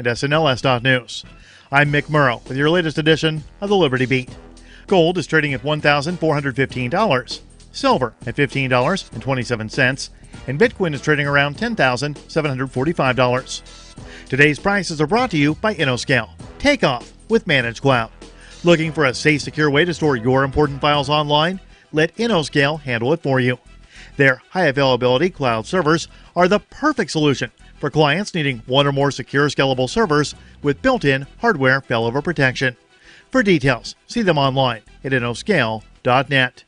and SNLS.news. I'm Mick Murrow with your latest edition of the Liberty Beat. Gold is trading at $1,415, silver at $15.27, and Bitcoin is trading around $10,745. Today's prices are brought to you by InnoScale. Take off with Managed Cloud. Looking for a safe, secure way to store your important files online? Let InnoScale handle it for you. Their high-availability cloud servers are the perfect solution for clients needing one or more secure, scalable servers with built-in hardware failover protection. For details, see them online at innoscale.net.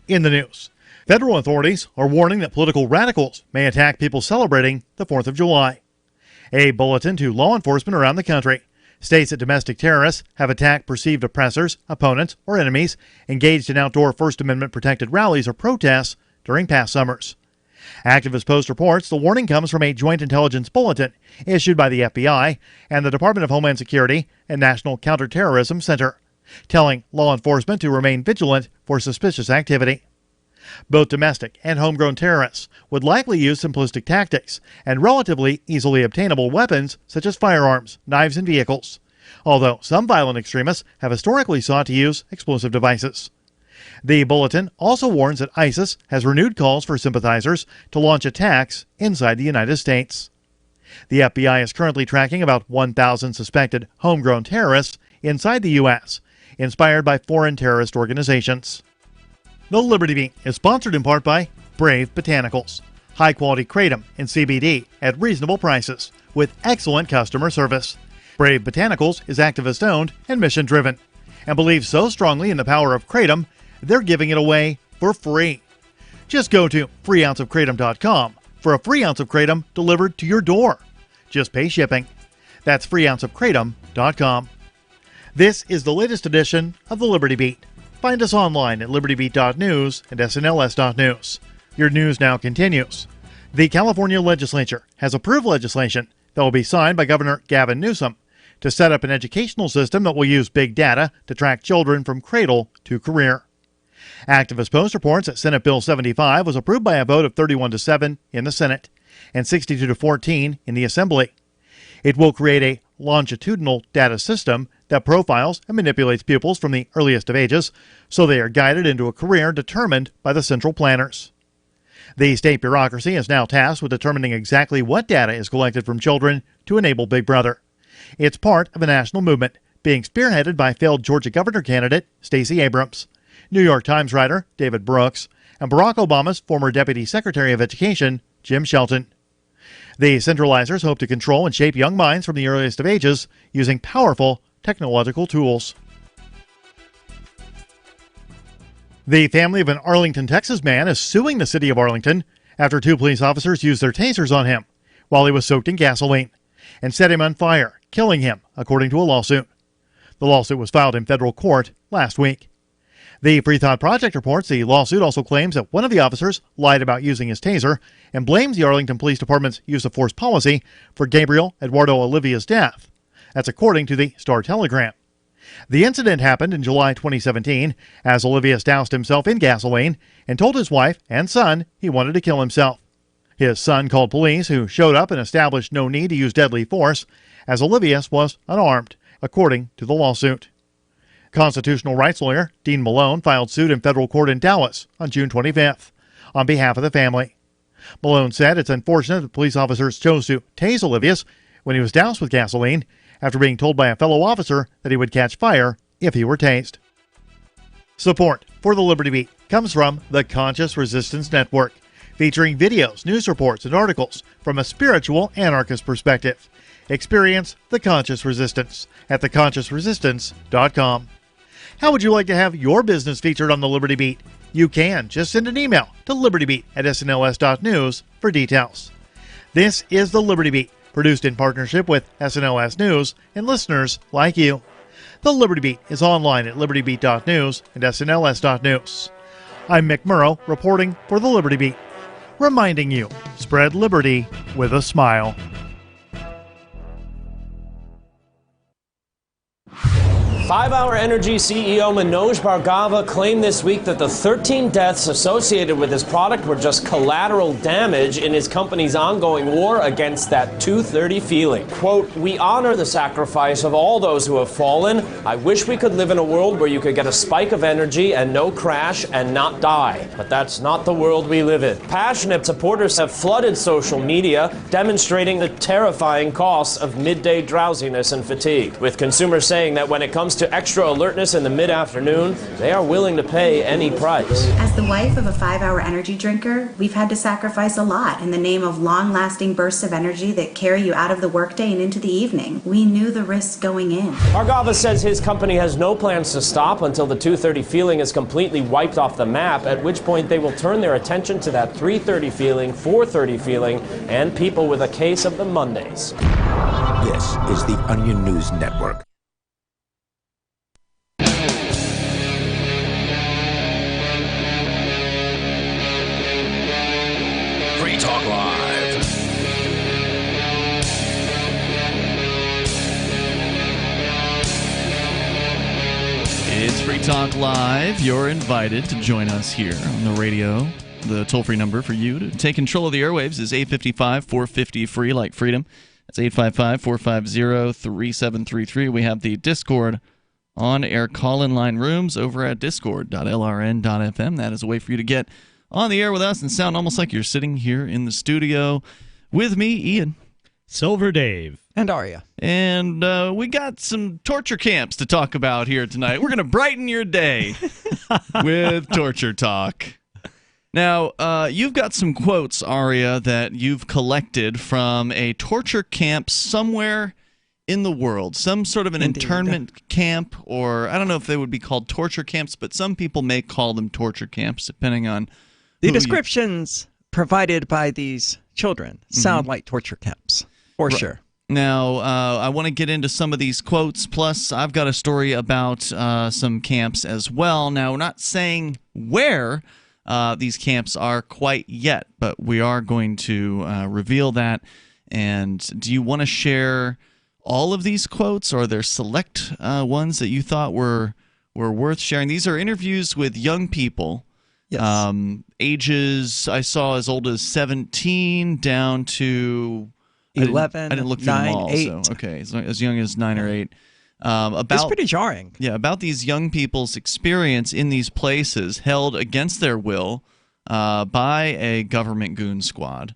In the news, federal authorities are warning that political radicals may attack people celebrating the 4th of July. A bulletin to law enforcement around the country states that domestic terrorists have attacked perceived oppressors, opponents, or enemies engaged in outdoor First Amendment-protected rallies or protests during past summers. Activist Post reports the warning comes from a joint intelligence bulletin issued by the FBI and the Department of Homeland Security and National Counterterrorism Center, telling law enforcement to remain vigilant for suspicious activity. Both domestic and homegrown terrorists would likely use simplistic tactics and relatively easily obtainable weapons such as firearms, knives, and vehicles, although some violent extremists have historically sought to use explosive devices. The bulletin also warns that ISIS has renewed calls for sympathizers to launch attacks inside the United States. The FBI is currently tracking about 1,000 suspected homegrown terrorists inside the U.S., inspired by foreign terrorist organizations. The Liberty Beat is sponsored in part by Brave Botanicals, high-quality kratom and CBD at reasonable prices with excellent customer service. Brave Botanicals is activist-owned and mission-driven and believes so strongly in the power of kratom, they're giving it away for free. Just go to freeounceofkratom.com for a free ounce of kratom delivered to your door. Just pay shipping. That's freeounceofkratom.com. This is the latest edition of the Liberty Beat. Find us online at libertybeat.news and snls.news. Your news now continues. The California legislature has approved legislation that will be signed by Governor Gavin Newsom to set up an educational system that will use big data to track children from cradle to career. Activist Post reports that Senate Bill 75 was approved by a vote of 31-7 in the Senate and 62-14 in the Assembly. It will create a longitudinal data system that profiles and manipulates pupils from the earliest of ages so they are guided into a career determined by the central planners. The state bureaucracy is now tasked with determining exactly what data is collected from children to enable Big Brother. It's part of a national movement being spearheaded by failed Georgia governor candidate Stacey Abrams, New York Times writer David Brooks, and Barack Obama's former Deputy Secretary of Education Jim Shelton. The centralizers hope to control and shape young minds from the earliest of ages using powerful technological tools. The family of an Arlington, Texas man is suing the city of Arlington after two police officers used their tasers on him while he was soaked in gasoline and set him on fire, killing him, according to a lawsuit. The lawsuit was filed in federal court last week. The Free Thought Project reports the lawsuit also claims that one of the officers lied about using his taser and blames the Arlington Police Department's use of force policy for Gabriel Eduardo Olivia's death. That's according to the Star-Telegram. The incident happened in July 2017 as Olivia doused himself in gasoline and told his wife and son he wanted to kill himself. His son called police, who showed up and established no need to use deadly force as Olivia was unarmed, according to the lawsuit. Constitutional rights lawyer Dean Malone filed suit in federal court in Dallas on June 25th on behalf of the family. Malone said it's unfortunate that police officers chose to tase Olivia when he was doused with gasoline after being told by a fellow officer that he would catch fire if he were tased. Support for the Liberty Beat comes from the Conscious Resistance Network, featuring videos, news reports, and articles from a spiritual anarchist perspective. Experience the Conscious Resistance at theconsciousresistance.com. How would you like to have your business featured on the Liberty Beat? You can. Just send an email to libertybeat@snls.news for details. This is the Liberty Beat, produced in partnership with SNLS News and listeners like you. The Liberty Beat is online at libertybeat.news and snls.news. I'm Mick Murrow, reporting for the Liberty Beat, reminding you, spread liberty with a smile. 5-Hour Energy CEO Manoj Bhargava claimed this week that the 13 deaths associated with his product were just collateral damage in his company's ongoing war against that 230 feeling. Quote, "We honor the sacrifice of all those who have fallen. I wish we could live in a world where you could get a spike of energy and no crash and not die. But that's not the world we live in." Passionate supporters have flooded social media, demonstrating the terrifying costs of midday drowsiness and fatigue, with consumers saying that when it comes to extra alertness in the mid-afternoon, they are willing to pay any price. As the wife of a 5-hour energy drinker, we've had to sacrifice a lot in the name of long-lasting bursts of energy that carry you out of the workday and into the evening. We knew the risks going in. Bhargava says his company has no plans to stop until the 230 feeling is completely wiped off the map, at which point they will turn their attention to that 330 feeling, 430 feeling, and people with a case of the Mondays. This is the Onion News Network. Free Talk Live. It's Free Talk Live. You're invited to join us here on the radio. The toll-free number for you to take control of the airwaves is 855-450-FREE, like freedom. That's 855-450-3733. We have the Discord on-air call-in line rooms over at discord.lrn.fm. That is a way for you to get on the air with us and sound almost like you're sitting here in the studio with me, Ian. Silver Dave. And Aria. And we got some torture camps to talk about here tonight. We're going to brighten your day with torture talk. Now, you've got some quotes, Aria, that you've collected from a torture camp somewhere in the world. Some sort of an internment camp, or I don't know if they would be called torture camps, but some people may call them torture camps, depending on the descriptions provided by these children sound like torture camps, for sure. Now, I want to get into some of these quotes, plus I've got a story about some camps as well. Now, we're not saying where these camps are quite yet, but we are going to reveal that. And do you want to share all of these quotes, or are there select ones that you thought were worth sharing? These are interviews with young people. Yes. Ages I saw as old as 17 down to 11, I didn't look through 9, them all. 8. So, okay, as young as 9 or 8. It's pretty jarring. Yeah, about these young people's experience in these places held against their will by a government goon squad.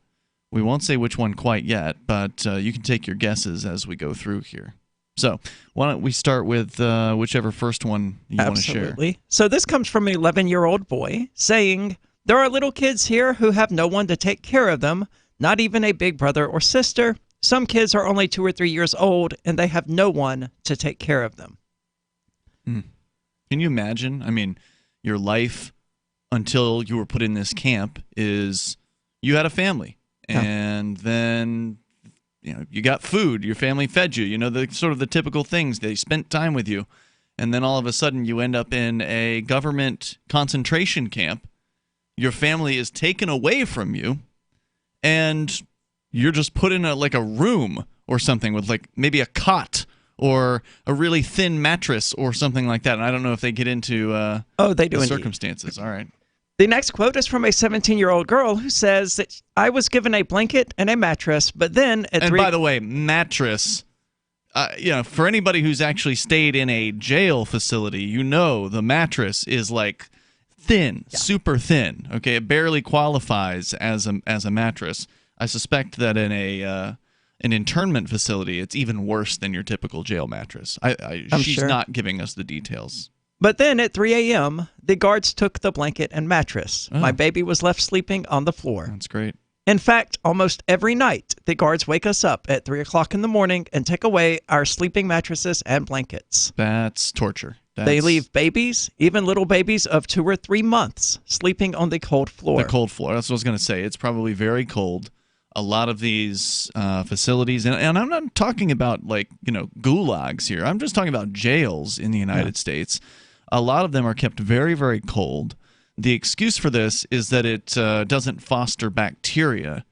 We won't say which one quite yet, but you can take your guesses as we go through here. So why don't we start with whichever first one you want to share. Absolutely. So this comes from an 11-year-old boy saying, "There are little kids here who have no one to take care of them, not even a big brother or sister. Some kids are only 2 or 3 years old, and they have no one to take care of them." Can you imagine? I mean, your life until you were put in this camp is you had a family, and then you got food. Your family fed you. The sort of the typical things. They spent time with you, and then all of a sudden you end up in a government concentration camp. Your family is taken away from you, and you're just put in a room or something with maybe a cot or a really thin mattress or something like that. And I don't know if they get into they do the indeed. circumstances. All right. The next quote is from a 17-year-old girl who says that I was given a blanket and a mattress, but then at by the way, mattress, for anybody who's actually stayed in a jail facility, the mattress is thin, super thin. Okay, it barely qualifies as a mattress. I suspect that in an internment facility, it's even worse than your typical jail mattress. She's not giving us the details. But then at 3 a.m., the guards took the blanket and mattress. My baby was left sleeping on the floor. That's great. In fact, almost every night, the guards wake us up at 3 o'clock in the morning and take away our sleeping mattresses and blankets. That's torture. They leave babies, even little babies of 2 or 3 months, sleeping on the cold floor. The cold floor. That's what I was going to say. It's probably very cold. A lot of these facilities, and I'm not talking about gulags here. I'm just talking about jails in the United States. A lot of them are kept very, very cold. The excuse for this is that it doesn't foster bacteria.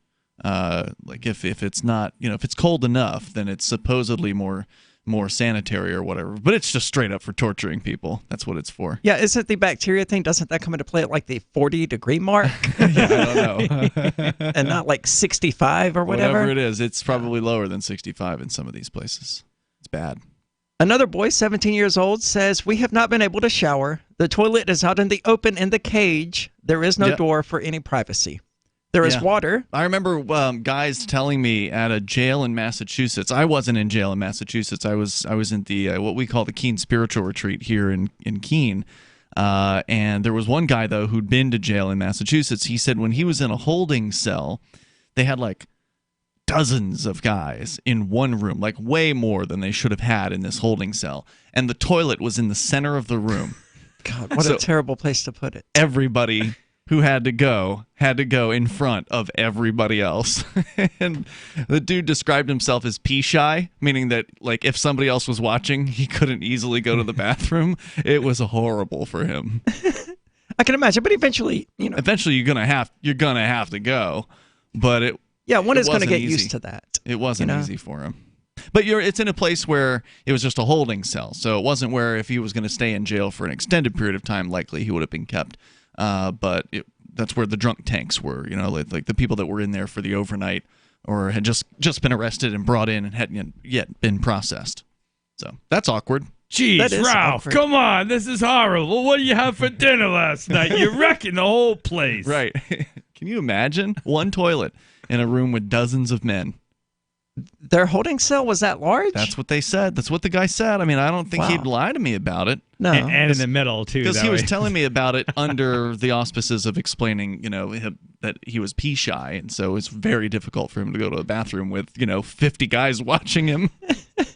If it's not, if it's cold enough, then it's supposedly more more sanitary or whatever. But it's just straight up for torturing people. That's what it's for. Yeah, isn't the bacteria thing, doesn't that come into play at like the 40-degree mark? Yeah, I don't know. And not like 65 or whatever? Whatever it is, it's probably lower than 65 in some of these places. It's bad. Another boy, 17 years old, says, "We have not been able to shower. The toilet is out in the open in the cage. There is no door for any privacy. There is water." I remember guys telling me at a jail in Massachusetts. I wasn't in jail in Massachusetts. I was in the what we call the Keene Spiritual Retreat here in Keene. And there was one guy, though, who'd been to jail in Massachusetts. He said when he was in a holding cell, they had like dozens of guys in one room, like way more than they should have had in this holding cell. And the toilet was in the center of the room. God, what a terrible place to put it. Everybody who had to go in front of everybody else. And the dude described himself as pee shy, meaning that like if somebody else was watching, he couldn't easily go to the bathroom. It was horrible for him. I can imagine, but eventually, eventually you're gonna have to go, but one is going to get easy. used to that. It wasn't easy for him. But it's in a place where it was just a holding cell, so it wasn't where if he was going to stay in jail for an extended period of time, likely he would have been kept. But that's where the drunk tanks were, like the people that were in there for the overnight or had just been arrested and brought in and hadn't yet been processed. So that's awkward. Jeez, Ralph, come on. This is horrible. What did you have for dinner last night? You're wrecking the whole place. Right. Can you imagine? One toilet in a room with dozens of men. Their holding cell was that large? That's what they said. That's what the guy said. I mean, I don't think he'd lie to me about it. No. And in the middle, too. Because he was telling me about it under the auspices of explaining, that he was pee shy. And so it's very difficult for him to go to the bathroom with, 50 guys watching him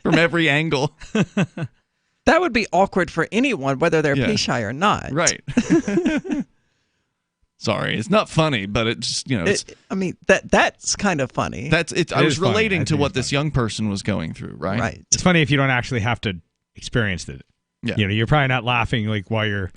from every angle. That would be awkward for anyone, whether they're pee shy or not. Right. Sorry, it's not funny, but it just that's kind of funny. I was relating to what this young person was going through, right? Right. It's funny if you don't actually have to experience it. Yeah. You're probably not laughing like while you're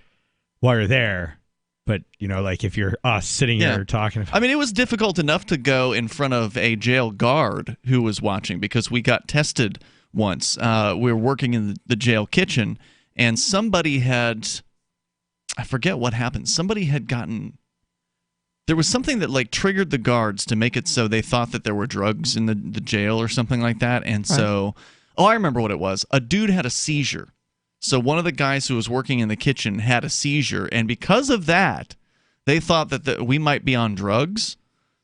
there, but like if you're us sitting here talking. I mean, it was difficult enough to go in front of a jail guard who was watching because we got tested once. We were working in the jail kitchen, and somebody had, I forget what happened. Somebody had gotten. There was something that like triggered the guards to make it so they thought that there were drugs in the jail or something like that. And so, I remember what it was. A dude had a seizure. So one of the guys who was working in the kitchen had a seizure. And because of that, they thought that we might be on drugs.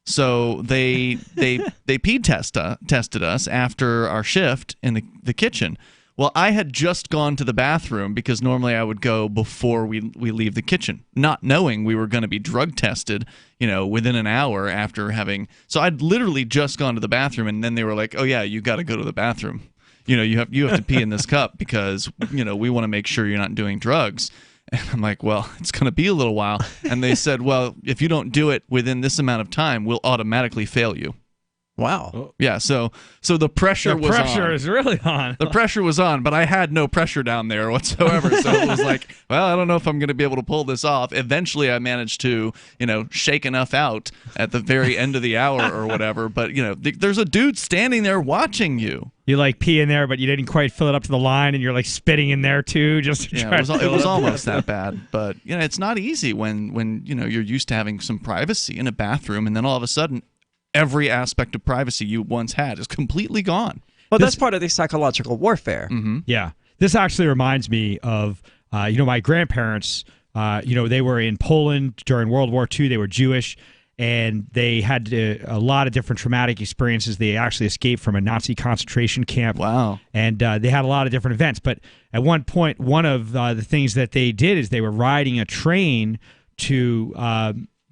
So they pee tested us after our shift in the kitchen. Well, I had just gone to the bathroom because normally I would go before we leave the kitchen, not knowing we were going to be drug tested, within an hour after having. So I'd literally just gone to the bathroom, and then they were like, "Oh yeah, you got to go to the bathroom. You have to pee in this cup because we want to make sure you're not doing drugs." And I'm like, "Well, it's going to be a little while." And they said, "Well, if you don't do it within this amount of time, we'll automatically fail you." Wow. Yeah, so the pressure was on. The pressure is really on. The pressure was on, but I had no pressure down there whatsoever. So it was like, well, I don't know if I'm going to be able to pull this off. Eventually, I managed to, shake enough out at the very end of the hour or whatever. But, there's a dude standing there watching you. You like pee in there, but you didn't quite fill it up to the line, and you're like spitting in there too, just to try. It was almost that bad, but it's not easy when you're used to having some privacy in a bathroom, and then all of a sudden, every aspect of privacy you once had is completely gone. Well, that's part of the psychological warfare. Mm-hmm. Yeah, this actually reminds me of my grandparents. They were in Poland during World War II. They were Jewish. And they had a lot of different traumatic experiences. They actually escaped from a Nazi concentration camp. Wow. And they had a lot of different events. But at one point, one of the things that they did is they were riding a train to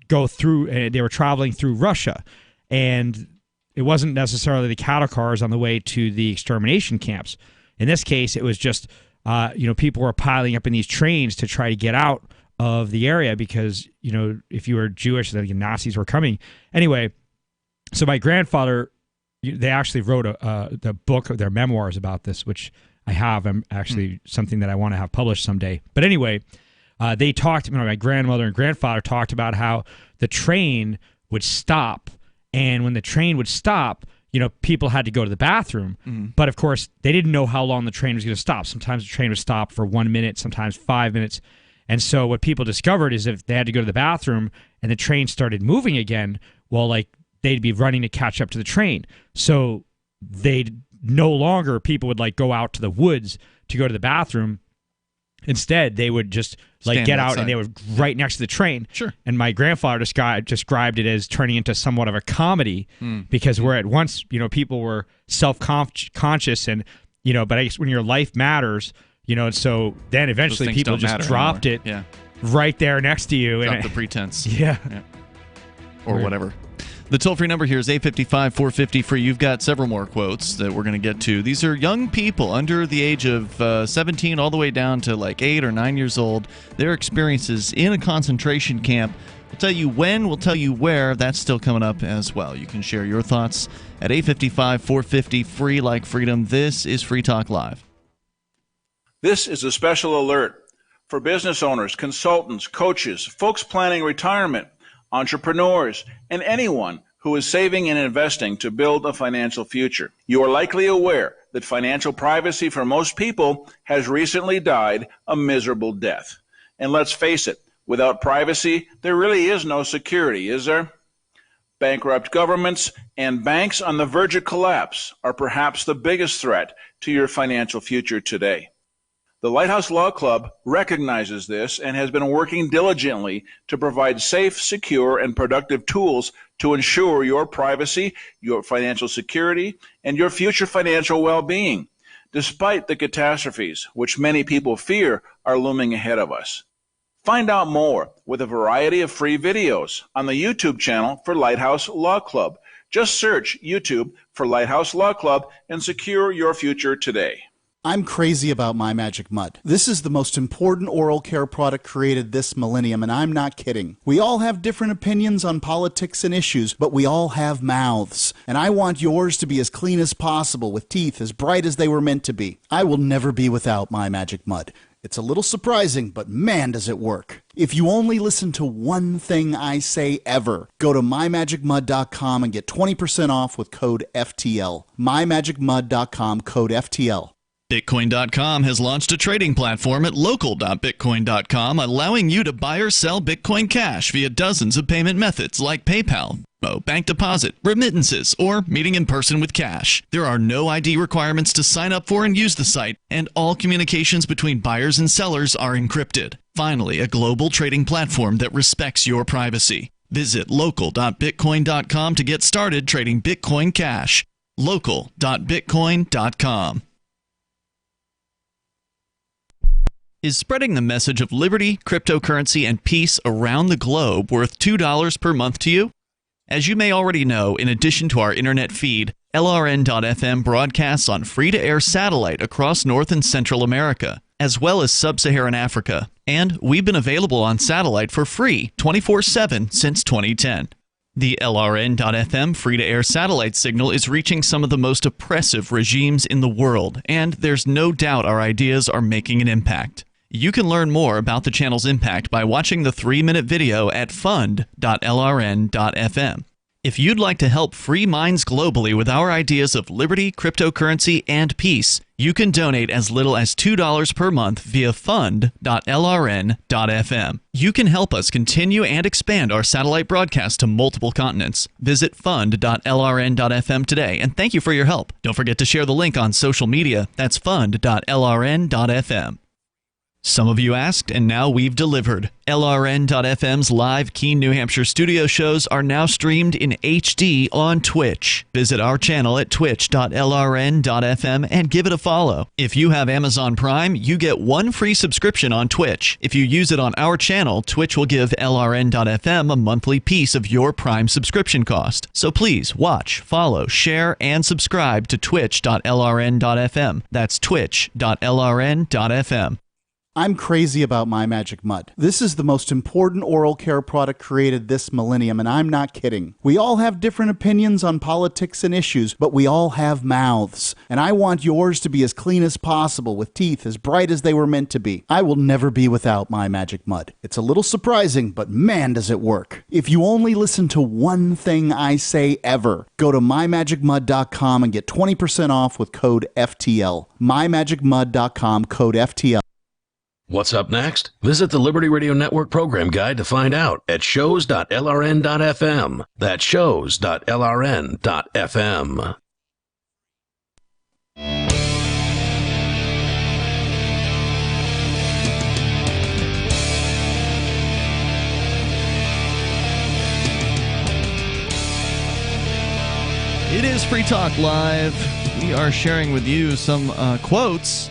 go through, they were traveling through Russia. And it wasn't necessarily the cattle cars on the way to the extermination camps. In this case, it was just, people were piling up in these trains to try to get out of the area because, if you were Jewish, the Nazis were coming. Anyway, so my grandfather, they actually wrote the book of their memoirs about this, which I have. I'm actually something that I want to have published someday. But anyway, they talked, my grandmother and grandfather talked about how the train would stop. And when the train would stop, people had to go to the bathroom. But of course, they didn't know how long the train was going to stop. Sometimes the train would stop for 1 minute, sometimes 5 minutes. And so what people discovered is if they had to go to the bathroom and the train started moving again, well, they'd be running to catch up to the train. So people would go out to the woods to go to the bathroom. Instead, they would just get out and they were right next to the train. Sure. And my grandfather described it as turning into somewhat of a comedy because where at once, people were self-conscious and, but I guess when your life matters, and so then eventually people just dropped it right there next to you. Drop the pretense. Yeah. Or whatever. The toll-free number here is 855-450-FREE. You've got several more quotes that we're going to get to. These are young people under the age of 17 all the way down to 8 or 9 years old. Their experiences in a concentration camp. We'll tell you when, we'll tell you where. That's still coming up as well. You can share your thoughts at 855-450-FREE like freedom. This is Free Talk Live. This is a special alert for business owners, consultants, coaches, folks planning retirement, entrepreneurs, and anyone who is saving and investing to build a financial future. You are likely aware that financial privacy for most people has recently died a miserable death. And let's face it, without privacy, there really is no security, is there? Bankrupt governments and banks on the verge of collapse are perhaps the biggest threat to your financial future today. The Lighthouse Law Club recognizes this and has been working diligently to provide safe, secure, and productive tools to ensure your privacy, your financial security, and your future financial well-being, despite the catastrophes which many people fear are looming ahead of us. Find out more with a variety of free videos on the YouTube channel for Lighthouse Law Club. Just search YouTube for Lighthouse Law Club and secure your future today. I'm crazy about My Magic Mud. This is the most important oral care product created this millennium, and I'm not kidding. We all have different opinions on politics and issues, but we all have mouths. And I want yours to be as clean as possible, with teeth as bright as they were meant to be. I will never be without My Magic Mud. It's a little surprising, but man, does it work. If you only listen to one thing I say ever, go to mymagicmud.com and get 20% off with code FTL. mymagicmud.com, code FTL. Bitcoin.com has launched a trading platform at local.bitcoin.com, allowing you to buy or sell Bitcoin Cash via dozens of payment methods like PayPal, bank deposit, remittances, or meeting in person with cash. There are no ID requirements to sign up for and use the site, and all communications between buyers and sellers are encrypted. Finally, a global trading platform that respects your privacy. Visit local.bitcoin.com to get started trading Bitcoin Cash. local.bitcoin.com. Is spreading the message of liberty, cryptocurrency, and peace around the globe worth $2 per month to you? As you may already know, in addition to our internet feed, LRN.FM broadcasts on free-to-air satellite across North and Central America, as well as Sub-Saharan Africa. And we've been available on satellite for free 24/7 since 2010. The LRN.FM free-to-air satellite signal is reaching some of the most oppressive regimes in the world, and there's no doubt our ideas are making an impact. You can learn more about the channel's impact by watching the 3-minute video at fund.lrn.fm. If you'd like to help free minds globally with our ideas of liberty, cryptocurrency, and peace, you can donate as little as $2 per month via fund.lrn.fm. You can help us continue and expand our satellite broadcast to multiple continents. Visit fund.lrn.fm today, and thank you for your help. Don't forget to share the link on social media. That's fund.lrn.fm. Some of you asked, and now we've delivered. LRN.FM's live Keene, New Hampshire studio shows are now streamed in HD on Twitch. Visit our channel at twitch.lrn.fm and give it a follow. If you have Amazon Prime, you get one free subscription on Twitch. If you use it on our channel, Twitch will give LRN.FM a monthly piece of your Prime subscription cost. So please watch, follow, share, and subscribe to twitch.lrn.fm. That's twitch.lrn.fm. I'm crazy about My Magic Mud. This is the most important oral care product created this millennium, and I'm not kidding. We all have different opinions on politics and issues, but we all have mouths. And I want yours to be as clean as possible, with teeth as bright as they were meant to be. I will never be without My Magic Mud. It's a little surprising, but man, does it work. If you only listen to one thing I say ever, go to mymagicmud.com and get 20% off with code FTL. mymagicmud.com, code FTL. What's up next? Visit the Liberty Radio Network program guide to find out at shows.lrn.fm. That's shows.lrn.fm. It is Free Talk Live. We are sharing with you some quotes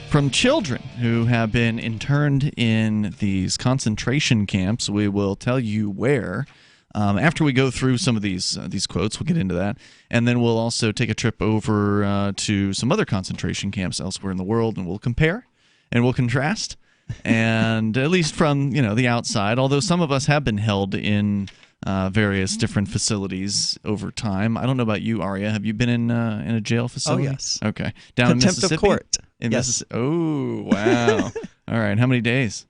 from children who have been interned in these concentration camps. We will tell you where. After we go through some of these quotes, we'll get into that. And then we'll also take a trip over to some other concentration camps elsewhere in the world, and we'll compare and we'll contrast. And at least from the outside, although some of us have been held in various different facilities over time. I don't know about you, Aria. Have you been in a jail facility? Oh, yes. Okay. Down Contempt in Mississippi? of court. Yes. Oh, wow. All right. How many days?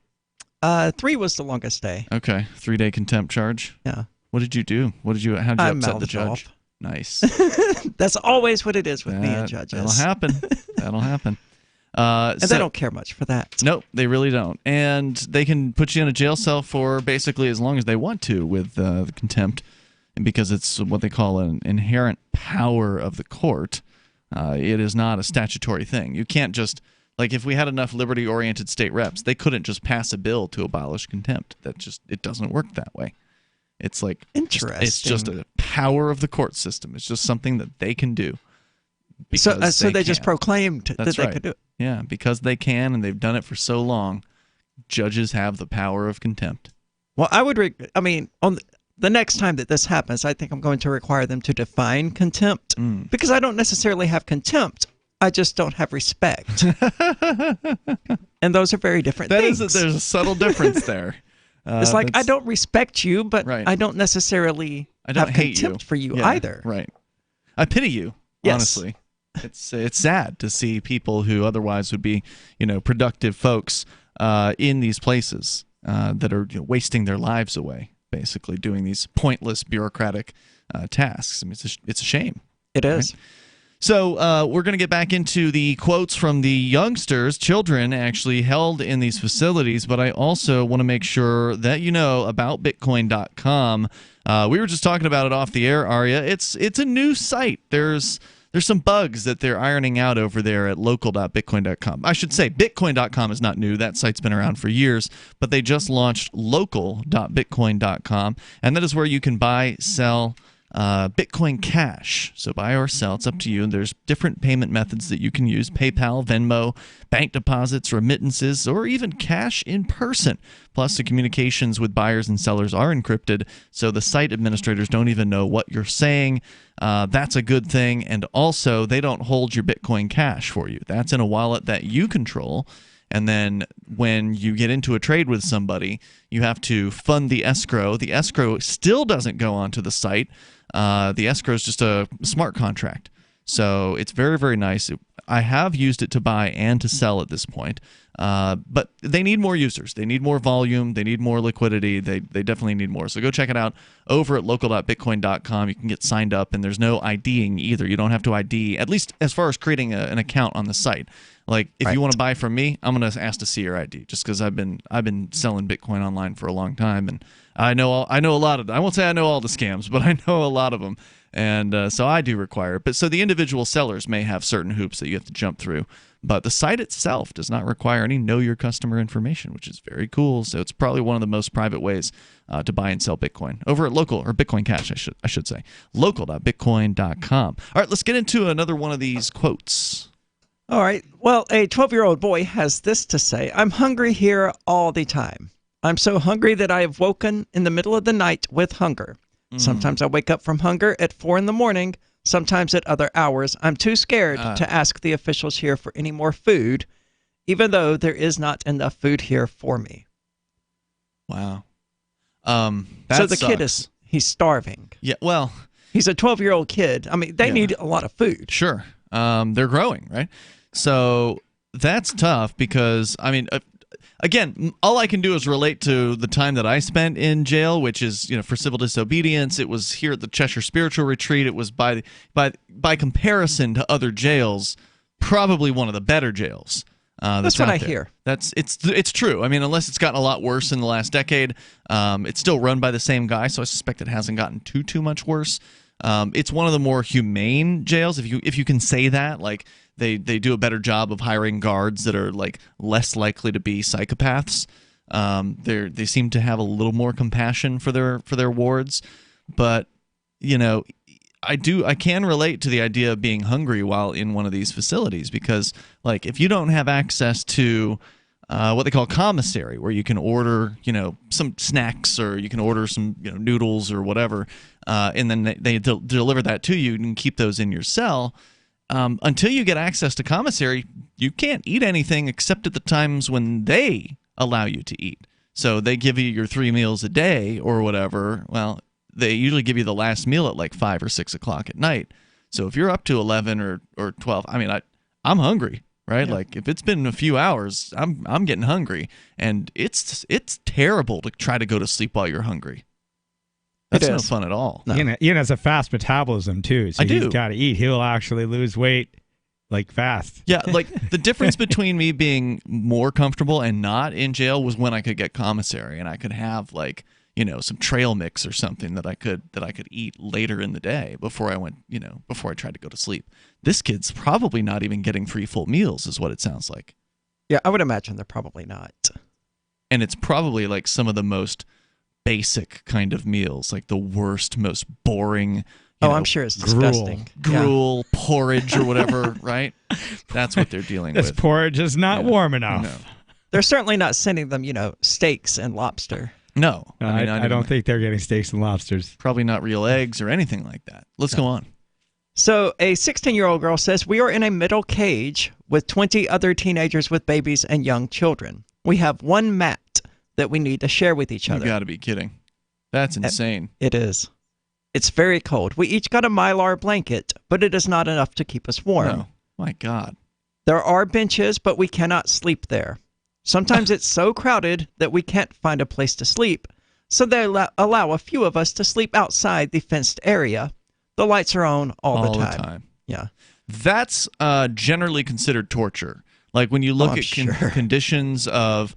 3 was the longest day. Okay. 3-day contempt charge? Yeah. What did you do? How did you upset the judge? off. Nice. That's always what it is with me and judges. That'll happen. That'll happen. And they don't care much for that. Nope, they really don't. And they can put you in a jail cell for basically as long as they want to with the contempt, because it's what they call an inherent power of the court. It is not a statutory thing. You can't just, like, if we had enough liberty-oriented state reps, they couldn't just pass a bill to abolish contempt. It doesn't work that way. It's like interesting. It's just a power of the court system. It's just something that they can do. So they just proclaimed that they could do it. Yeah, because they can, and they've done it for so long. Judges have the power of contempt. Well, on the next time that this happens, I think I'm going to require them to define contempt, because I don't necessarily have contempt. I just don't have respect. And those are very different things. There's a subtle difference there. It's like, I don't respect you, but right. I don't necessarily have hate contempt for you either. Right. I pity you, honestly. It's sad to see people who otherwise would be, productive folks in these places that are wasting their lives away, basically doing these pointless bureaucratic tasks. I mean, it's a shame. It is. Right? So we're going to get back into the quotes from the youngsters, children actually held in these facilities, but I also want to make sure that you know about Bitcoin.com. We were just talking about it off the air, Aria. It's a new site. There's some bugs that they're ironing out over there at local.bitcoin.com. I should say Bitcoin.com is not new. That site's been around for years, but they just launched local.bitcoin.com, and that is where you can buy, sell Bitcoin Cash. So buy or sell, it's up to you. And there's different payment methods that you can use: PayPal, Venmo, bank deposits, remittances, or even cash in person. Plus, the communications with buyers and sellers are encrypted, so the site administrators don't even know what you're saying. That's a good thing. And also, they don't hold your Bitcoin Cash for you. That's in a wallet that you control. And then when you get into a trade with somebody, you have to fund the escrow. The escrow still doesn't go onto the site. The escrow is just a smart contract. So it's very, very nice. I have used it to buy and to sell at this point. But they need more users. They need more volume. They need more liquidity. They definitely need more. So go check it out over at local.bitcoin.com. You can get signed up, and there's no IDing either. You don't have to ID, at least as far as creating an account on the site. Like, if you want to buy from me, I'm going to ask to see your ID, just because I've been selling Bitcoin online for a long time, and I know a lot of them. I won't say I know all the scams, but I know a lot of them. And so I do require it. But so the individual sellers may have certain hoops that you have to jump through. But the site itself does not require any know your customer information, which is very cool. So it's probably one of the most private ways to buy and sell Bitcoin over at local, or Bitcoin Cash, I should say, local.bitcoin.com. All right, let's get into another one of these quotes. All right. Well, a 12-year-old boy has this to say: "I'm hungry here all the time. I'm so hungry that I have woken in the middle of the night with hunger. Sometimes I wake up from hunger at 4 in the morning. Sometimes at other hours. I'm too scared to ask the officials here for any more food. even though there is not enough food here for me. Wow. So the kid he's starving. Yeah, well, he's a 12-year-old kid. I mean, they need a lot of food. Sure. They're growing, right? So that's tough because, I mean, again, all I can do is relate to the time that I spent in jail, which is, for civil disobedience. It was here at the Cheshire Spiritual Retreat. It was by comparison to other jails, probably one of the better jails. That's what I hear. It's true. I mean, unless it's gotten a lot worse in the last decade, it's still run by the same guy, so I suspect it hasn't gotten too much worse. It's one of the more humane jails, if you can say that. Like they do a better job of hiring guards that are like less likely to be psychopaths. They seem to have a little more compassion for their wards, but I can relate to the idea of being hungry while in one of these facilities because, like, if you don't have access to what they call commissary, where you can order, some snacks or you can order some, noodles or whatever, and then they deliver that to you and keep those in your cell. Until you get access to commissary, you can't eat anything except at the times when they allow you to eat. So they give you your 3 meals a day or whatever. Well, they usually give you the last meal at like 5 or 6 o'clock at night. So if you're up to 11 or 12, I mean, I'm hungry, right? Yeah. Like if it's been a few hours, I'm getting hungry, and it's terrible to try to go to sleep while you're hungry. That's no fun at all. No. Ian has a fast metabolism too, so he's got to eat. He'll actually lose weight like fast. Yeah, like the difference between me being more comfortable and not in jail was when I could get commissary and I could have like, some trail mix or something that I could eat later in the day before I went, before I tried to go to sleep. This kid's probably not even getting 3 full meals is what it sounds like. Yeah, I would imagine they're probably not. And it's probably like some of the most basic kind of meals, like the worst, most boring. I'm sure it's disgusting. Gruel, porridge or whatever, right? That's what they're dealing with. This porridge is not warm enough. No. They're certainly not sending them, steaks and lobster. No. I don't think they're getting steaks and lobsters. Probably not real eggs or anything like that. Let's go on. So a 16-year-old girl says, we are in a metal cage with 20 other teenagers with babies and young children. We have one mat that we need to share with each other. You got to be kidding. That's insane. It is. It's very cold. We each got a Mylar blanket, but it is not enough to keep us warm. No. My God. There are benches, but we cannot sleep there. Sometimes it's so crowded that we can't find a place to sleep, so they allow a few of us to sleep outside the fenced area. The lights are on all the time. Yeah. That's generally considered torture. Like when you look at conditions of,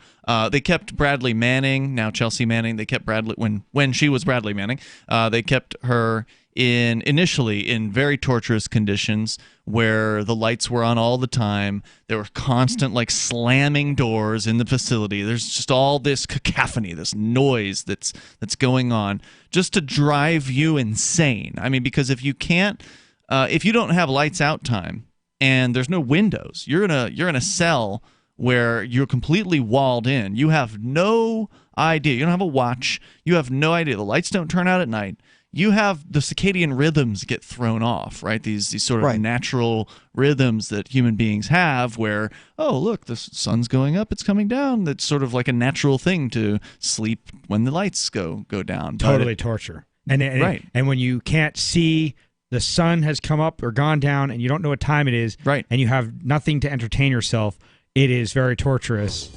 they kept Bradley Manning, now Chelsea Manning. They kept Bradley when she was Bradley Manning. They kept her initially in very torturous conditions where the lights were on all the time. There were constant like slamming doors in the facility. There's just all this cacophony, this noise that's going on just to drive you insane. I mean, because if you don't have lights out time and there's no windows, you're in a cell where you're completely walled in. You have no idea. You don't have a watch. You have no idea. The lights don't turn out at night. You have the circadian rhythms get thrown off, right? These sort of natural rhythms that human beings have where, oh, look, the sun's going up, it's coming down. That's sort of like a natural thing to sleep when the lights go down. Totally torture. Right. And when you can't see the sun has come up or gone down and you don't know what time it is, right, and you have nothing to entertain yourself, it is very torturous.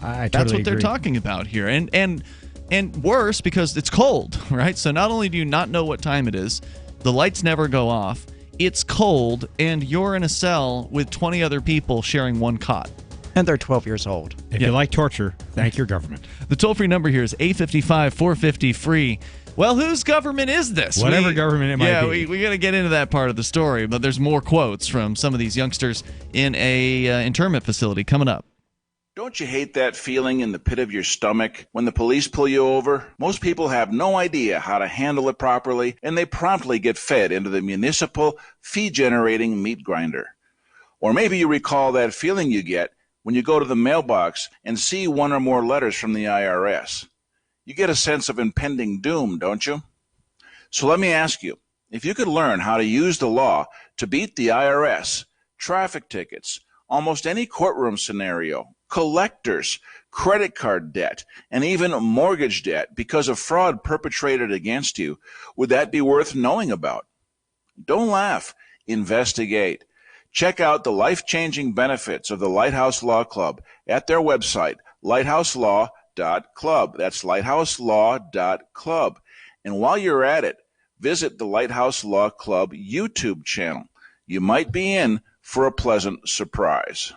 I totally That's what agree. they're talking about here. And worse, because it's cold, right? So not only do you not know what time it is, the lights never go off, it's cold, and you're in a cell with 20 other people sharing one cot. And they're 12 years old. If you like torture, thank your government. The toll-free number here is 855-450-FREE. Well, whose government is this? Whatever government it might be. Yeah, we got to get into that part of the story, but there's more quotes from some of these youngsters in a internment facility coming up. Don't you hate that feeling in the pit of your stomach when the police pull you over? Most people have no idea how to handle it properly, and they promptly get fed into the municipal fee-generating meat grinder. Or maybe you recall that feeling you get when you go to the mailbox and see one or more letters from the IRS. You get a sense of impending doom, don't you? So let me ask you, if you could learn how to use the law to beat the IRS, traffic tickets, almost any courtroom scenario, collectors, credit card debt, and even mortgage debt because of fraud perpetrated against you, would that be worth knowing about? Don't laugh. Investigate. Check out the life-changing benefits of the Lighthouse Law Club at their website, lighthouselaw.club. That's lighthouselaw.club. And while you're at it, visit the Lighthouse Law Club YouTube channel. You might be in for a pleasant surprise.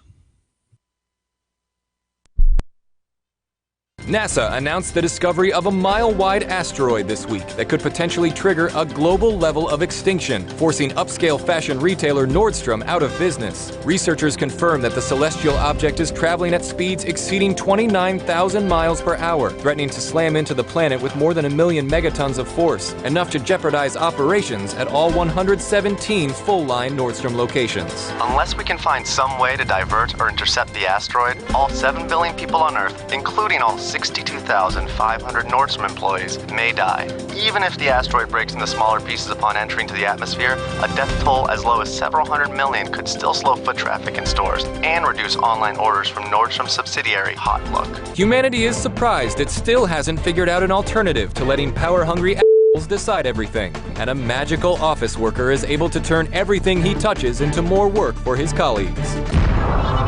NASA announced the discovery of a mile-wide asteroid this week that could potentially trigger a global level of extinction, forcing upscale fashion retailer Nordstrom out of business. Researchers confirm that the celestial object is traveling at speeds exceeding 29,000 miles per hour, threatening to slam into the planet with more than 1 million megatons of force, enough to jeopardize operations at all 117 full-line Nordstrom locations. Unless we can find some way to divert or intercept the asteroid, all 7 billion people on Earth, including all 62,500 Nordstrom employees, may die. Even if the asteroid breaks into smaller pieces upon entering to the atmosphere, a death toll as low as several hundred million could still slow foot traffic in stores and reduce online orders from Nordstrom's subsidiary, Hot Look. Humanity is surprised it still hasn't figured out an alternative to letting power-hungry assholes decide everything, and a magical office worker is able to turn everything he touches into more work for his colleagues.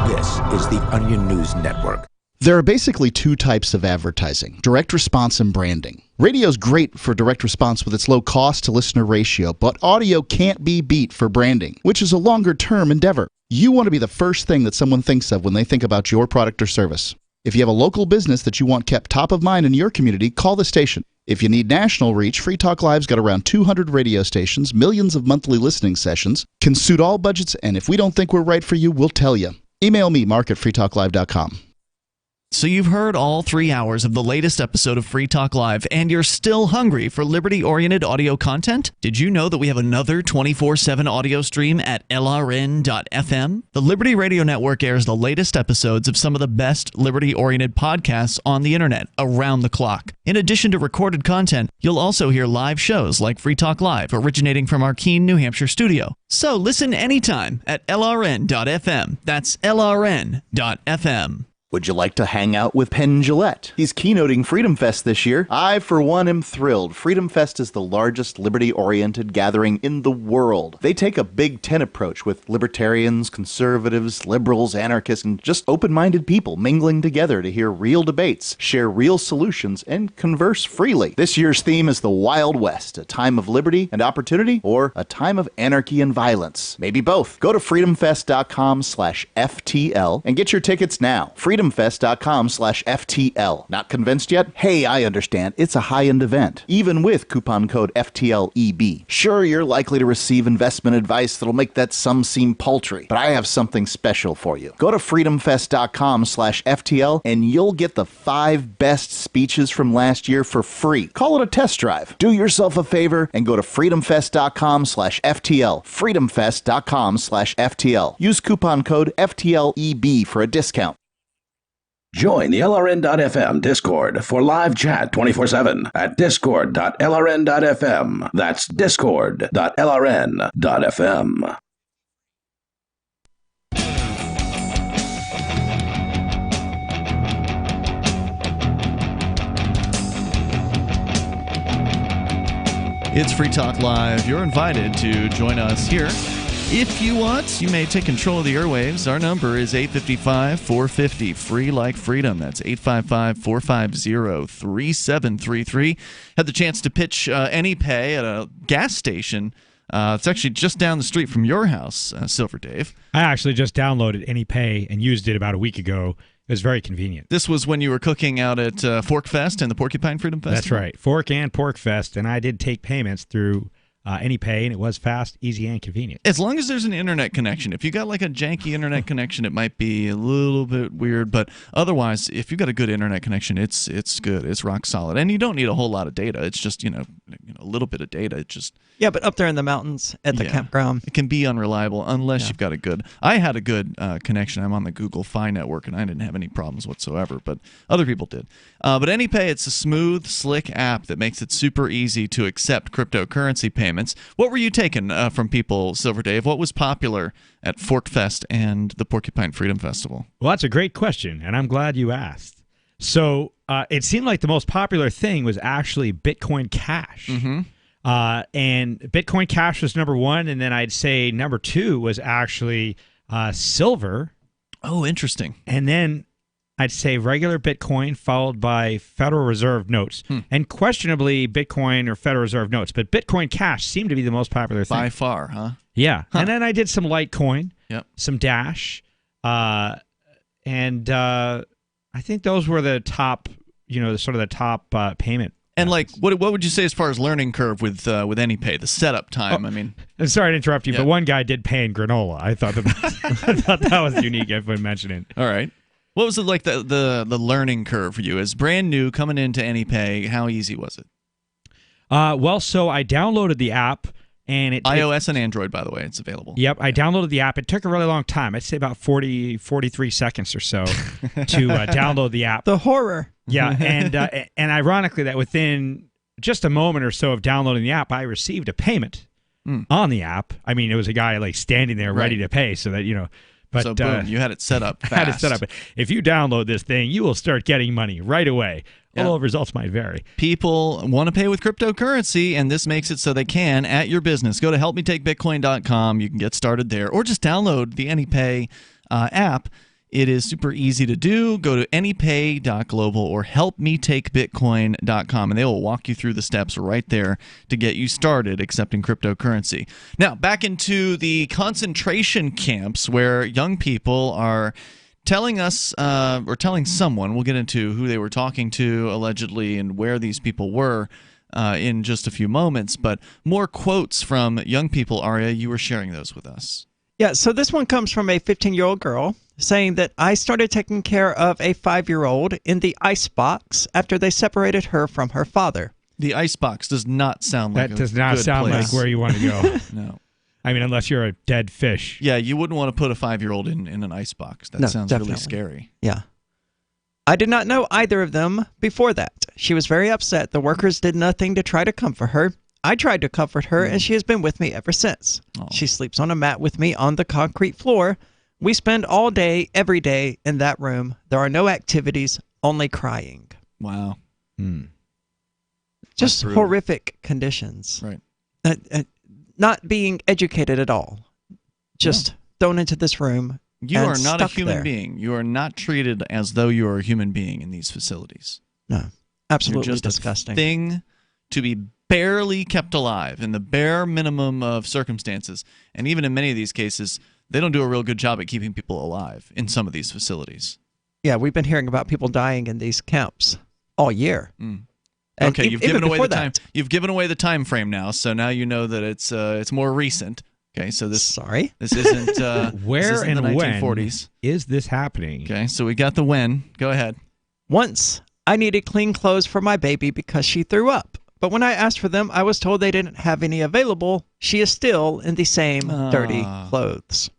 This is the Onion News Network. There are basically two types of advertising, direct response and branding. Radio's great for direct response with its low cost to listener ratio, but audio can't be beat for branding, which is a longer-term endeavor. You want to be the first thing that someone thinks of when they think about your product or service. If you have a local business that you want kept top of mind in your community, call the station. If you need national reach, Free Talk Live's got around 200 radio stations, millions of monthly listening sessions, can suit all budgets, and if we don't think we're right for you, we'll tell you. Email me, mark@freetalklive.com. So you've heard all 3 hours of the latest episode of Free Talk Live, and you're still hungry for liberty-oriented audio content? Did you know that we have another 24/7 audio stream at LRN.FM? The Liberty Radio Network airs the latest episodes of some of the best liberty-oriented podcasts on the internet around the clock. In addition to recorded content, you'll also hear live shows like Free Talk Live, originating from our Keene, New Hampshire studio. So listen anytime at LRN.FM. That's LRN.FM. Would you like to hang out with Penn Jillette? He's keynoting Freedom Fest this year. I, for one, am thrilled. Freedom Fest is the largest liberty-oriented gathering in the world. They take a Big Ten approach with libertarians, conservatives, liberals, anarchists, and just open-minded people mingling together to hear real debates, share real solutions, and converse freely. This year's theme is the Wild West, a time of liberty and opportunity, or a time of anarchy and violence. Maybe both. Go to freedomfest.com/FTL and get your tickets now. freedomfest.com/FTL. Not convinced yet? Hey, I understand. It's a high-end event, even with coupon code FTLEB. Sure, you're likely to receive investment advice that'll make that sum seem paltry, but I have something special for you. Go to freedomfest.com/FTL and you'll get the 5 best speeches from last year for free. Call it a test drive. Do yourself a favor and go to freedomfest.com/FTL. freedomfest.com/FTL. Use coupon code FTLEB for a discount. Join the LRN.FM Discord for live chat 24/7 at discord.lrn.fm. That's discord.lrn.fm. It's Free Talk Live. You're invited to join us here. If you want, you may take control of the airwaves. Our number is 855-450, free like freedom. That's 855-450-3733. Had the chance to pitch AnyPay at a gas station. It's actually just down the street from your house, Silver Dave. I actually just downloaded AnyPay and used it about a week ago. It was very convenient. This was when you were cooking out at Fork Fest and the Porcupine Freedom Festival? That's right. Fork and Pork Fest, and I did take payments through AnyPay, and it was fast, easy, and convenient. As long as there's an internet connection. If you got like a janky internet connection, it might be a little bit weird. But otherwise, if you got a good internet connection, it's good. It's rock solid, and you don't need a whole lot of data. It's just a little bit of data. It just but up there in the mountains at the campground, it can be unreliable unless you've got a good. I had a good connection. I'm on the Google Fi network, and I didn't have any problems whatsoever. But other people did. But AnyPay, it's a smooth, slick app that makes it super easy to accept cryptocurrency payments. payments. What were you taking from people, Silver Dave? What was popular at Forkfest and the Porcupine Freedom Festival? Well, that's a great question, and I'm glad you asked. So it seemed like the most popular thing was actually Bitcoin Cash. Mm-hmm. And Bitcoin Cash was number one, and then I'd say number two was actually silver. Oh, interesting. And then I'd say regular Bitcoin followed by Federal Reserve notes. And questionably Bitcoin or Federal Reserve notes. But Bitcoin Cash seemed to be the most popular thing. By far, huh? Yeah. Huh. And then I did some Litecoin, some Dash, and I think those were the top, sort of the top payment. And what would you say as far as learning curve with AnyPay, the setup time? I mean, I'm sorry to interrupt you, but one guy did pay in granola. I thought that was unique. If I mention it. All right. What was it like the learning curve for you? As brand new coming into AnyPay, how easy was it? Well, so I downloaded the app. And iOS and Android, by the way, it's available. Yep, I downloaded the app. It took a really long time. I'd say about 43 seconds or so to download the app. The horror. Yeah, and ironically, that within just a moment or so of downloading the app, I received a payment on the app. I mean, it was a guy standing there ready to pay, so that But, so boom, you had it set up fast. Had it set up. If you download this thing, you will start getting money right away. Although results might vary. People want to pay with cryptocurrency, and this makes it so they can at your business. Go to helpmetakebitcoin.com. You can get started there, or just download the AnyPay app. It is super easy to do. Go to anypay.global or helpmetakebitcoin.com, and they will walk you through the steps right there to get you started accepting cryptocurrency. Now, back into the concentration camps where young people are telling us, or telling someone, we'll get into who they were talking to allegedly and where these people were in just a few moments, but more quotes from young people. Aria, you were sharing those with us. Yeah, so this one comes from a 15-year-old girl saying that I started taking care of a 5-year-old in the icebox after they separated her from her father. The icebox does not sound like that does not sound place. like where you want to go. No. I mean, unless you're a dead fish. Yeah, you wouldn't want to put a 5-year-old in an icebox. That sounds really scary. Yeah. I did not know either of them before that. She was very upset. The workers did nothing to try to comfort her. I tried to comfort her, and she has been with me ever since. Oh. She sleeps on a mat with me on the concrete floor. We spend all day, every day in that room. There are no activities, only crying. Wow. Just horrific conditions. Right. Not being educated at all. Just thrown into this room. You are not a human being. You are not treated as though you are a human being in these facilities. No. Absolutely You're just disgusting. A thing to be barely kept alive in the bare minimum of circumstances. And even in many of these cases, they don't do a real good job at keeping people alive in some of these facilities. Yeah, we've been hearing about people dying in these camps all year. Okay, you've given away the time. You've given away the time frame now, so now you know that it's more recent. Okay, so this this isn't where this isn't and the when 1940s. Is this happening? Okay, so we got the when. Go ahead. Once I needed clean clothes for my baby because she threw up. But when I asked for them, I was told they didn't have any available. She is still in the same dirty clothes.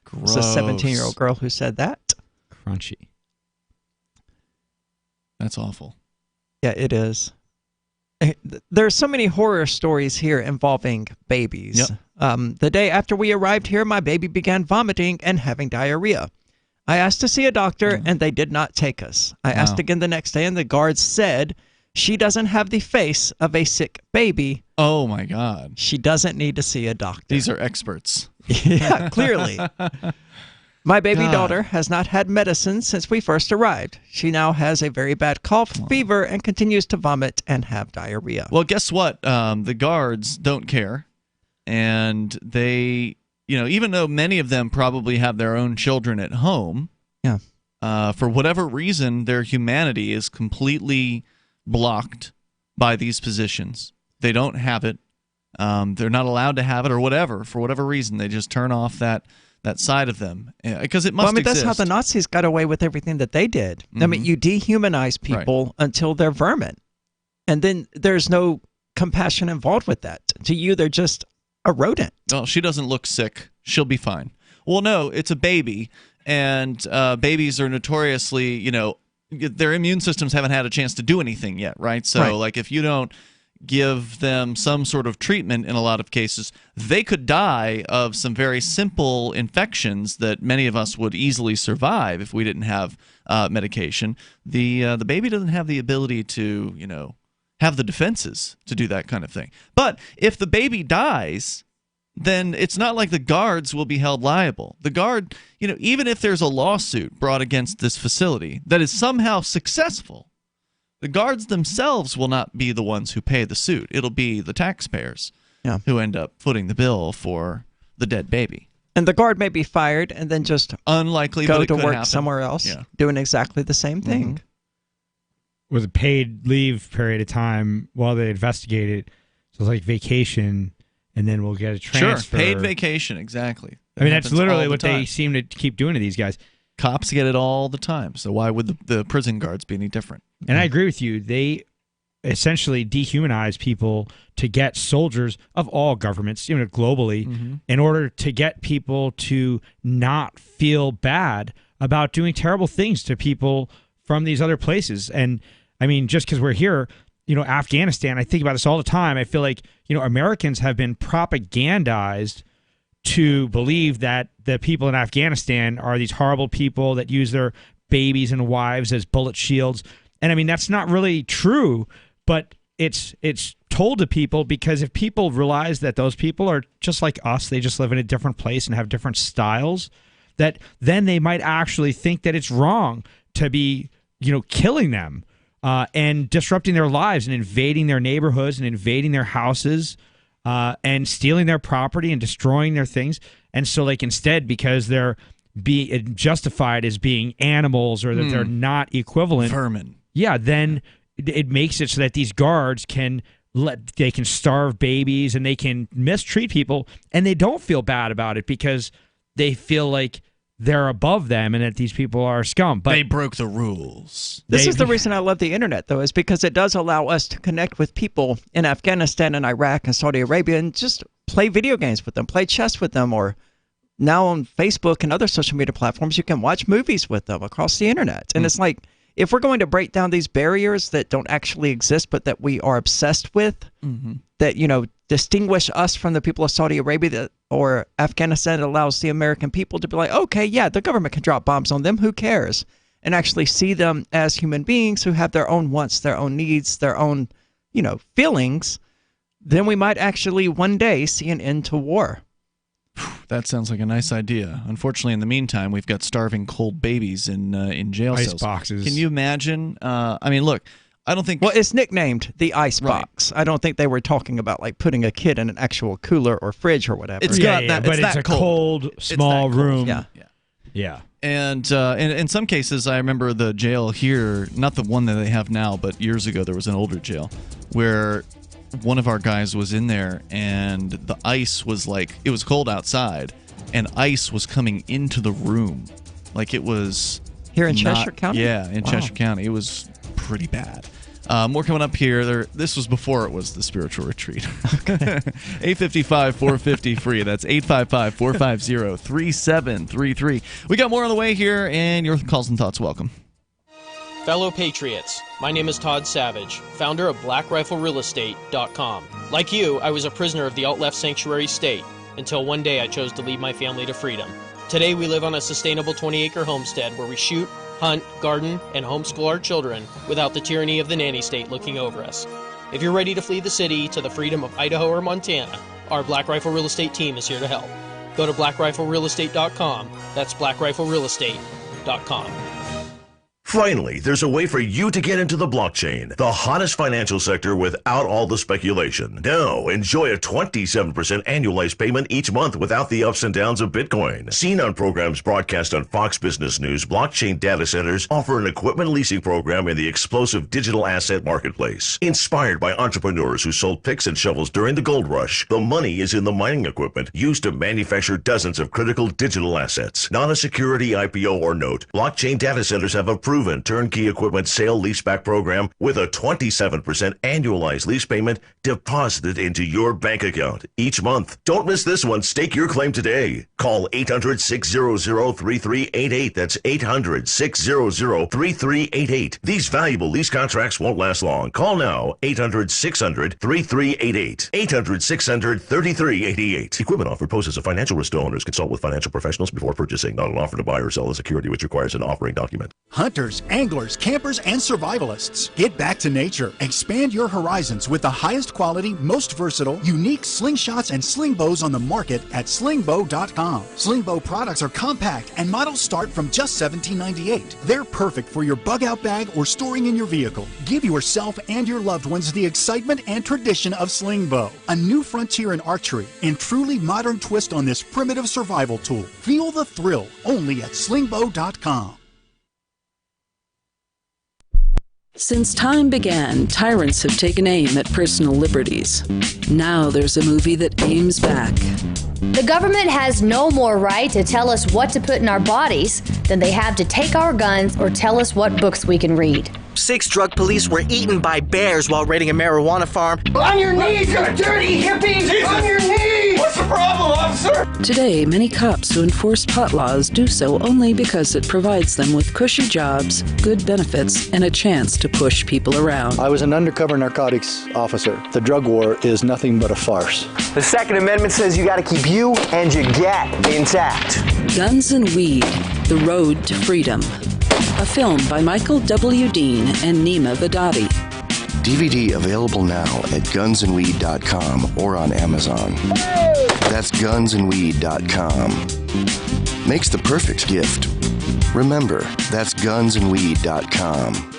Gross. It's a 17-year-old girl who said that. Crunchy. That's awful. Yeah, it is. There are so many horror stories here involving babies. Yep. The day after we arrived here, my baby began vomiting and having diarrhea. I asked to see a doctor, and they did not take us. I asked again the next day, and the guards said, she doesn't have the face of a sick baby. Oh, my God. She doesn't need to see a doctor. These are experts. Yeah, clearly. My baby daughter has not had medicine since we first arrived. She now has a very bad cough, fever, and continues to vomit and have diarrhea. Well, guess what? The guards don't care. And they, even though many of them probably have their own children at home, for whatever reason, their humanity is completely blocked by these positions. They don't have it. They're not allowed to have it or whatever. For whatever reason, they just turn off that side of them because it must exist. That's how the Nazis got away with everything that they did. I mean, you dehumanize people until they're vermin. And then there's no compassion involved with that. To you, they're just a rodent. Well, she doesn't look sick. She'll be fine. Well, no, it's a baby. And babies are notoriously, their immune systems haven't had a chance to do anything yet, right? So, like, if you don't give them some sort of treatment in a lot of cases, they could die of some very simple infections that many of us would easily survive if we didn't have medication. The baby doesn't have the ability to, have the defenses to do that kind of thing. But if the baby dies, then it's not like the guards will be held liable. The guard, even if there's a lawsuit brought against this facility that is somehow successful, the guards themselves will not be the ones who pay the suit. It'll be the taxpayers who end up footing the bill for the dead baby. And the guard may be fired and then just unlikely go but it to could work happen. somewhere else doing exactly the same thing. Was a paid leave period of time while they investigate it. So it's like vacation, and then we'll get a transfer. Sure, paid vacation, exactly. I mean, that's literally what they they seem to keep doing to these guys. Cops get it all the time, so why would the prison guards be any different? And I agree with you. They essentially dehumanize people to get soldiers of all governments, globally, in order to get people to not feel bad about doing terrible things to people from these other places. And I mean, just because we're here, Afghanistan, I think about this all the time. I feel like, Americans have been propagandized to believe that the people in Afghanistan are these horrible people that use their babies and wives as bullet shields. And I mean, that's not really true, but it's told to people because if people realize that those people are just like us, they just live in a different place and have different styles, that then they might actually think that it's wrong to be, killing them and disrupting their lives and invading their neighborhoods and invading their houses and stealing their property and destroying their things. And so, instead, because they're justified as being animals or that they're not equivalent, vermin. Yeah, then it makes it so that these guards can starve babies and they can mistreat people, and they don't feel bad about it because they feel like they're above them and that these people are scum. But they broke the rules. This is the reason I love the internet, though, is because it does allow us to connect with people in Afghanistan and Iraq and Saudi Arabia and just play video games with them, play chess with them, or now on Facebook and other social media platforms, you can watch movies with them across the internet. And it's like, if we're going to break down these barriers that don't actually exist but that we are obsessed with, that, distinguish us from the people of Saudi Arabia or Afghanistan, that allows the American people to be like, okay, yeah, the government can drop bombs on them, who cares? And actually see them as human beings who have their own wants, their own needs, their own, feelings, then we might actually one day see an end to war. That sounds like a nice idea. Unfortunately, in the meantime, we've got starving cold babies in jail Ice cells. boxes. Can you imagine? I mean, look, I don't think... Well, it's nicknamed the ice box. I don't think they were talking about putting a kid in an actual cooler or fridge or whatever. It's got that, but it's a cold, small room. Yeah. And in some cases, I remember the jail here, not the one that they have now, but years ago there was an older jail where one of our guys was in there and the ice was it was cold outside and ice was coming into the room. Like it was... Here in Cheshire County? Yeah, in Cheshire County. It was pretty bad. More coming up here. This was before it was the spiritual retreat. 855-450-FREE. That's 855-450-3733. We got more on the way here, and your calls and thoughts welcome. Fellow Patriots, my name is Todd Savage, founder of BlackRifleRealEstate.com. Like you, I was a prisoner of the alt-left sanctuary state until one day I chose to lead my family to freedom. Today we live on a sustainable 20-acre homestead where we shoot, hunt, garden, and homeschool our children without the tyranny of the nanny state looking over us. If you're ready to flee the city to the freedom of Idaho or Montana, our Black Rifle Real Estate team is here to help. Go to BlackRifleRealEstate.com. That's BlackRifleRealEstate.com. Finally, there's a way for you to get into the blockchain, the hottest financial sector without all the speculation. Now, enjoy a 27% annualized payment each month without the ups and downs of Bitcoin. Seen on programs broadcast on Fox Business News, blockchain data centers offer an equipment leasing program in the explosive digital asset marketplace. Inspired by entrepreneurs who sold picks and shovels during the gold rush, the money is in the mining equipment used to manufacture dozens of critical digital assets. Not a security IPO or note, blockchain data centers have a proven proven turnkey equipment sale leaseback program with a 27% annualized lease payment deposited into your bank account each month. Don't miss this one. Stake your claim today. Call 800-600-3388. That's 800-600-3388. These valuable lease contracts won't last long. Call now. 800-600-3388. 800-600-3388. Equipment offered poses a financial risk to owners. Consult with financial professionals before purchasing. Not an offer to buy or sell a security which requires an offering document. Hunters, anglers, campers, and survivalists. Get back to nature. Expand your horizons with the highest quality, most versatile, unique slingshots and sling bows on the market at slingbow.com. Slingbow products are compact and models start from just $17.98. They're perfect for your bug out bag or storing in your vehicle. Give yourself and your loved ones the excitement and tradition of Slingbow, a new frontier in archery and truly modern twist on this primitive survival tool. Feel the thrill only at slingbow.com. Since time began, tyrants have taken aim at personal liberties. Now there's a movie that aims back. The government has no more right to tell us what to put in our bodies than they have to take our guns or tell us what books we can read. 6 drug police were eaten by bears while raiding a marijuana farm. On your knees, you dirty hippies! Jesus. On your knees! What's the problem, officer? Today, many cops who enforce pot laws do so only because it provides them with cushy jobs, good benefits, and a chance to push people around. I was an undercover narcotics officer. The drug war is nothing but a farce. The Second Amendment says you gotta keep you and your gat intact. Guns and Weed, The Road to Freedom. A film by Michael W. Dean and Nima Vadati. DVD available now at gunsandweed.com or on Amazon. That's gunsandweed.com. Makes the perfect gift. Remember, that's gunsandweed.com.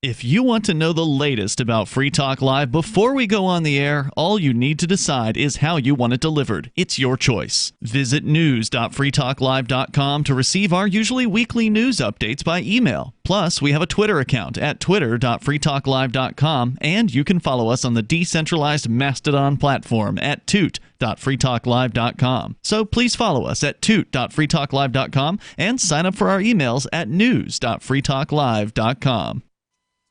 If you want to know the latest about Free Talk Live before we go on the air, all you need to decide is how you want it delivered. It's your choice. Visit news.freetalklive.com to receive our usually weekly news updates by email. Plus, we have a Twitter account at twitter.freetalklive.com, and you can follow us on the decentralized Mastodon platform at toot.freetalklive.com. So please follow us at toot.freetalklive.com and sign up for our emails at news.freetalklive.com.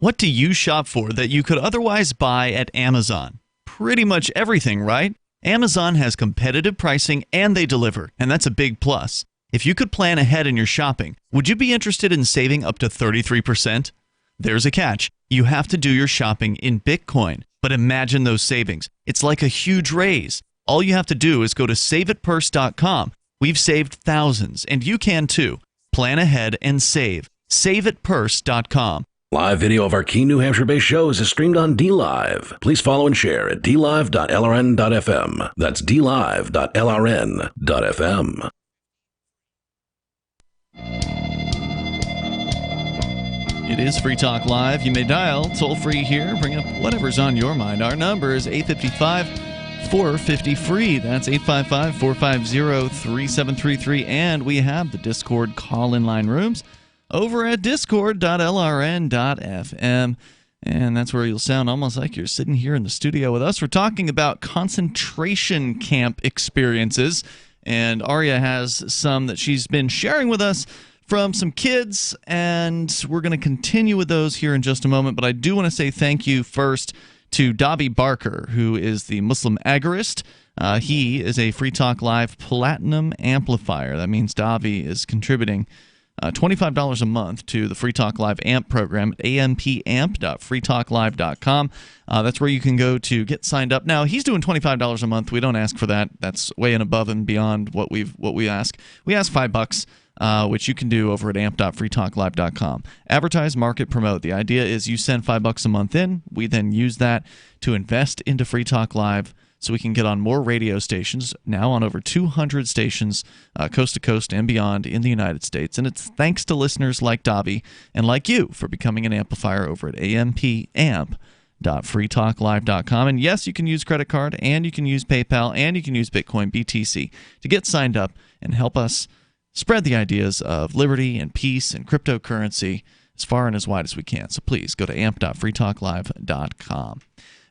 What do you shop for that you could otherwise buy at Amazon? Pretty much everything, right? Amazon has competitive pricing and they deliver, and that's a big plus. If you could plan ahead in your shopping, would you be interested in saving up to 33%? There's a catch. You have to do your shopping in Bitcoin. But imagine those savings. It's like a huge raise. All you have to do is go to saveitpurse.com. We've saved thousands, and you can too. Plan ahead and save. Saveitpurse.com. Live video of our key New Hampshire-based shows is streamed on DLive. Please follow and share at dlive.lrn.fm. That's dlive.lrn.fm. It is Free Talk Live. You may dial toll-free here. Bring up whatever's on your mind. Our number is 855-450-FREE. That's 855-450-3733. And we have the Discord call-in line rooms over at discord.lrn.fm. And that's where you'll sound almost like you're sitting here in the studio with us. We're talking about concentration camp experiences. And Aria has some that she's been sharing with us from some kids, and we're going to continue with those here in just a moment. But I do want to say thank you first to Dobby Barker, who is the Muslim agorist. He is a Free Talk Live Platinum Amplifier. That means Dobby is contributing $25 a month to the Free Talk Live AMP program at ampamp.freetalklive.com. That's where you can go to get signed up. Now, he's doing $25 a month. We don't ask for that. That's way and above and beyond what we ask. We ask $5. Which you can do over at amp.freetalklive.com. Advertise, market, promote. The idea is you send $5 a month in. We then use that to invest into Free Talk Live so we can get on more radio stations, now on over 200 stations, coast to coast and beyond in the United States. And it's thanks to listeners like Dobby and like you for becoming an amplifier over at ampamp.freetalklive.com. And yes, you can use credit card, and you can use PayPal, and you can use Bitcoin BTC to get signed up and help us spread the ideas of liberty and peace and cryptocurrency as far and as wide as we can. So please go to amp.freetalklive.com.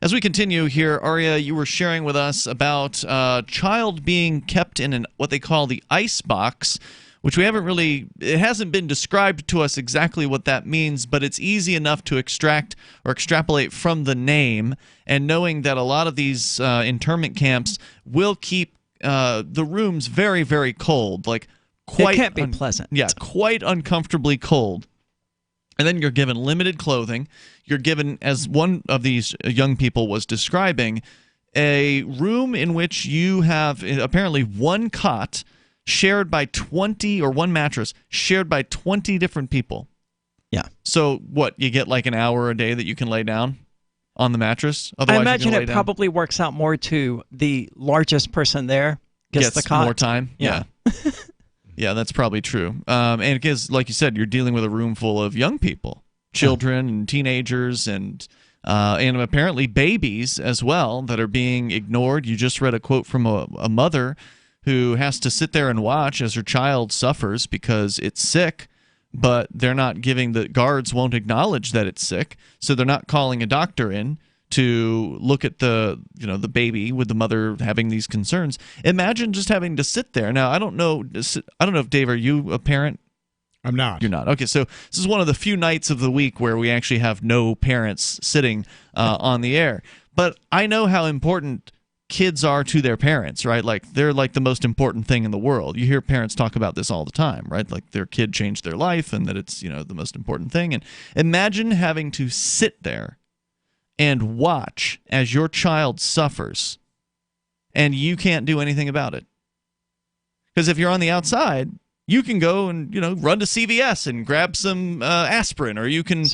As we continue here, Aria, you were sharing with us about a child being kept in what they call the ice box, which we haven't really, it hasn't been described to us exactly what that means, but it's easy enough to extract or extrapolate from the name, and knowing that a lot of these internment camps will keep the rooms very, very cold, like quite it can't be pleasant. Yeah, quite uncomfortably cold. And then you're given limited clothing. You're given, as one of these young people was describing, a room in which you have apparently one cot shared by 20, or one mattress shared by 20 different people. Yeah. So what, you get like an hour a day that you can lay down on the mattress? Otherwise I imagine you can it lay probably works out more to the largest person there gets the cot. more time. Yeah. Yeah, that's probably true. And because, like you said, you're dealing with a room full of young people, children and teenagers, and apparently babies as well that are being ignored. You just read a quote from a mother who has to sit there and watch as her child suffers because it's sick, but they're not giving, the guards won't acknowledge that it's sick, so they're not calling a doctor in to look at the baby with the mother having these concerns. Imagine just having to sit there. Now, I don't know if, Dave, are you a parent? I'm not. You're not. Okay, so this is one of the few nights of the week where we actually have no parents sitting on the air. But I know how important kids are to their parents, right? Like, they're like the most important thing in the world. You hear parents talk about this all the time, right? Like, their kid changed their life and that it's, the most important thing. And imagine having to sit there and watch as your child suffers and you can't do anything about it. Because if you're on the outside, you can go and run to CVS and grab some aspirin, or you can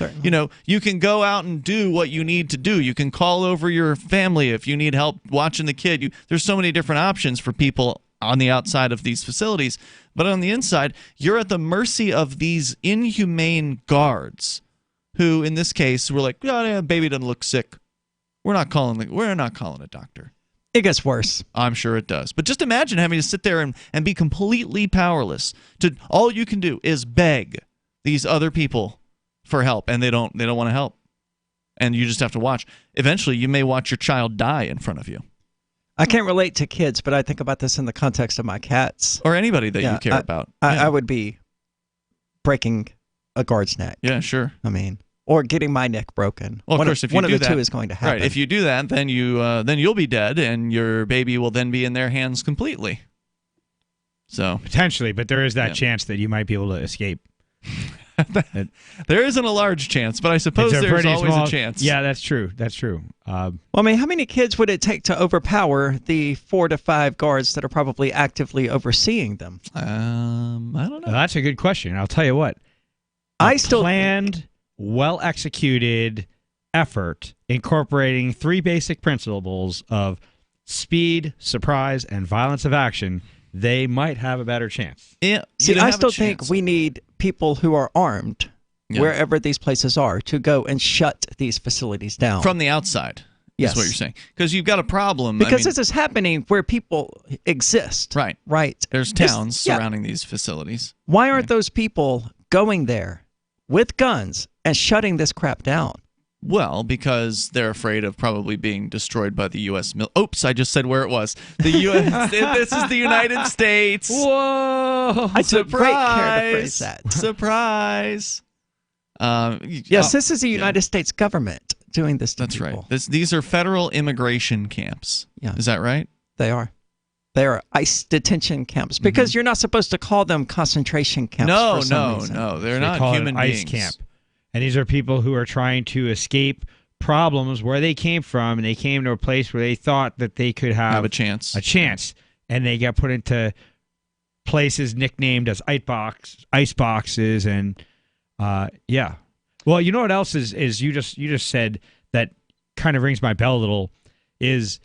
you can go out and do what you need to do. You can call over your family if you need help watching the kid. There's so many different options for people on the outside of these facilities, but on the inside, you're at the mercy of these inhumane guards, who in this case were like, "Oh, yeah, baby doesn't look sick. We're not calling a doctor." It gets worse. I'm sure it does. But just imagine having to sit there and be completely powerless. All you can do is beg these other people for help, and they don't want to help. And you just have to watch. Eventually, you may watch your child die in front of you. I can't relate to kids, but I think about this in the context of my cats. Or anybody that you care about. I would be breaking a guard's neck. Yeah, sure. I mean, or getting my neck broken. Well, of course, if you one do of the that, two is going to happen. Right. If you do that, then you'll be dead, and your baby will then be in their hands completely. So potentially, but there is that chance that you might be able to escape. There isn't a large chance, but I suppose there's always a chance. Yeah, that's true. That's true. Well, I mean, how many kids would it take to overpower the 4 to 5 guards that are probably actively overseeing them? I don't know. Well, that's a good question. I'll tell you what. Planned, well-executed effort incorporating 3 basic principles of speed, surprise, and violence of action, they might have a better chance. Yeah. See, I still think we need people who are armed wherever these places are to go and shut these facilities down. From the outside. Yes. Is what you're saying. Because you've got a problem. Because this is happening where people exist. Right. Right. There's towns surrounding these facilities. Why aren't those people going there with guns and shutting this crap down? Well, because they're afraid of probably being destroyed by the U.S. Oops, I just said where it was. The U.S. This is the United States. Whoa! I took great care to phrase that. Surprise. Yes, this is the United States government doing this to people. Right. These are federal immigration camps. Yeah. Is that right? They are. They are ICE detention camps because you're not supposed to call them concentration camps. No, for some reason. no. They're They not call human it an beings. ICE camp. And these are people who are trying to escape problems where they came from, and they came to a place where they thought that they could have a chance. And they got put into places nicknamed as ice boxes, and yeah. Well, you know what else is you just said that kind of rings my bell a little is,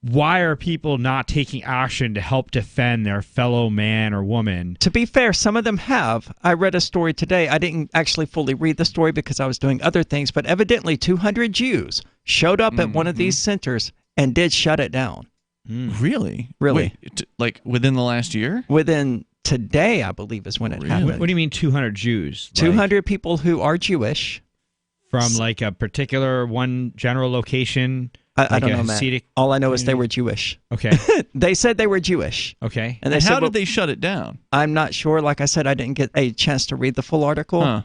why are people not taking action to help defend their fellow man or woman? To be fair, some of them have. I read a story today. I didn't actually fully read the story because I was doing other things, but evidently 200 Jews showed up at one of these centers and did shut it down. Really? Really. Wait, like within the last year? Within today, I believe, is when it happened. What do you mean 200 Jews? 200 people who are Jewish. From like a particular one general location? I don't know, Matt. All I know is they were Jewish. Okay. They said they were Jewish. Okay. And they how said, did they shut it down? I'm not sure. Like I said, I didn't get a chance to read the full article. Huh.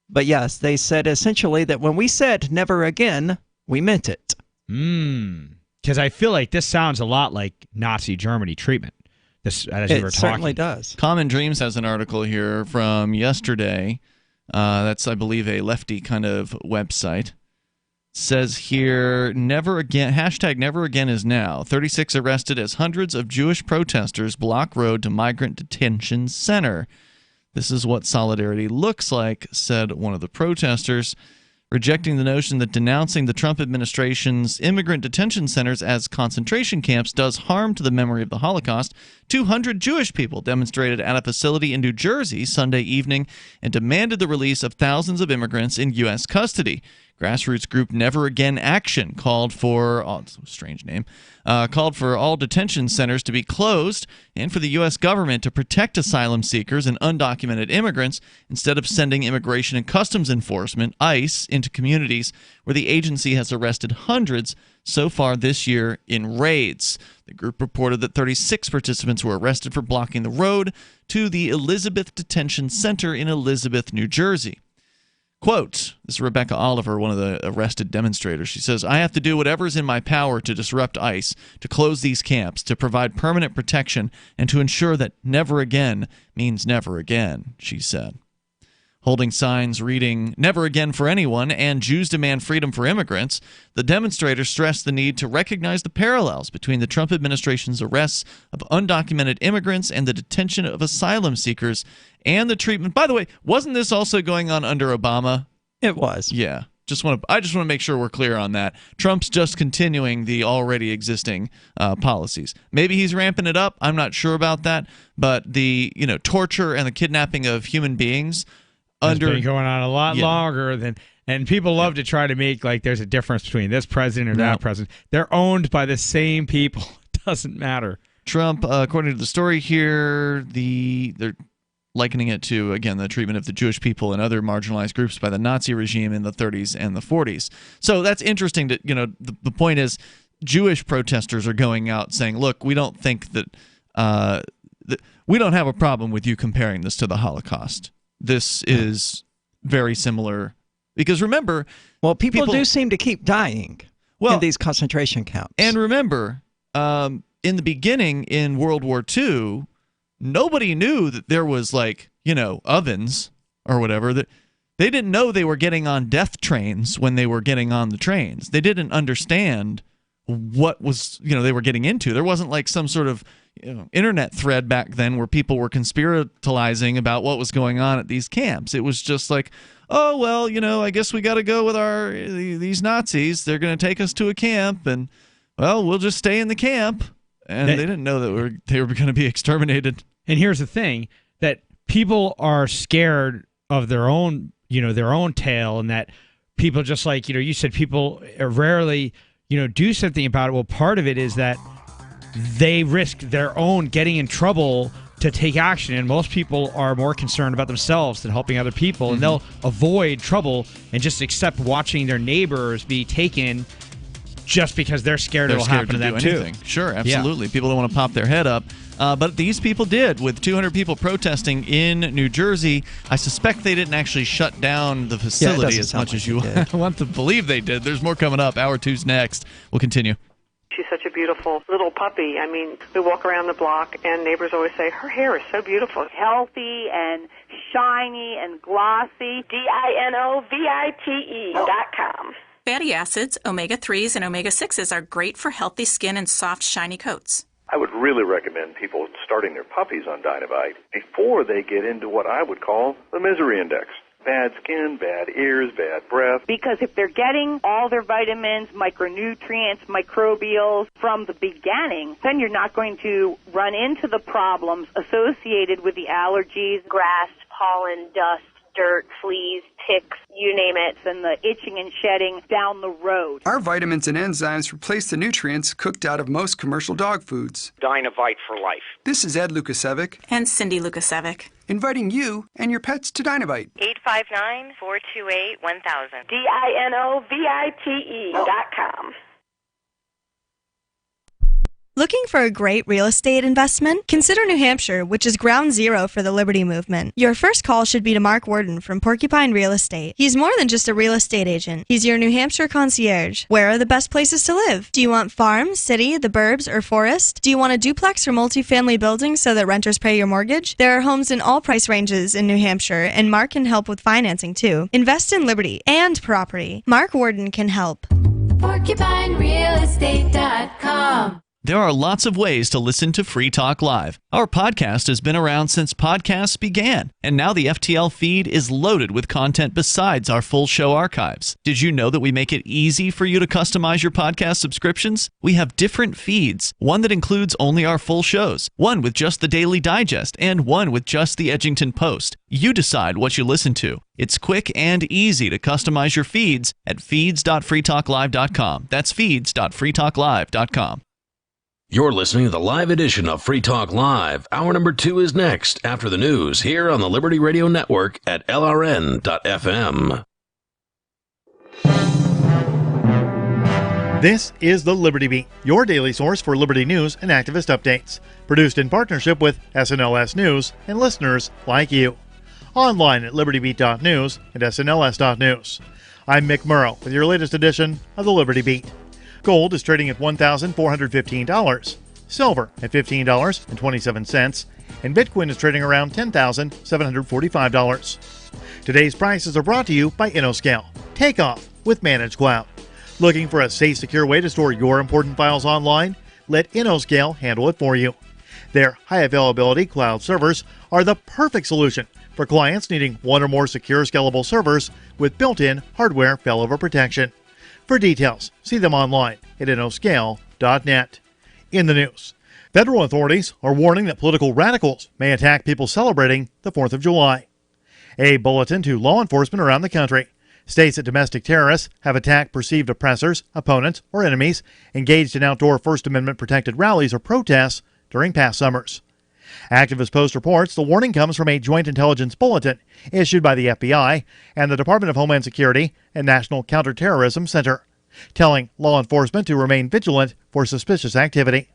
But yes, they said essentially that when we said never again, we meant it. Because I feel like this sounds a lot like Nazi Germany treatment. This, as you were talking. It certainly does. Common Dreams has an article here from yesterday. That's, I believe, a lefty kind of website. Says here, never again, hashtag never again is now. 36 arrested as hundreds of Jewish protesters block road to migrant detention center. This is what solidarity looks like, said one of the protesters, rejecting the notion that denouncing the Trump administration's immigrant detention centers as concentration camps does harm to the memory of the Holocaust. 200 Jewish people demonstrated at a facility in New Jersey Sunday evening and demanded the release of thousands of immigrants in U.S. custody. Grassroots group Never Again Action called for, it's a strange name, called for all detention centers to be closed and for the U.S. government to protect asylum seekers and undocumented immigrants instead of sending Immigration and Customs Enforcement, ICE, into communities where the agency has arrested hundreds so far this year in raids. The group reported that 36 participants were arrested for blocking the road to the Elizabeth Detention Center in Elizabeth, New Jersey. Quote, this is Rebecca Oliver, one of the arrested demonstrators. She says, I have to do whatever is in my power to disrupt ICE, to close these camps, to provide permanent protection, and to ensure that never again means never again, she said. Holding signs reading, Never Again for Anyone and Jews Demand Freedom for Immigrants, the demonstrators stressed the need to recognize the parallels between the Trump administration's arrests of undocumented immigrants and the detention of asylum seekers and the treatment. By the way, wasn't this also going on under Obama? It was. Yeah. I just want to make sure we're clear on that. Trump's just continuing the already existing policies. Maybe he's ramping it up. I'm not sure about that. But the torture and the kidnapping of human beings has been going on a lot longer than, and people love to try to make like there's a difference between this president or that president. They're owned by the same people. It doesn't matter. Trump, according to the story here, they're likening it to, again, the treatment of the Jewish people and other marginalized groups by the Nazi regime in the 30s and the 40s. So that's interesting. To the point is, Jewish protesters are going out saying, "Look, we don't think that we don't have a problem with you comparing this to the Holocaust. This is very similar." Because remember, people do seem to keep dying in these concentration camps. And remember, in the beginning in World War II, nobody knew that there was ovens or whatever. That they didn't know they were getting on death trains when they were getting on the trains. They didn't understand what was they were getting into. There wasn't like some sort of internet thread back then where people were conspiratalizing about what was going on at these camps. It was just like, oh well, I guess we got to go with these Nazis. They're going to take us to a camp, and well, we'll just stay in the camp. And they didn't know that they were going to be exterminated. And here's the thing, that people are scared of their own tale, and that people just like, you said people rarely, do something about it. Well, part of it is that they risk their own getting in trouble to take action, and most people are more concerned about themselves than helping other people, and they'll avoid trouble and just accept watching their neighbors be taken just because they're scared it'll happen to them too. Sure, absolutely. Yeah. People don't want to pop their head up. But these people did, with 200 people protesting in New Jersey. I suspect they didn't actually shut down the facility as much as you want to believe they did. There's more coming up. Hour 2's next. We'll continue. She's such a beautiful little puppy. I mean, we walk around the block, and neighbors always say, her hair is so beautiful. Healthy and shiny and glossy. DINOVITE.com. Fatty acids, omega-3s, and omega-6s are great for healthy skin and soft, shiny coats. I would really recommend people starting their puppies on Dynovite before they get into what I would call the misery index. Bad skin, bad ears, bad breath. Because if they're getting all their vitamins, micronutrients, microbials from the beginning, then you're not going to run into the problems associated with the allergies, grass, pollen, dust, dirt, fleas, ticks, you name it, and the itching and shedding down the road. Our vitamins and enzymes replace the nutrients cooked out of most commercial dog foods. Dynovite for life. This is Ed Lukasevic and Cindy Lukasevic, inviting you and your pets to Dynovite. 859-428-1000. DINOVITE.com. Looking for a great real estate investment? Consider New Hampshire, which is ground zero for the Liberty Movement. Your first call should be to Mark Worden from Porcupine Real Estate. He's more than just a real estate agent. He's your New Hampshire concierge. Where are the best places to live? Do you want farm, city, the burbs, or forest? Do you want a duplex or multifamily building so that renters pay your mortgage? There are homes in all price ranges in New Hampshire, and Mark can help with financing too. Invest in Liberty and property. Mark Worden can help. PorcupineRealEstate.com. There are lots of ways to listen to Free Talk Live. Our podcast has been around since podcasts began, and now the FTL feed is loaded with content besides our full show archives. Did you know that we make it easy for you to customize your podcast subscriptions? We have different feeds, one that includes only our full shows, one with just the Daily Digest, and one with just the Edgington Post. You decide what you listen to. It's quick and easy to customize your feeds at feeds.freetalklive.com. That's feeds.freetalklive.com. You're listening to the live edition of Free Talk Live. Hour number 2 is next after the news here on the Liberty Radio Network at LRN.FM. This is the Liberty Beat, your daily source for Liberty news and activist updates. Produced in partnership with SNLS News and listeners like you. Online at libertybeat.news and snls.news. I'm Mick Murrow with your latest edition of the Liberty Beat. Gold is trading at $1,415, silver at $15.27, and Bitcoin is trading around $10,745. Today's prices are brought to you by InnoScale. Take off with Managed Cloud. Looking for a safe, secure way to store your important files online? Let InnoScale handle it for you. Their high-availability cloud servers are the perfect solution for clients needing one or more secure, scalable servers with built-in hardware failover protection. For details, see them online at innoscale.net. In the news, federal authorities are warning that political radicals may attack people celebrating the 4th of July. A bulletin to law enforcement around the country states that domestic terrorists have attacked perceived oppressors, opponents, or enemies engaged in outdoor First Amendment protected rallies or protests during past summers. Activist Post reports the warning comes from a joint intelligence bulletin issued by the FBI and the Department of Homeland Security and National Counterterrorism Center, telling law enforcement to remain vigilant for suspicious activity.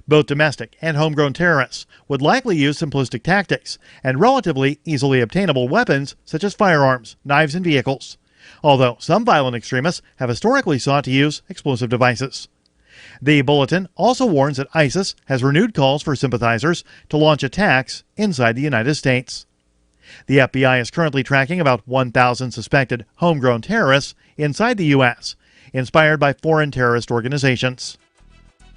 Both domestic and homegrown terrorists would likely use simplistic tactics and relatively easily obtainable weapons such as firearms, knives, and vehicles, although some violent extremists have historically sought to use explosive devices. The bulletin also warns that ISIS has renewed calls for sympathizers to launch attacks inside the United States. The FBI is currently tracking about 1,000 suspected homegrown terrorists inside the U.S., inspired by foreign terrorist organizations.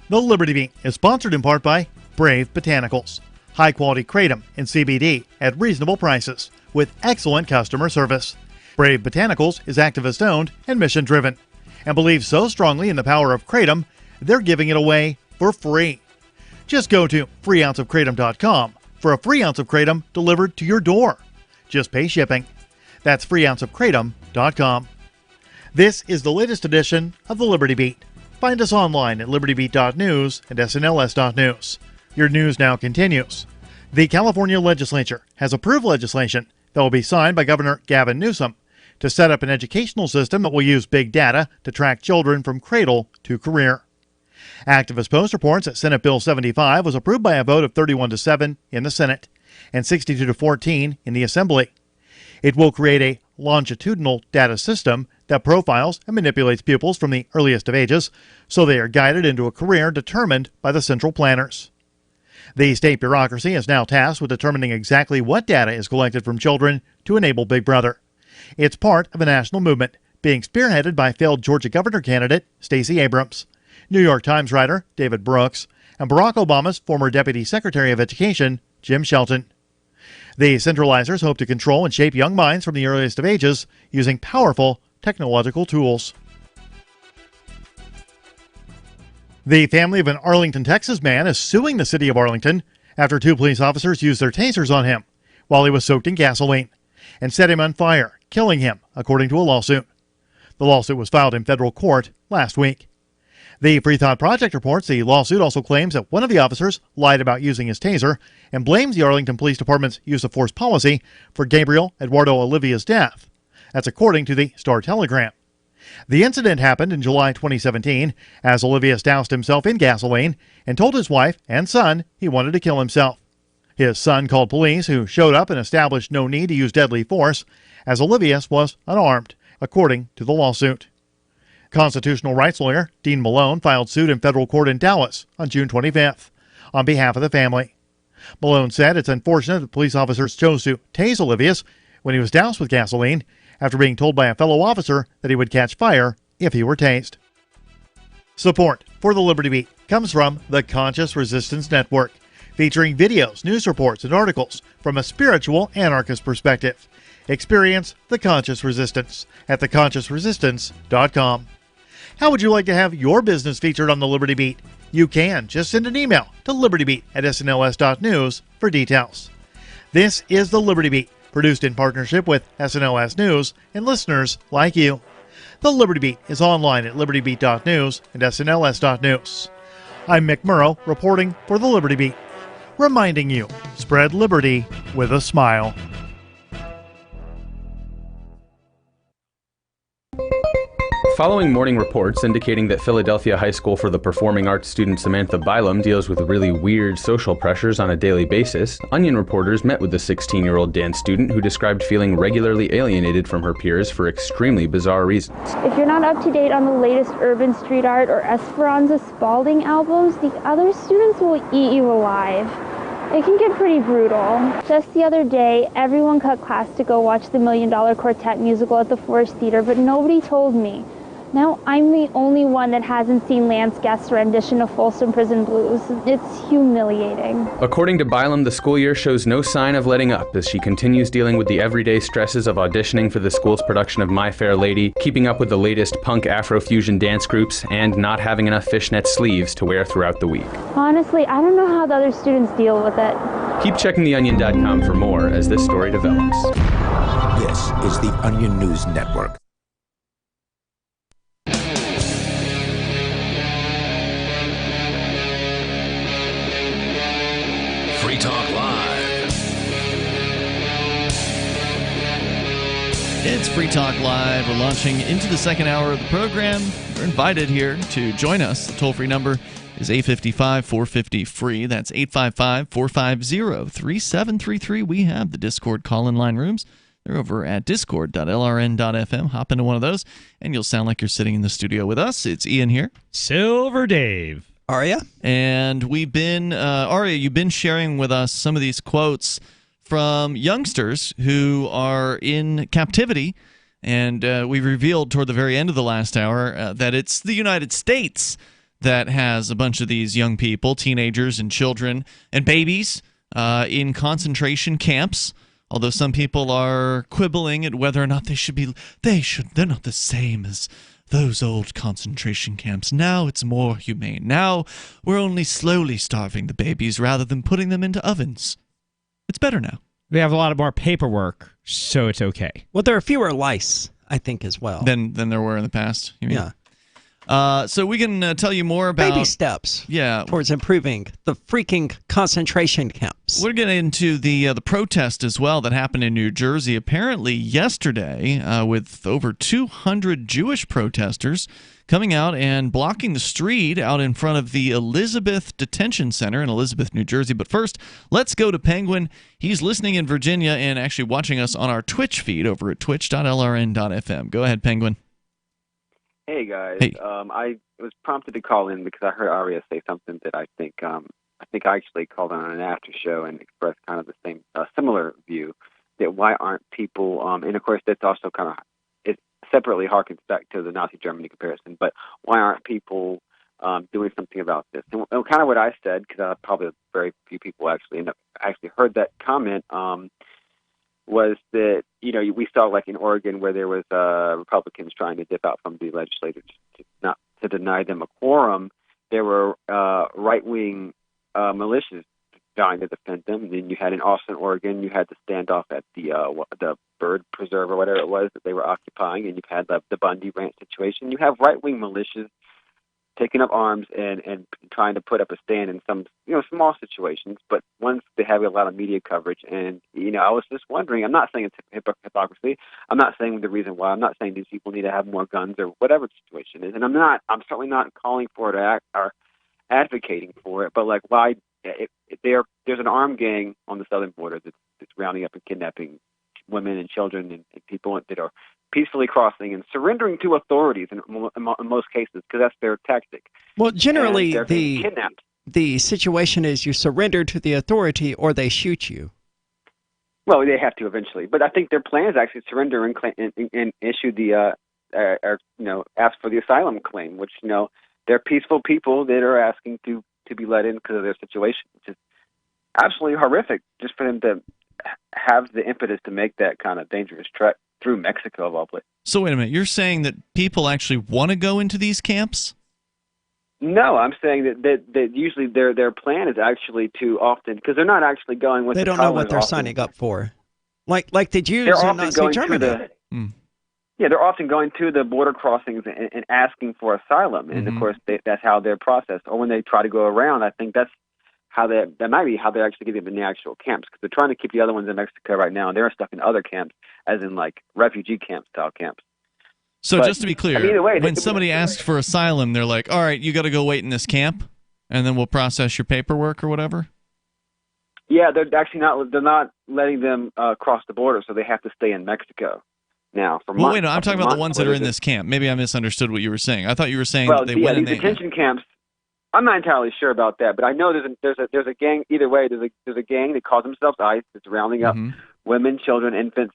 The Liberty Beat is sponsored in part by Brave Botanicals, high-quality kratom and CBD at reasonable prices with excellent customer service. Brave Botanicals is activist-owned and mission-driven and believes so strongly in the power of kratom, they're giving it away for free. Just go to freeounceofkratom.com for a free ounce of kratom delivered to your door. Just pay shipping. That's freeounceofkratom.com. This is the latest edition of the Liberty Beat. Find us online at libertybeat.news and snls.news. Your news now continues. The California legislature has approved legislation that will be signed by Governor Gavin Newsom to set up an educational system that will use big data to track children from cradle to career. Activist Post reports that Senate Bill 75 was approved by a vote of 31-7 in the Senate and 62-14 in the Assembly. It will create a longitudinal data system that profiles and manipulates pupils from the earliest of ages so they are guided into a career determined by the central planners. The state bureaucracy is now tasked with determining exactly what data is collected from children to enable Big Brother. It's part of a national movement being spearheaded by failed Georgia governor candidate Stacey Abrams, New York Times writer David Brooks, and Barack Obama's former Deputy Secretary of Education, Jim Shelton. The centralizers hope to control and shape young minds from the earliest of ages using powerful technological tools. The family of an Arlington, Texas man is suing the city of Arlington after 2 police officers used their tasers on him while he was soaked in gasoline and set him on fire, killing him, according to a lawsuit. The lawsuit was filed in federal court last week. The Free Thought Project reports the lawsuit also claims that one of the officers lied about using his taser and blames the Arlington Police Department's use of force policy for Gabriel Eduardo Olivia's death. That's according to the Star-Telegram. The incident happened in July 2017 as Olivius doused himself in gasoline and told his wife and son he wanted to kill himself. His son called police, who showed up and established no need to use deadly force, as Olivius was unarmed, according to the lawsuit. Constitutional rights lawyer Dean Malone filed suit in federal court in Dallas on June 25th on behalf of the family. Malone said it's unfortunate that police officers chose to tase Olivius when he was doused with gasoline after being told by a fellow officer that he would catch fire if he were tased. Support for the Liberty Beat comes from the Conscious Resistance Network, featuring videos, news reports, and articles from a spiritual anarchist perspective. Experience the Conscious Resistance at theconsciousresistance.com. How would you like to have your business featured on the Liberty Beat? You can. Just send an email to libertybeat@snls.news for details. This is the Liberty Beat, produced in partnership with SNLS News and listeners like you. The Liberty Beat is online at libertybeat.news and snls.news. I'm Mick Murrow, reporting for the Liberty Beat, reminding you, spread liberty with a smile. Following morning reports indicating that Philadelphia High School for the Performing Arts student Samantha Bylum deals with really weird social pressures on a daily basis, Onion reporters met with the 16-year-old dance student who described feeling regularly alienated from her peers for extremely bizarre reasons. If you're not up to date on the latest urban street art or Esperanza Spalding albums, the other students will eat you alive. It can get pretty brutal. Just the other day, everyone cut class to go watch the $1 Million Quartet musical at the Forest Theater, but nobody told me. Now I'm the only one that hasn't seen Lance Guest's rendition of Folsom Prison Blues. It's humiliating. According to Bylum, the school year shows no sign of letting up as she continues dealing with the everyday stresses of auditioning for the school's production of My Fair Lady, keeping up with the latest punk Afrofusion dance groups, and not having enough fishnet sleeves to wear throughout the week. Honestly, I don't know how the other students deal with it. Keep checking theonion.com for more as this story develops. This is the Onion News Network. Free Talk Live. It's Free Talk Live. We're launching into the second hour of the program. You're invited here to join us. The toll-free number is 855-450-FREE. That's 855-450-3733. We have the Discord call-in line rooms. They're over at discord.lrn.fm. Hop into one of those, and you'll sound like you're sitting in the studio with us. It's Ian here. Silver Dave. Aria? And we've been, Aria, you've been sharing with us some of these quotes from youngsters who are in captivity. And we revealed toward the very end of the last hour that it's the United States that has a bunch of these young people, teenagers and children and babies in concentration camps. Although some people are quibbling at whether or not they're not the same as those old concentration camps. Now it's more humane. Now we're only slowly starving the babies rather than putting them into ovens. It's better now. We have a lot of more paperwork, so it's okay. Well, there are fewer lice, I think, as well. Than there were in the past, you mean? Yeah. So we can tell you more about baby steps towards improving the freaking concentration camps. We're getting into the protest as well that happened in New Jersey apparently yesterday with over 200 Jewish protesters coming out and blocking the street out in front of the Elizabeth Detention Center in Elizabeth, New Jersey. But first, let's go to Penguin. He's listening in Virginia and actually watching us on our Twitch feed over at twitch.lrn.fm. Go ahead, Penguin. Hey guys, Hey. I was prompted to call in because I heard Aria say something that I think I actually called on an after show and expressed kind of the same similar view that why aren't people and of course that's also kind of it separately harkens back to the Nazi Germany comparison, but why aren't people doing something about this? And kind of what I said, because probably very few people actually heard that comment. Was that, we saw like in Oregon where there was Republicans trying to dip out from the legislature to deny them a quorum. There were right-wing militias trying to defend them. And then you had in Austin, Oregon, you had the standoff at the bird preserve or whatever it was that they were occupying, and you had the Bundy Ranch situation. You have right-wing militias taking up arms and trying to put up a stand in some small situations, but once they have a lot of media coverage. And I was just wondering. I'm not saying it's hypocrisy. I'm not saying the reason why. I'm not saying these people need to have more guns or whatever the situation is. And I'm certainly not calling for it or advocating for it. But like, why? There's an armed gang on the southern border that's rounding up and kidnapping women and children and people that are peacefully crossing and surrendering to authorities in most cases, because that's their tactic. Well, generally, they're being kidnapped. The situation is you surrender to the authority or they shoot you. Well, they have to eventually, but I think their plan is actually surrender and issue the ask for the asylum claim, which they're peaceful people that are asking to be let in because of their situation, which is absolutely horrific. Just for them to have the impetus to make that kind of dangerous trek through Mexico of all places. So wait a minute, you're saying that people actually want to go into these camps? No, I'm saying that usually their plan is actually too often, because they're not actually going with. They don't know what they're signing up for, like the Jews in Nazi Germany. Yeah, they're often going to the border crossings and asking for asylum, and of course that's how they're processed. Or when they try to go around, I think that might be how they're actually getting in the actual camps, because they're trying to keep the other ones in Mexico right now, and they're stuck in other camps, as in like refugee camp style camps. So but, just to be clear, either way, when somebody asks for asylum, they're like, all right, you got to go wait in this camp, and then we'll process your paperwork or whatever? Yeah, they're actually not letting them cross the border, so they have to stay in Mexico now for months. Well, wait, no, I'm talking about the ones that are in this camp. Maybe I misunderstood what you were saying. I thought you were saying that they went in the detention camps. I'm not entirely sure about that, but I know there's a gang. Either way, there's a gang that calls themselves ICE that's rounding up women, children, infants,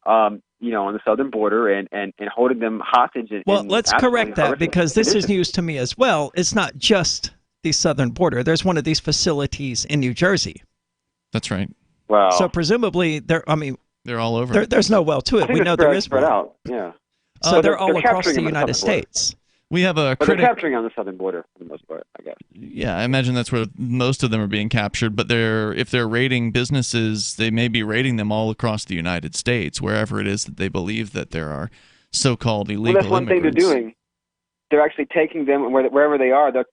on the southern border and holding them hostage. Well, let's correct that, because this is news to me as well. It's not just the southern border. There's one of these facilities in New Jersey. That's right. Wow. So presumably they're all over. There's no well to it. We know there is spread one. out. Yeah. So they're all across the United States. We have a but critic. They're capturing on the southern border for the most part, I guess. Yeah, I imagine that's where most of them are being captured. But if they're raiding businesses, they may be raiding them all across the United States, wherever it is that they believe that there are so-called illegal that's one immigrants. thing they're doing. They're actually taking them wherever they are. They're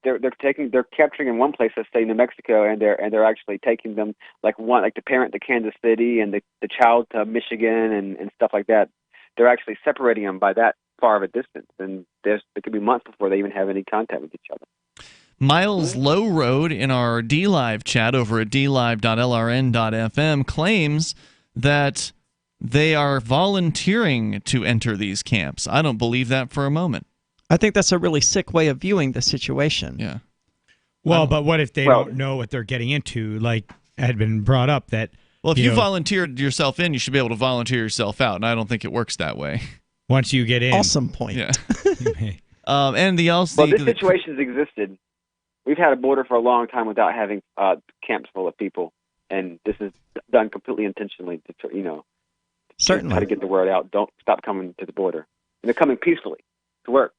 capturing in one place, let's say New Mexico, and they're actually taking them like the parent to Kansas City and the child to Michigan and stuff like that. They're actually separating them by that far of a distance, and it could be months before they even have any contact with each other. Miles Lowroad in our DLive chat over at dlive.lrn.fm claims that they are volunteering to enter these camps. I don't believe that for a moment. I think that's a really sick way of viewing the situation. Yeah. Well, but what if they don't know what they're getting into, like had been brought up that... Well, if you volunteered yourself in, you should be able to volunteer yourself out, and I don't think it works that way. Once you get in. Awesome point. Yeah. And this situation's existed. We've had a border for a long time without having camps full of people, and this is done completely intentionally to certainly try to get the word out. Don't stop coming to the border, and they're coming peacefully to work.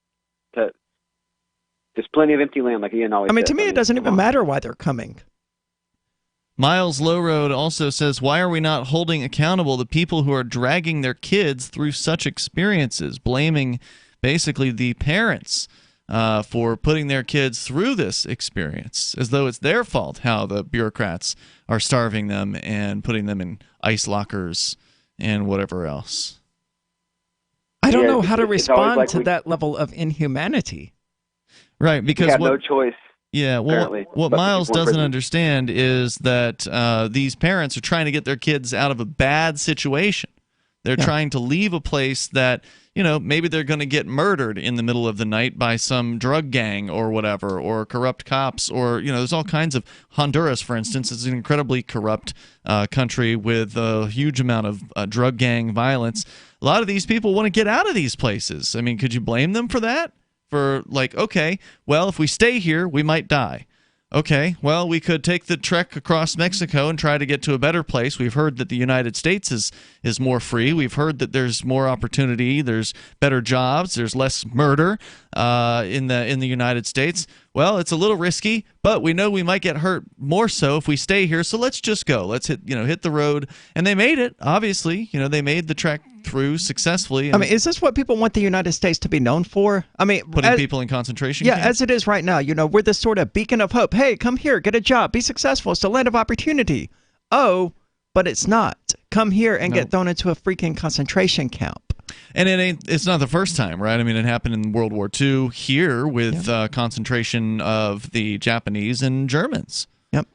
There's plenty of empty land, like Ian always says. To me, it doesn't even matter why they're coming. Miles Lowroad also says, why are we not holding accountable the people who are dragging their kids through such experiences, blaming basically the parents for putting their kids through this experience, as though it's their fault how the bureaucrats are starving them and putting them in ice lockers and whatever else. I don't know how to respond to that level of inhumanity. Right, because we have no choice. Yeah, well, what Miles doesn't understand is that these parents are trying to get their kids out of a bad situation. They're trying to leave a place that, maybe they're going to get murdered in the middle of the night by some drug gang or whatever, or corrupt cops, or, there's all kinds of... Honduras, for instance, is an incredibly corrupt country with a huge amount of drug gang violence. A lot of these people want to get out of these places. I mean, could you blame them for that? For okay, well, if we stay here, we might die. Okay, well, we could take the trek across Mexico and try to get to a better place. We've heard that the United States is more free. We've heard that there's more opportunity, there's better jobs, there's less murder in the United States. well, it's a little risky, but we know we might get hurt more so if we stay here, so let's just go. Let's hit the road. And they made it, obviously. They made the trek through successfully. I mean, is this what people want the United States to be known for? I mean, putting people in concentration camps? Yeah, as it is right now. We're this sort of beacon of hope. Hey, come here, get a job, be successful. It's a land of opportunity. Oh, but it's not. Come here and get thrown into a freaking concentration camp. And it's not the first time, right? I mean, it happened in World War II here with concentration of the Japanese and Germans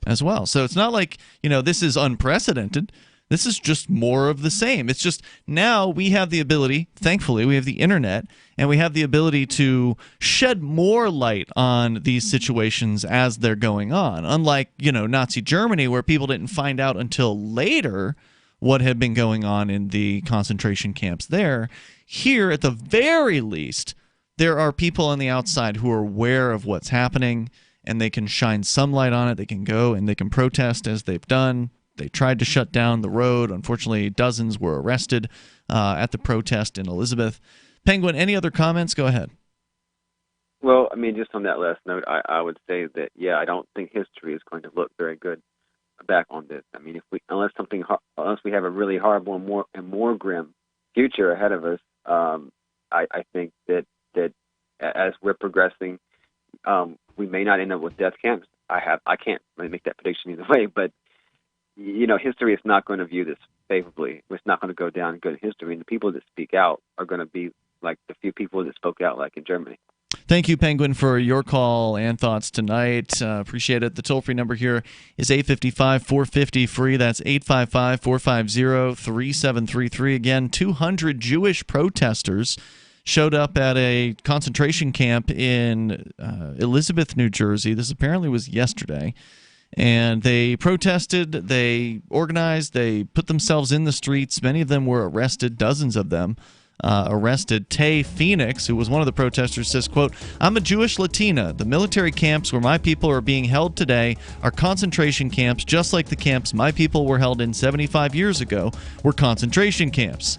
as well. So it's not like, this is unprecedented. This is just more of the same. It's just now we have the ability, thankfully, we have the internet, and we have the ability to shed more light on these situations as they're going on. Unlike, Nazi Germany, where people didn't find out until later what had been going on in the concentration camps there. Here, at the very least, there are people on the outside who are aware of what's happening, and they can shine some light on it. They can go and they can protest as they've done. They tried to shut down the road. Unfortunately, dozens were arrested at the protest in Elizabeth. Penguin, any other comments? Go ahead. Well, I mean, just on that last note, I would say that, I don't think history is going to look very good back on this. I mean, unless we have a really horrible and more grim future ahead of us, I think that as we're progressing, we may not end up with death camps. I can't really make that prediction either way, but history is not going to view this favorably. It's not going to go down in good history, and the people that speak out are going to be like the few people that spoke out, like in Germany. Thank you, Penguin, for your call and thoughts tonight. Appreciate it. The toll-free number here is 855-450-FREE. That's 855-450-3733. Again, 200 Jewish protesters showed up at a concentration camp in Elizabeth, New Jersey. This apparently was yesterday. And they protested, they organized, they put themselves in the streets. Many of them were arrested, dozens of them arrested. Tay Phoenix, who was one of the protesters, says, quote, "I'm a Jewish Latina. The military camps where my people are being held today are concentration camps, just like the camps my people were held in 75 years ago were concentration camps."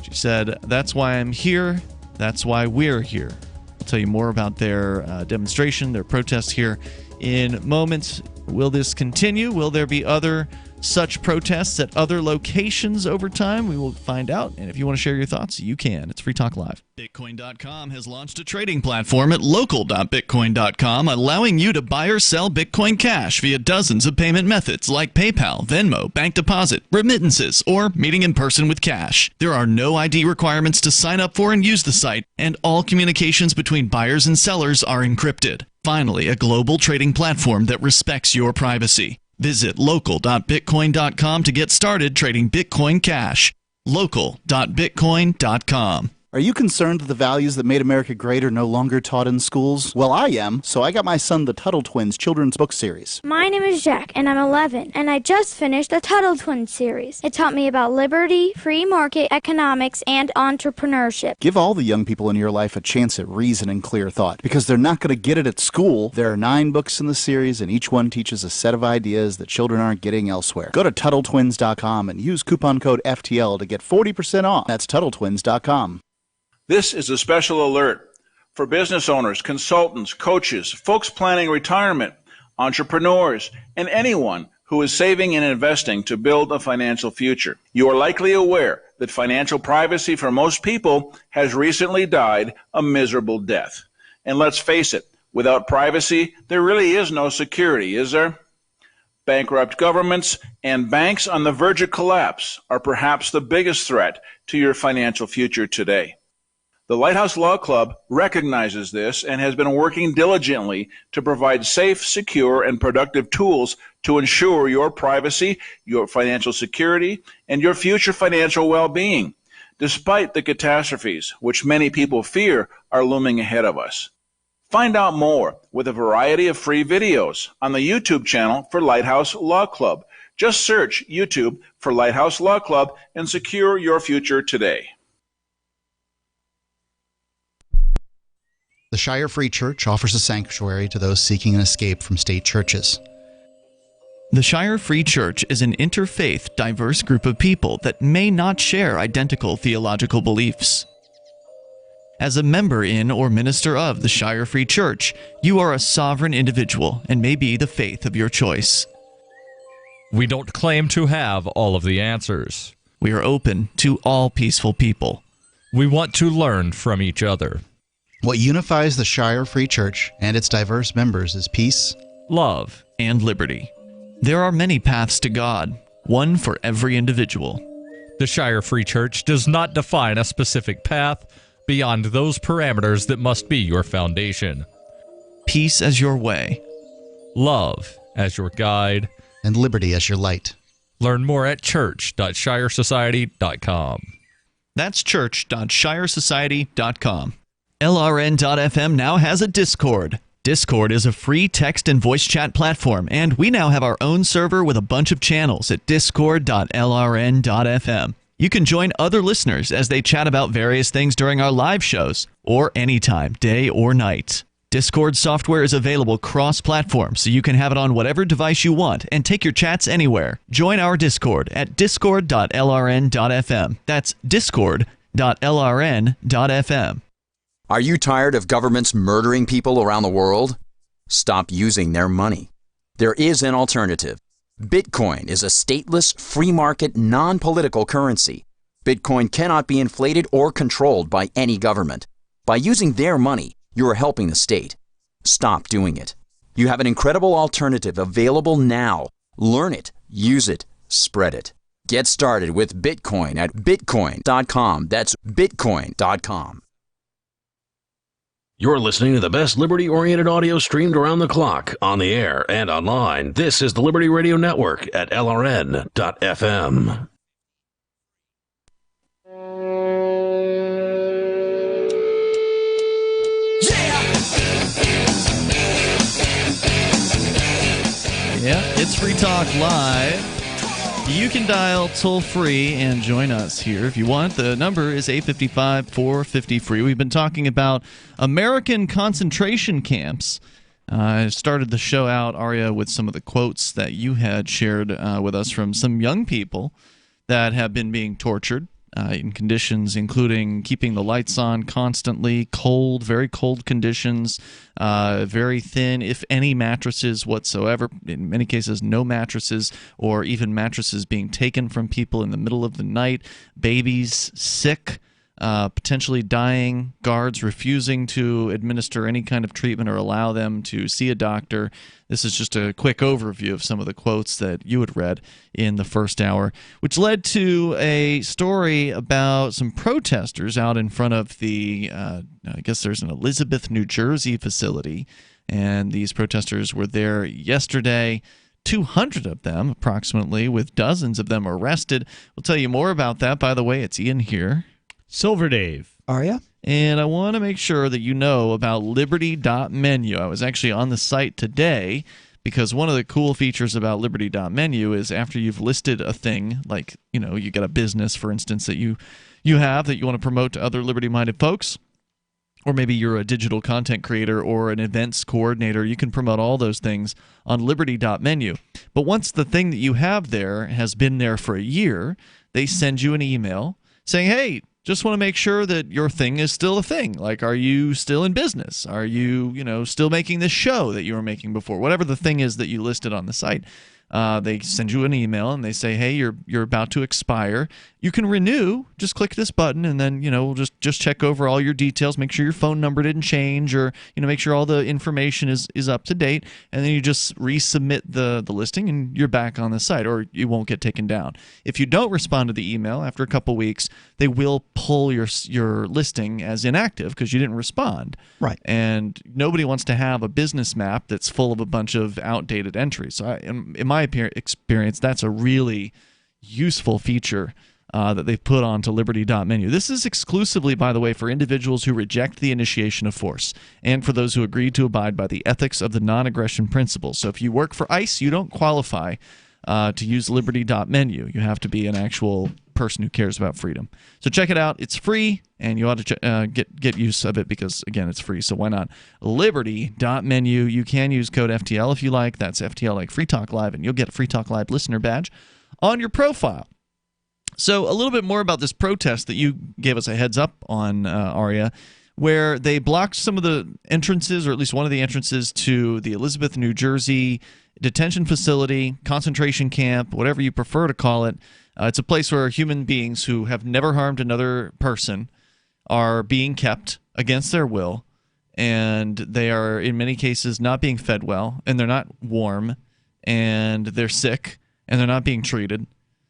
She said, "That's why I'm here. That's why we're here." I'll tell you more about their demonstration, their protest here in moments. Will this continue? Will there be other such protests at other locations over time? We will find out. And if you want to share your thoughts, you can. It's Free Talk Live. Bitcoin.com has launched a trading platform at local.bitcoin.com, allowing you to buy or sell Bitcoin Cash via dozens of payment methods like PayPal, Venmo, bank deposit, remittances, or meeting in person with cash. There are no ID requirements to sign up for and use the site, and all communications between buyers and sellers are encrypted. Finally, a global trading platform that respects your privacy. Visit local.bitcoin.com to get started trading Bitcoin Cash. Local.bitcoin.com. Are you concerned that the values that made America great are no longer taught in schools? Well, I am, so I got my son the Tuttle Twins children's book series. My name is Jack, and I'm 11, and I just finished the Tuttle Twins series. It taught me about liberty, free market economics, and entrepreneurship. Give all the young people in your life a chance at reason and clear thought, because they're not going to get it at school. There are 9 books in the series, and each one teaches a set of ideas that children aren't getting elsewhere. Go to TuttleTwins.com and use coupon code FTL to get 40% off. That's TuttleTwins.com. This is a special alert for business owners, consultants, coaches, folks planning retirement, entrepreneurs, and anyone who is saving and investing to build a financial future. You are likely aware that financial privacy for most people has recently died a miserable death. And let's face it, without privacy, there really is no security, is there? Bankrupt governments and banks on the verge of collapse are perhaps the biggest threat to your financial future today. The Lighthouse Law Club recognizes this and has been working diligently to provide safe, secure, and productive tools to ensure your privacy, your financial security, and your future financial well-being, despite the catastrophes which many people fear are looming ahead of us. Find out more with a variety of free videos on the YouTube channel for Lighthouse Law Club. Just search YouTube for Lighthouse Law Club and secure your future today. The Shire Free Church offers a sanctuary to those seeking an escape from state churches. The Shire Free Church is an interfaith, diverse group of people that may not share identical theological beliefs. As a member in or minister of the Shire Free Church, you are a sovereign individual and may be the faith of your choice. We don't claim to have all of the answers. We are open to all peaceful people. We want to learn from each other. What unifies the Shire Free Church and its diverse members is peace, love, and liberty. There are many paths to God, one for every individual. The Shire Free Church does not define a specific path beyond those parameters that must be your foundation. Peace as your way. Love as your guide. And liberty as your light. Learn more at church.shiresociety.com. That's church.shiresociety.com. LRN.FM now has a Discord. Discord is a free text and voice chat platform, and we now have our own server with a bunch of channels at discord.lrn.fm. You can join other listeners as they chat about various things during our live shows, or anytime, day or night. Discord software is available cross-platform, so you can have it on whatever device you want and take your chats anywhere. Join our Discord at discord.lrn.fm. That's discord.lrn.fm. Are you tired of governments murdering people around the world? Stop using their money. There is an alternative. Bitcoin is a stateless, free market, non-political currency. Bitcoin cannot be inflated or controlled by any government. By using their money, you are helping the state. Stop doing it. You have an incredible alternative available now. Learn it, use it, spread it. Get started with Bitcoin at bitcoin.com. That's bitcoin.com. You're listening to the best liberty-oriented audio streamed around the clock, on the air, and online. This is the Liberty Radio Network at LRN.FM. Yeah, it's Free Talk Live. You can dial toll-free and join us here if you want. The number is 855-450-FREE. We've been talking about American concentration camps. I started the show out, Aria, with some of the quotes that you had shared with us from some young people that have been being tortured in conditions including keeping the lights on constantly, cold, very cold conditions, very thin, if any, mattresses whatsoever. In many cases, no mattresses, or even mattresses being taken from people in the middle of the night, babies sick, potentially dying, guards refusing to administer any kind of treatment or allow them to see a doctor. This is just a quick overview of some of the quotes that you had read in the first hour, which led to a story about some protesters out in front of the, I guess there's an Elizabeth, New Jersey facility, and these protesters were there yesterday. 200 of them, approximately, with dozens of them arrested. We'll tell you more about that. By the way, it's Ian here. Silver Dave. Aria? And I want to make sure that you know about liberty.menu. I was actually on the site today because one of the cool features about liberty.menu is after you've listed a thing, like, you got a business, for instance, that you have that you want to promote to other liberty-minded folks, or maybe you're a digital content creator or an events coordinator, you can promote all those things on liberty.menu. But once the thing that you have there has been there for a year, they send you an email saying, hey, just want to make sure that your thing is still a thing. Like, are you still in business? Are you, still making this show that you were making before? Whatever the thing is that you listed on the site. They send you an email and they say, hey, you're about to expire. You can renew. Just click this button and then, we'll just check over all your details, make sure your phone number didn't change, or, make sure all the information is up to date. And then you just resubmit the listing and you're back on the site, or you won't get taken down. If you don't respond to the email after a couple weeks, they will pull your listing as inactive because you didn't respond. Right. And nobody wants to have a business map that's full of a bunch of outdated entries. So in my experience, that's a really useful feature that they've put onto liberty.menu. This is exclusively, by the way, for individuals who reject the initiation of force and for those who agree to abide by the ethics of the non-aggression principles. So if you work for ICE, you don't qualify to use liberty.menu. You have to be an actual person who cares about freedom. So check it out. It's free, and you ought to get use of it because, again, it's free. So why not? Liberty.menu. You can use code FTL if you like. That's FTL like Free Talk Live, and you'll get a Free Talk Live listener badge on your profile. So a little bit more about this protest that you gave us a heads up on, Aria. where they blocked some of the entrances, or at least one of the entrances, to the Elizabeth, New Jersey detention facility, concentration camp, whatever you prefer to call it. It's a place where human beings who have never harmed another person are being kept against their will, and they are, in many cases, not being fed well, and they're not warm, and they're sick, and they're not being treated.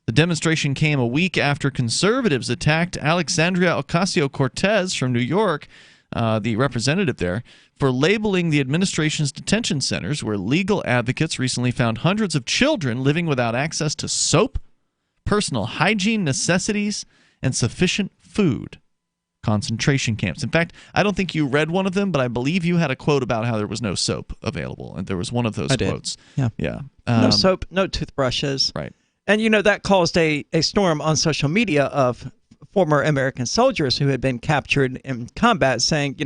The demonstration came a week after conservatives attacked Alexandria Ocasio-Cortez from New York, the representative there, for labeling the administration's detention centers, where legal advocates recently found hundreds of children living without access to soap, personal hygiene necessities, and sufficient food. Concentration camps. In fact, I don't think you read one of them, but I believe you had a quote about how there was no soap available, and there was one of those quotes. Yeah. No soap, no toothbrushes. Right. And, that caused a storm on social media of former American soldiers who had been captured in combat saying,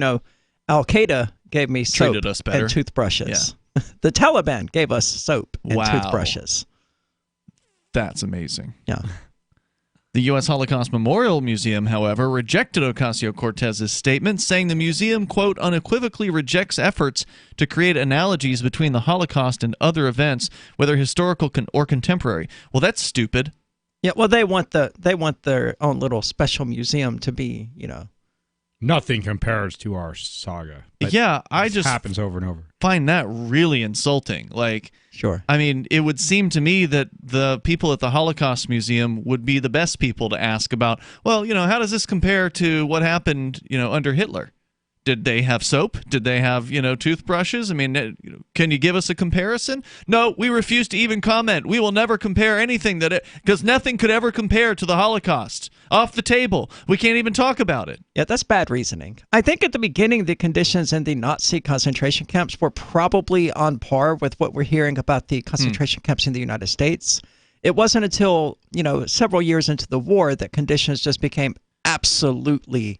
Al-Qaeda gave me soap Treated us better. and toothbrushes. Yeah. The Taliban gave us soap and Wow. toothbrushes. That's amazing. Yeah. The U.S. Holocaust Memorial Museum, however, rejected Ocasio-Cortez's statement, saying the museum, quote, unequivocally rejects efforts to create analogies between the Holocaust and other events, whether historical or contemporary. Well, that's stupid. Yeah, well, they want their own little special museum to be, Nothing compares to our saga. But yeah, I just happens over and over. Find that really insulting. Like, sure. I mean, it would seem to me that the people at the Holocaust Museum would be the best people to ask about, well, how does this compare to what happened, under Hitler? Did they have soap? Did they have, toothbrushes? I mean, can you give us a comparison? No, we refuse to even comment. We will never compare anything because nothing could ever compare to the Holocaust. Off the table. We can't even talk about it. Yeah, that's bad reasoning. I think at the beginning, the conditions in the Nazi concentration camps were probably on par with what we're hearing about the concentration camps in the United States. It wasn't until, several years into the war that conditions just became absolutely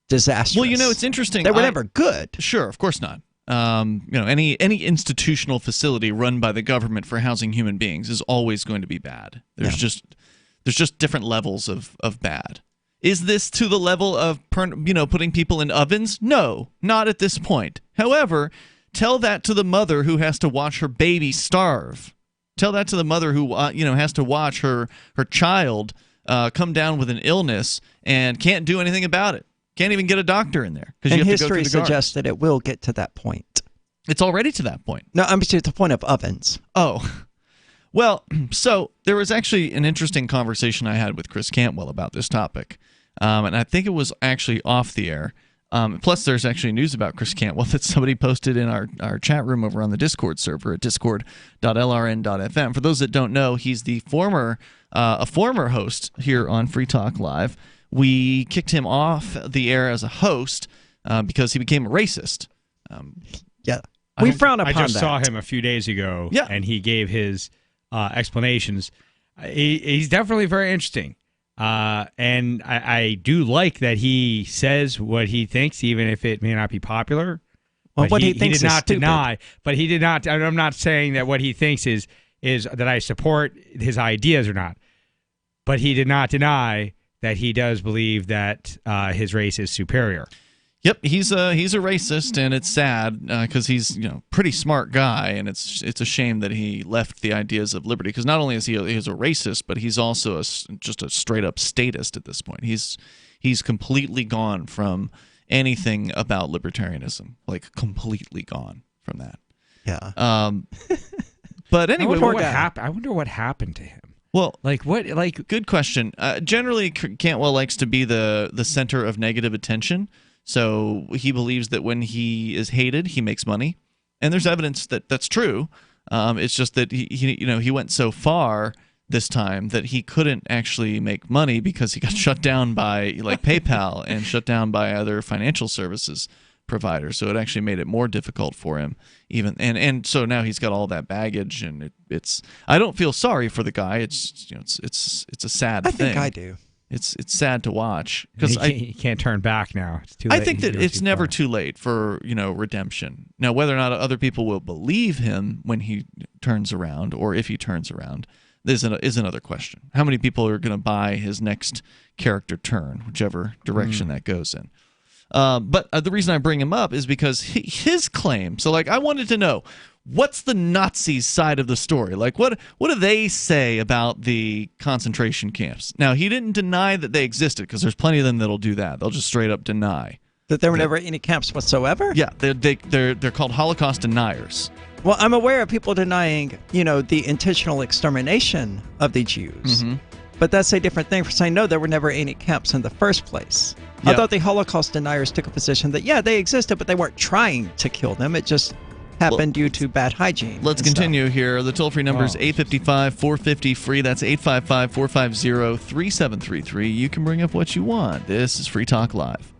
disastrous. Well, it's interesting. They were never good. Sure, of course not. Any institutional facility run by the government for housing human beings is always going to be bad. There's just different levels of bad. Is this to the level of putting people in ovens? No, not at this point. However, tell that to the mother who has to watch her baby starve. Tell that to the mother who has to watch her child come down with an illness and can't do anything about it. Can't even get a doctor in there because you have to go through the guards. History suggests that it will get to that point. It's already to that point. No, I'm to the point of ovens. Oh. Well, so there was actually an interesting conversation I had with Chris Cantwell about this topic, and I think it was actually off the air. Plus, there's actually news about Chris Cantwell that somebody posted in our chat room over on the Discord server at discord.lrn.fm. For those that don't know, he's the former host here on Free Talk Live. We kicked him off the air as a host because he became a racist. Yeah, we frown upon that. I just saw him a few days ago, and he gave his explanations. He's definitely very interesting, and I do like that he says what he thinks, even if it may not be popular. Well, what he thinks did not is stupid. deny, but he did not. I'm not saying that what he thinks is that I support his ideas or not, but he did not deny that he does believe that his race is superior. Yep, he's a racist, and it's sad because he's pretty smart guy, and it's a shame that he left the ideas of liberty. Because not only is he's a racist, but he's also just a straight up statist at this point. He's completely gone from anything about libertarianism, like completely gone from that. Yeah. But anyway, I wonder what happened to him. Well, good question. Generally, Cantwell likes to be the center of negative attention. So he believes that when he is hated, he makes money, and there's evidence that that's true. It's just that he went so far this time that he couldn't actually make money because he got shut down by PayPal and shut down by other financial services providers. So it actually made it more difficult for him. And so now he's got all that baggage, and it's. I don't feel sorry for the guy. It's a sad thing. I think I do. It's sad to watch because he can't turn back now. It's too late. I think that it's never too late for redemption. Now, whether or not other people will believe him when he turns around, or if he turns around, is another question. How many people are going to buy his next character turn, whichever direction that goes in? But the reason I bring him up is because his claim. So, like, I wanted to know, what's the Nazi side of the story? Like, what do they say about the concentration camps? Now, he didn't deny that they existed, because there's plenty of them that'll do that. They'll just straight up deny that there were never any camps whatsoever. Yeah, they're called Holocaust deniers. Well, I'm aware of people denying, the intentional extermination of the Jews. Mm-hmm. But that's a different thing for saying, no, there were never any camps in the first place. Yeah. I thought the Holocaust deniers took a position that, yeah, they existed, but they weren't trying to kill them. It just happened due to bad hygiene. Let's continue here. The toll-free number is 855-450-FREE. That's 855-450-3733. You can bring up what you want. This is Free Talk Live.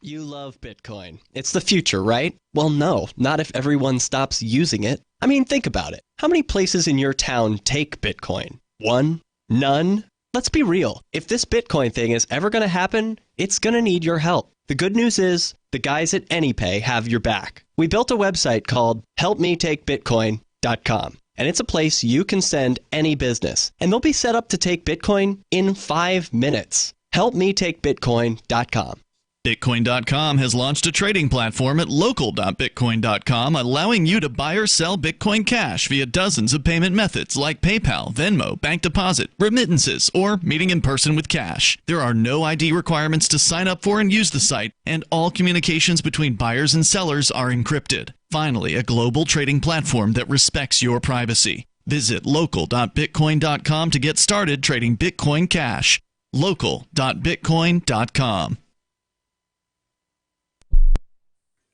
You love Bitcoin. It's the future, right? Well, no, not if everyone stops using it. I mean, think about it. How many places in your town take Bitcoin? One? None? Let's be real. If this Bitcoin thing is ever going to happen, it's going to need your help. The good news is, the guys at AnyPay have your back. We built a website called helpmetakebitcoin.com, and it's a place you can send any business, and they'll be set up to take Bitcoin in 5 minutes. helpmetakebitcoin.com. Bitcoin.com has launched a trading platform at local.bitcoin.com, allowing you to buy or sell Bitcoin Cash via dozens of payment methods like PayPal, Venmo, bank deposit, remittances, or meeting in person with cash. There are no ID requirements to sign up for and use the site, and all communications between buyers and sellers are encrypted. Finally, a global trading platform that respects your privacy. Visit local.bitcoin.com to get started trading Bitcoin Cash. local.bitcoin.com.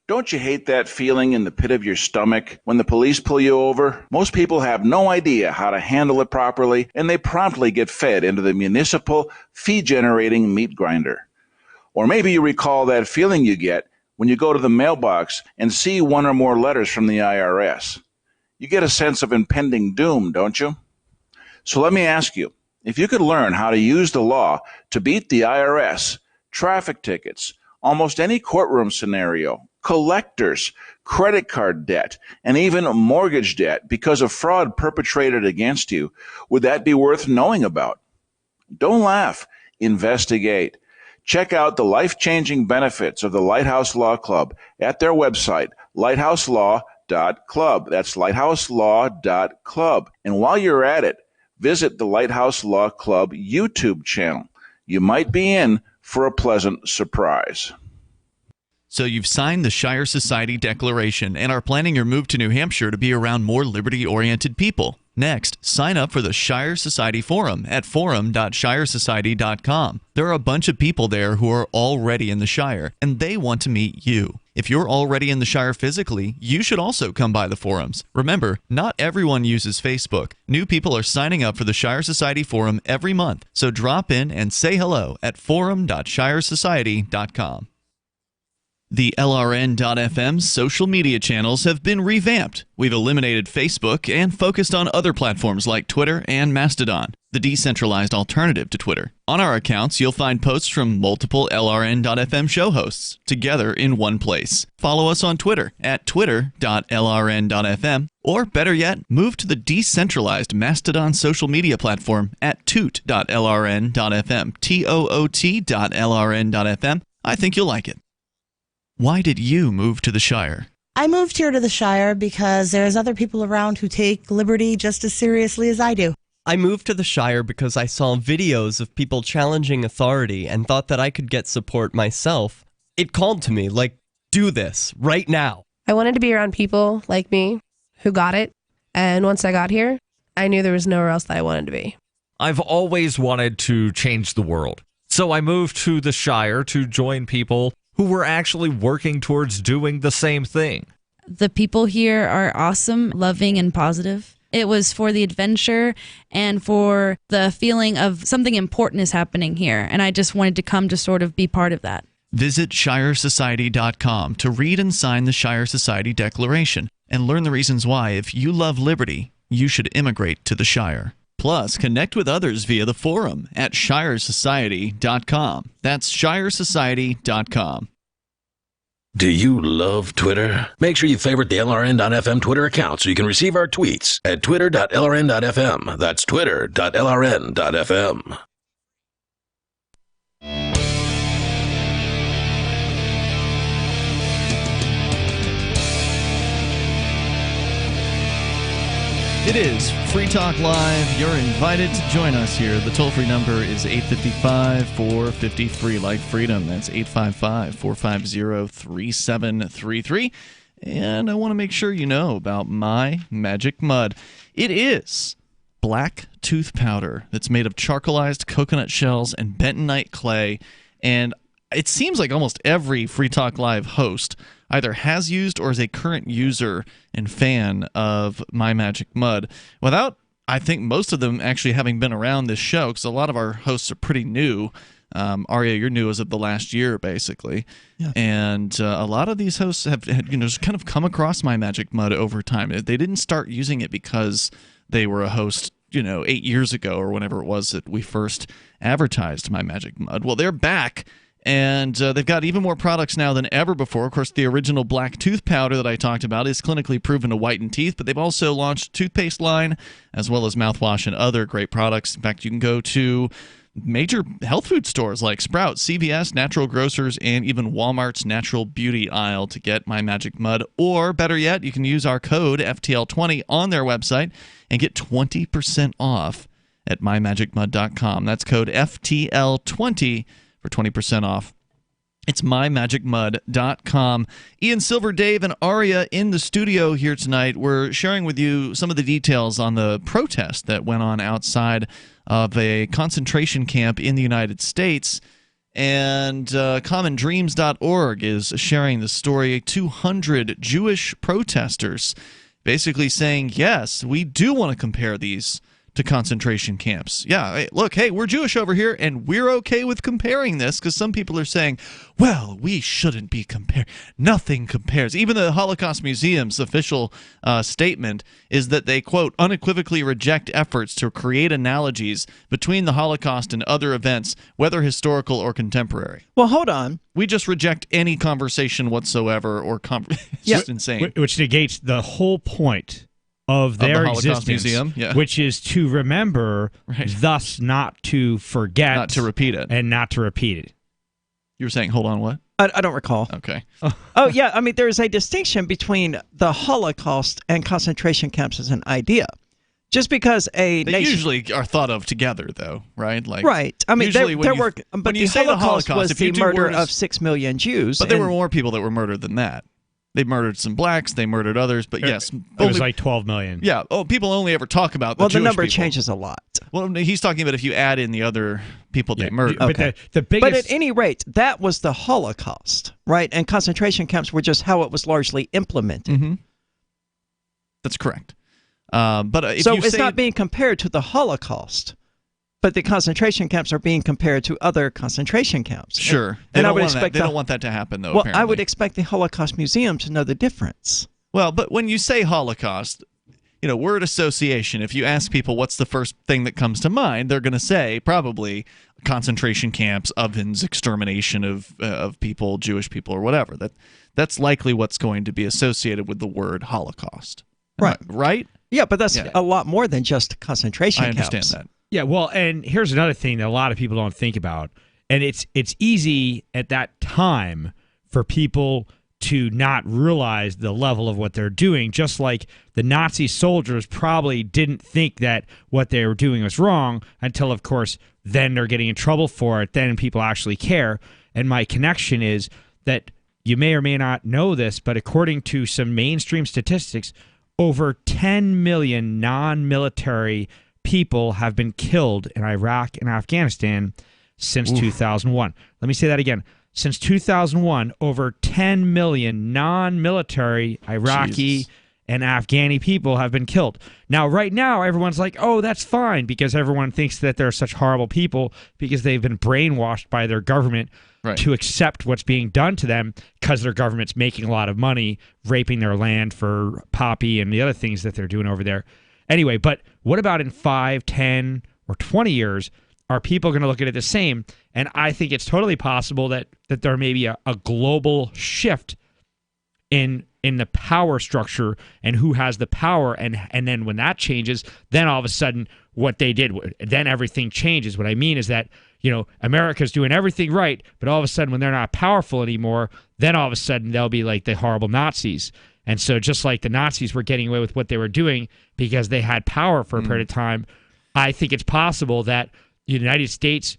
Don't you hate that feeling in the pit of your stomach when the police pull you over? Most people have no idea how to handle it properly, and they promptly get fed into the municipal fee-generating meat grinder. Or maybe you recall that feeling you get when you go to the mailbox and see one or more letters from the IRS. You get a sense of impending doom, don't you? So let me ask you, if you could learn how to use the law to beat the IRS, traffic tickets, almost any courtroom scenario, collectors, credit card debt, and even mortgage debt because of fraud perpetrated against you, would that be worth knowing about? Don't laugh. Investigate. Check out the life-changing benefits of the Lighthouse Law Club at their website, lighthouselaw.club. That's lighthouselaw.club. And while you're at it, visit the Lighthouse Law Club YouTube channel. You might be in for a pleasant surprise. So you've signed the Shire Society Declaration and are planning your move to New Hampshire to be around more liberty-oriented people. Next, sign up for the Shire Society Forum at forum.shiresociety.com. There are a bunch of people there who are already in the Shire, and they want to meet you. If you're already in the Shire physically, you should also come by the forums. Remember, not everyone uses Facebook. New people are signing up for the Shire Society Forum every month, so drop in and say hello at forum.shiresociety.com. The LRN.FM social media channels have been revamped. We've eliminated Facebook and focused on other platforms like Twitter and Mastodon, the decentralized alternative to Twitter. On our accounts, you'll find posts from multiple LRN.FM show hosts together in one place. Follow us on Twitter at twitter.lrn.fm, or better yet, move to the decentralized Mastodon social media platform at toot.lrn.fm, toot.lrn.fm. I think you'll like it. Why did you move to the Shire? I moved here to the Shire because there's other people around who take liberty just as seriously as I do. I moved to the Shire because I saw videos of people challenging authority and thought that I could get support myself. It called to me, like, do this, right now. I wanted to be around people like me who got it, and once I got here, I knew there was nowhere else that I wanted to be. I've always wanted to change the world, so I moved to the Shire to join people who were actually working towards doing the same thing. The people here are awesome, loving, and positive. It was for the adventure and for the feeling of something important is happening here, and I just wanted to come to sort of be part of that. Visit shiresociety.com to read and sign the Shire Society Declaration and learn the reasons why, if you love liberty, you should immigrate to the Shire. Plus, connect with others via the forum at shiresociety.com. That's shiresociety.com. Do you love Twitter? Make sure you favorite the LRN.FM Twitter account so you can receive our tweets at twitter.lrn.fm. That's twitter.lrn.fm. It is Free Talk Live. You're invited to join us here. The toll-free number is 855-450-FREE, like freedom. That's 855-450-3733. And I want to make sure you know about My Magic Mud. It is black tooth powder that's made of charcoalized coconut shells and bentonite clay. And it seems like almost every Free Talk Live host either has used or is a current user and fan of My Magic Mud, without, I think, most of them actually having been around this show, because a lot of our hosts are pretty new. Aria, you're new as of the last year, basically. Yeah. And a lot of these hosts have just kind of come across My Magic Mud over time. They didn't start using it because they were a host 8 years ago or whenever it was that we first advertised My Magic Mud. Well, they're back. And they've got even more products now than ever before. Of course, the original black tooth powder that I talked about is clinically proven to whiten teeth, but they've also launched a toothpaste line as well as mouthwash and other great products. In fact, you can go to major health food stores like Sprouts, CVS, Natural Grocers, and even Walmart's Natural Beauty aisle to get My Magic Mud. Or better yet, you can use our code FTL20 on their website and get 20% off at mymagicmud.com. That's code FTL20 for 20% off. It's mymagicmud.com. Ian Silver, Dave, and Aria in the studio here tonight. We're sharing with you some of the details on the protest that went on outside of a concentration camp in the United States. And commondreams.org is sharing the story. 200 Jewish protesters basically saying, yes, we do want to compare these to concentration camps. Yeah, hey, look, hey, we're Jewish over here, and we're okay with comparing this, because some people are saying, well, we shouldn't be comparing. Nothing compares. Even the Holocaust Museum's official statement is that they, quote, unequivocally reject efforts to create analogies between the Holocaust and other events, whether historical or contemporary. Well, hold on. We just reject any conversation whatsoever, or it's just insane. Which negates the whole point of their the Holocaust existence, Museum, yeah. which is to remember, right, thus not to forget, not to repeat it, and not to repeat it. You were saying, hold on, what? I don't recall. Okay. Oh, yeah. I mean, there's a distinction between the Holocaust and concentration camps as an idea. Just because they usually are thought of together, though, right? Like, right. I mean, usually but the Holocaust was the murder of 6 million Jews. But there were more people that were murdered than that. They murdered some blacks, they murdered others, but yes. It was like 12 million. Yeah. Oh, people only ever talk about the Jewish number people. Changes a lot. Well, he's talking about if you add in the other people they murdered. Okay. But the biggest... But at any rate, that was the Holocaust, right? And concentration camps were just how it was largely implemented. Mm-hmm. That's correct. But it's not being compared to the Holocaust. But the concentration camps are being compared to other concentration camps. Sure. And I would expect they don't want that to happen, though, well, apparently. I would expect the Holocaust Museum to know the difference. Well, but when you say Holocaust, word association, if you ask people what's the first thing that comes to mind, they're going to say probably concentration camps, ovens, extermination of people, Jewish people, or whatever. That's likely what's going to be associated with the word Holocaust. Right. Right? Yeah, but that's a lot more than just concentration camps. I understand that. Yeah, well, and here's another thing that a lot of people don't think about, and it's easy at that time for people to not realize the level of what they're doing, just like the Nazi soldiers probably didn't think that what they were doing was wrong until, of course, then they're getting in trouble for it, then people actually care. And my connection is that you may or may not know this, but according to some mainstream statistics, over 10 million non-military people have been killed in Iraq and Afghanistan since 2001. Let me say that again. Since 2001, over 10 million non-military Iraqi and Afghani people have been killed. Now, right now, everyone's like, oh, that's fine, because everyone thinks that they're such horrible people because they've been brainwashed by their government to accept what's being done to them because their government's making a lot of money, raping their land for poppy and the other things that they're doing over there. Anyway, but what about in 5, 10, or 20 years? Are people going to look at it the same? And I think it's totally possible that there may be a global shift in the power structure and who has the power. And then when that changes, then all of a sudden what they did, then everything changes. What I mean is that, America's doing everything right, but all of a sudden when they're not powerful anymore, then all of a sudden they'll be like the horrible Nazis. And so just like the Nazis were getting away with what they were doing because they had power for a period of time, I think it's possible that the United States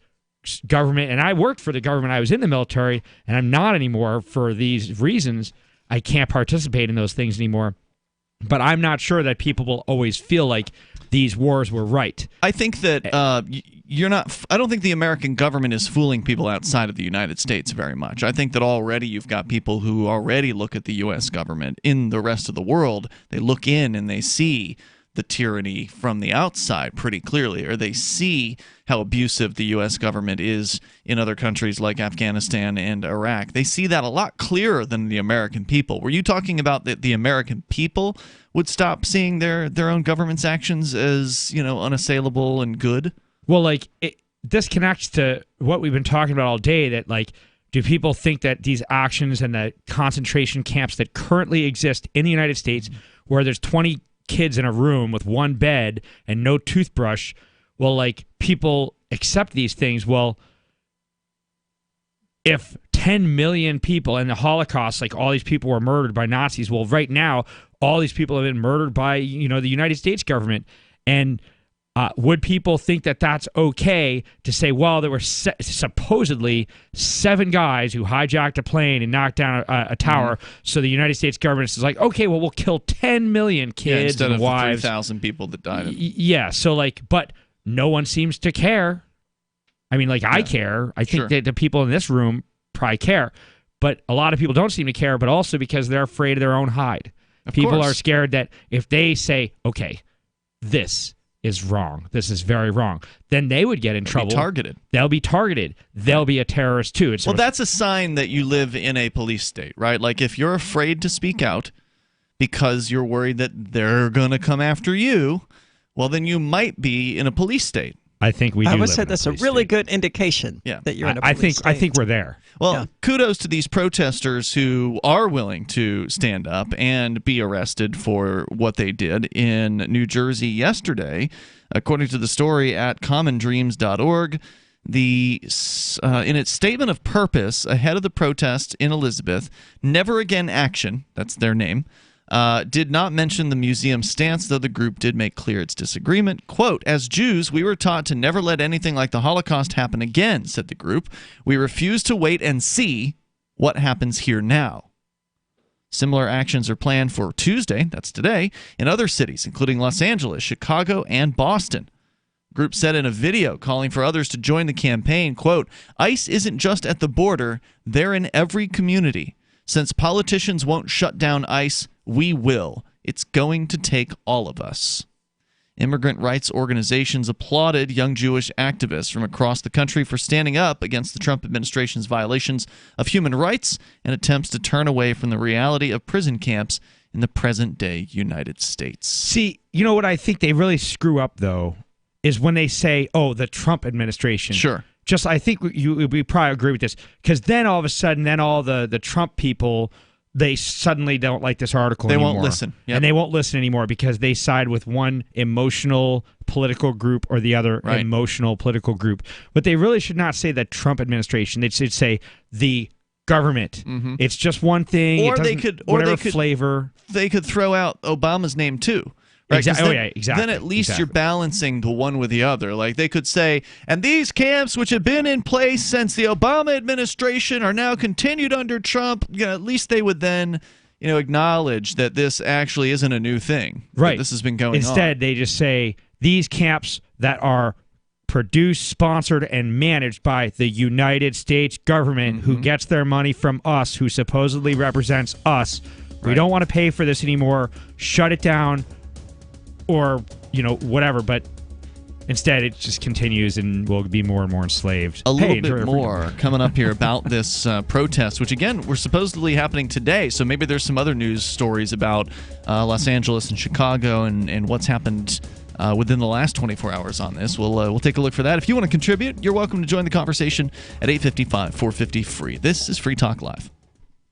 government, and I worked for the government, I was in the military, and I'm not anymore for these reasons. I can't participate in those things anymore. But I'm not sure that people will always feel like these wars were right. I think that you're not. I don't think the American government is fooling people outside of the United States very much. I think that already you've got people who already look at the U.S. government in the rest of the world. They look in and they see the tyranny from the outside pretty clearly, or they see how abusive the U.S. government is in other countries like Afghanistan and Iraq. They see that a lot clearer than the American people. Were you talking about that the American people would stop seeing their own government's actions as, unassailable and good? Well, this connects to what we've been talking about all day, that do people think that these actions and the concentration camps that currently exist in the United States, where there's 20 kids in a room with one bed and no toothbrush, people accept these things? Well, if 10 million people in the Holocaust, all these people were murdered by Nazis, well, right now, all these people have been murdered by, the United States government. And would people think that that's okay to say, well, there were supposedly 7 guys who hijacked a plane and knocked down a tower, so the United States government is like, okay, well, we'll kill 10 million kids instead and of wives. 3,000 people that died. Yeah, so but no one seems to care. I mean, I care. I think that the people in this room probably care, but a lot of people don't seem to care, but also because they're afraid of their own hide. People are scared that if they say, okay, this is wrong, this is very wrong, then they would get in trouble. They'll be targeted. They'll be a terrorist too. Well, that's a sign that you live in a police state, right? If you're afraid to speak out because you're worried that they're going to come after you, well, then you might be in a police state. I think we do. I would live say in that's a really good indication that you're in a police state. I think we're there. Well, kudos to these protesters who are willing to stand up and be arrested for what they did in New Jersey yesterday. According to the story at commondreams.org, in its statement of purpose ahead of the protest in Elizabeth, Never Again Action, that's their name, did not mention the museum's stance, though the group did make clear its disagreement. Quote, "As Jews, we were taught to never let anything like the Holocaust happen again," said the group. "We refuse to wait and see what happens here now." Similar actions are planned for Tuesday, that's today, in other cities, including Los Angeles, Chicago, and Boston. The group said in a video calling for others to join the campaign, quote, "ICE isn't just at the border, they're in every community. Since politicians won't shut down ICE, we will. It's going to take all of us." Immigrant rights organizations applauded young Jewish activists from across the country for standing up against the Trump administration's violations of human rights and attempts to turn away from the reality of prison camps in the present-day United States. See, what I think they really screw up, though, is when they say, oh, the Trump administration. Sure. I think we probably agree with this, because then all of a sudden, all the Trump people, they suddenly don't like this article anymore. They won't listen. Yep. And they won't listen anymore because they side with one emotional political group or the other emotional political group. But they really should not say the Trump administration. They should say the government. Mm-hmm. It's just one thing. Or they could flavor. They could throw out Obama's name too. Right? Exactly. Then at least you're balancing the one with the other. They could say, and these camps, which have been in place since the Obama administration, are now continued under Trump. At least they would then, acknowledge that this actually isn't a new thing. Right. This has been going on. Instead, they just say these camps that are produced, sponsored, and managed by the United States government, who gets their money from us, who supposedly represents us. We don't want to pay for this anymore. Shut it down. Or, whatever, but instead it just continues and we'll be more and more enslaved. A little bit more coming up here about this protest, which, again, were supposedly happening today. So maybe there's some other news stories about Los Angeles and Chicago and what's happened within the last 24 hours on this. We'll take a look for that. If you want to contribute, you're welcome to join the conversation at 855-450-FREE. This is Free Talk Live.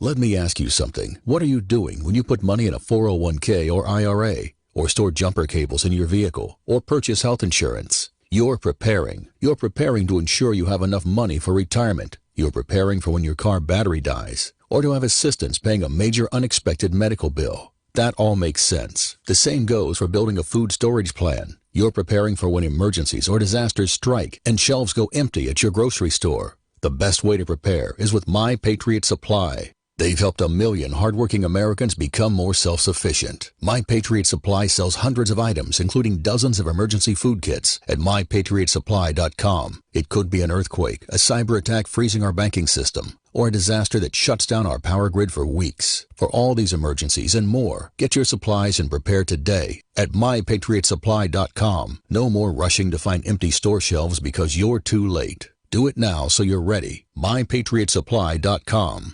Let me ask you something. What are you doing when you put money in a 401k or IRA? Or store jumper cables in your vehicle, or purchase health insurance? You're preparing. You're preparing to ensure you have enough money for retirement. You're preparing for when your car battery dies, or to have assistance paying a major unexpected medical bill. That all makes sense. The same goes for building a food storage plan. You're preparing for when emergencies or disasters strike and shelves go empty at your grocery store. The best way to prepare is with My Patriot Supply. They've helped 1 million hardworking Americans become more self-sufficient. My Patriot Supply sells hundreds of items, including dozens of emergency food kits at MyPatriotSupply.com. It could be an earthquake, a cyber attack freezing our banking system, or a disaster that shuts down our power grid for weeks. For all these emergencies and more, get your supplies and prepare today at MyPatriotSupply.com. No more rushing to find empty store shelves because you're too late. Do it now so you're ready. MyPatriotSupply.com.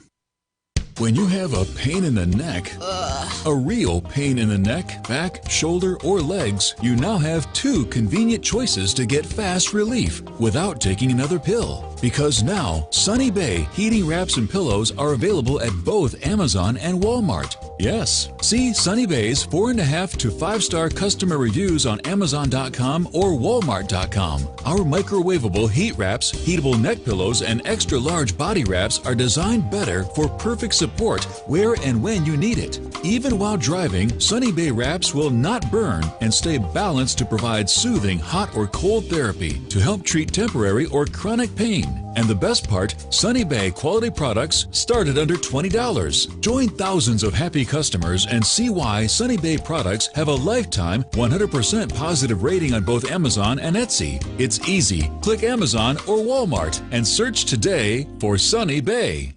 When you have a pain in the neck, a real pain in the neck, back, shoulder, or legs, you now have 2 convenient choices to get fast relief without taking another pill. Because now, Sunny Bay heating wraps and pillows are available at both Amazon and Walmart. Yes, see Sunny Bay's 4.5 to 5-star customer reviews on Amazon.com or Walmart.com. Our microwavable heat wraps, heatable neck pillows, and extra large body wraps are designed better for perfect support where and when you need it. Even while driving, Sunny Bay wraps will not burn and stay balanced to provide soothing hot or cold therapy to help treat temporary or chronic pain. And the best part, Sunny Bay quality products start at under $20. Join thousands of happy customers and see why Sunny Bay products have a lifetime 100% positive rating on both Amazon and Etsy. It's easy. Click Amazon or Walmart and search today for Sunny Bay.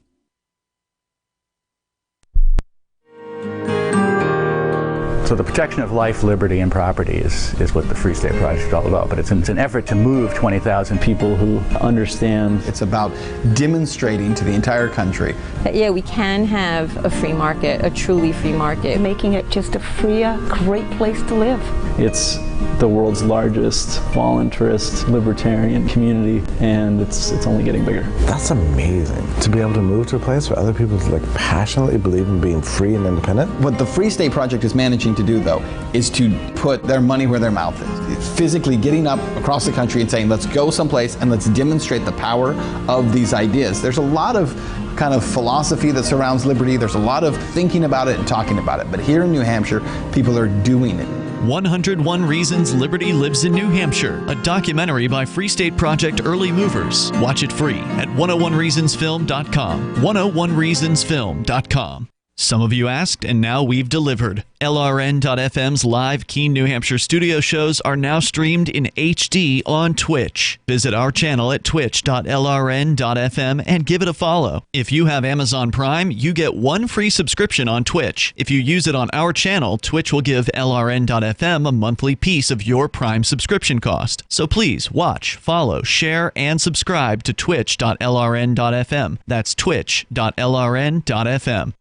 So the protection of life, liberty, and property is what the Free State Project is all about. But it's an effort to move 20,000 people who understand. It's about demonstrating to the entire country that, yeah, we can have a free market, a truly free market. Making it just a freer, great place to live. It's the world's largest voluntarist libertarian community, and it's only getting bigger. That's amazing, to be able to move to a place where other people passionately believe in being free and independent. What the Free State Project is managing to do, though, is to put their money where their mouth is. It's physically getting up across the country and saying, let's go someplace and let's demonstrate the power of these ideas. There's a lot of kind of philosophy that surrounds liberty. There's a lot of thinking about it and talking about it. But here in New Hampshire, people are doing it. 101 Reasons Liberty Lives in New Hampshire, a documentary by Free State Project early movers. Watch it free at 101reasonsfilm.com. 101reasonsfilm.com. Some of you asked, and now we've delivered. LRN.FM's live Keene, New Hampshire studio shows are now streamed in HD on Twitch. Visit our channel at twitch.lrn.fm and give it a follow. If you have Amazon Prime, you get 1 free subscription on Twitch. If you use it on our channel, Twitch will give LRN.FM a monthly piece of your Prime subscription cost. So please watch, follow, share, and subscribe to twitch.lrn.fm. That's twitch.lrn.fm.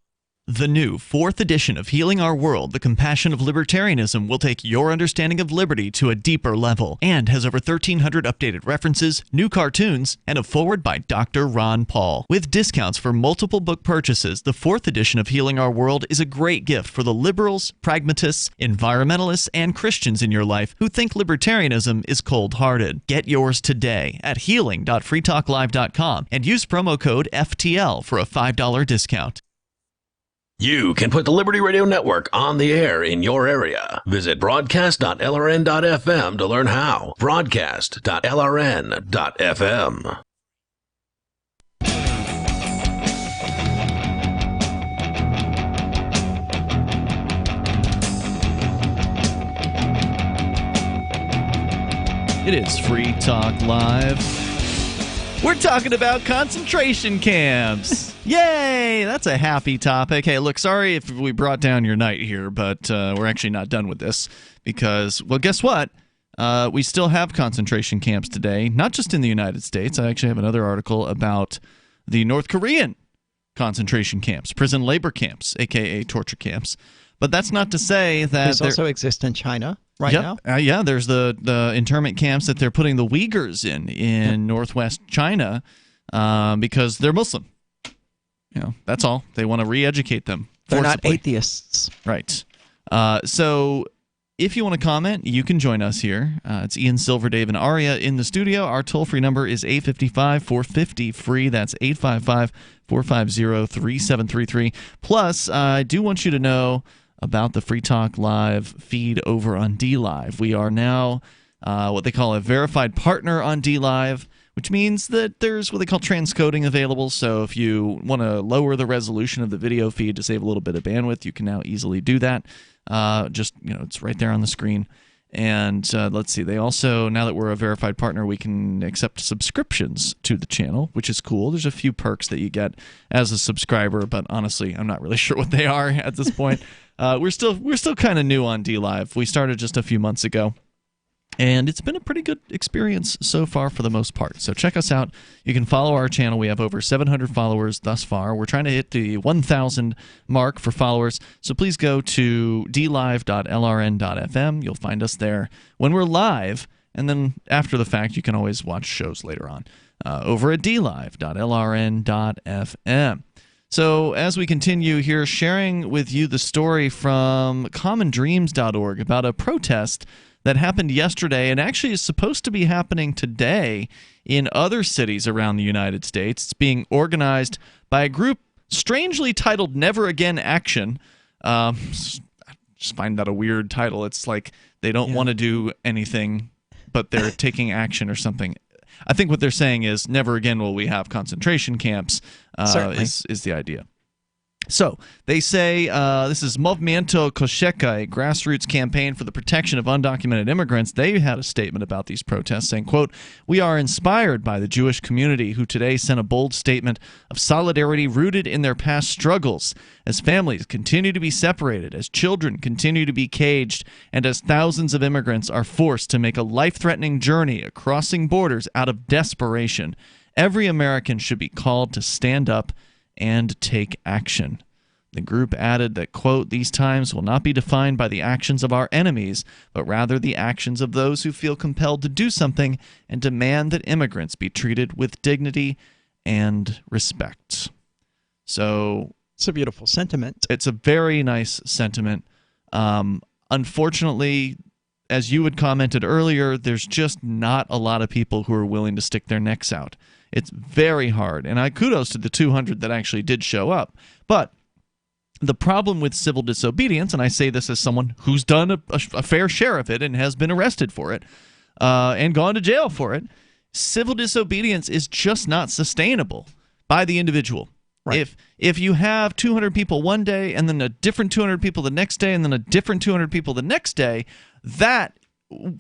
The new 4th edition of Healing Our World, The Compassion of Libertarianism will take your understanding of liberty to a deeper level and has over 1,300 updated references, new cartoons, and a foreword by Dr. Ron Paul. With discounts for multiple book purchases, the 4th edition of Healing Our World is a great gift for the liberals, pragmatists, environmentalists, and Christians in your life who think libertarianism is cold-hearted. Get yours today at healing.freetalklive.com and use promo code FTL for a $5 discount. You can put the Liberty Radio Network on the air in your area. Visit broadcast.lrn.fm to learn how. Broadcast.lrn.fm. It is Free Talk Live. We're talking about concentration camps. Yay! That's a happy topic. Hey, look, sorry if we brought down your night here, but we're actually not done with this because, well, guess what? We still have concentration camps today, not just in the United States. I actually have another article about the North Korean concentration camps, prison labor camps, a.k.a. torture camps. But that's not to say that these also exist in China now. Yeah, there's the internment camps that they're putting the Uyghurs in northwest China because they're Muslim. You know, that's all. They want to re-educate them. They're not forcibly. atheists. Right. So if you want to comment, you can join us here. It's Ian, Silver, Dave, and Aria in the studio. Our toll-free number is 855-450-FREE. That's 855-450-3733. Plus, I do want you to know about the Free Talk Live feed over on DLive. We are now what they call a verified partner on DLive, which means that there's what they call transcoding available. So if you want to lower the resolution of the video feed to save a little bit of bandwidth, you can now easily do that. It's right there on the screen. And let's see, they also, now that we're a verified partner, we can accept subscriptions to the channel, which is cool. There's a few perks that you get as a subscriber, but honestly, I'm not really sure what they are at this point. We're still kind of new on DLive. We started just a few months ago. And it's been a pretty good experience so far for the most part. So check us out. You can follow our channel. We have over 700 followers thus far. We're trying to hit the 1,000 mark for followers. So please go to dlive.lrn.fm. You'll find us there when we're live. And then after the fact, you can always watch shows later on over at dlive.lrn.fm. So as we continue here, sharing with you the story from commondreams.org about a protest that happened yesterday and actually is supposed to be happening today in other cities around the United States. It's being organized by a group strangely titled Never Again Action. Just find that a weird title. It's like they don't want to do anything, but they're taking action or something. I think what they're saying is never again will we have concentration camps is the idea. So they say this is Movimiento Kosheka, a grassroots campaign for the protection of undocumented immigrants. They had a statement about these protests saying, quote, "We are inspired by the Jewish community who today sent a bold statement of solidarity rooted in their past struggles. As families continue to be separated, as children continue to be caged, and as thousands of immigrants are forced to make a life-threatening journey crossing borders out of desperation, every American should be called to stand up and take action." The group added that, quote, "These times will not be defined by the actions of our enemies, but rather the actions of those who feel compelled to do something and demand that immigrants be treated with dignity and respect." So it's a beautiful sentiment. It's a very nice sentiment. Unfortunately, as you had commented earlier, there's just not a lot of people who are willing to stick their necks out. It's very hard, and I kudos to the 200 that actually did show up. But the problem with civil disobedience, and I say this as someone who's done a fair share of it and has been arrested for it and gone to jail for it, civil disobedience is just not sustainable by the individual. Right. If you have 200 people one day and then a different 200 people the next day and then a different 200 people the next day, that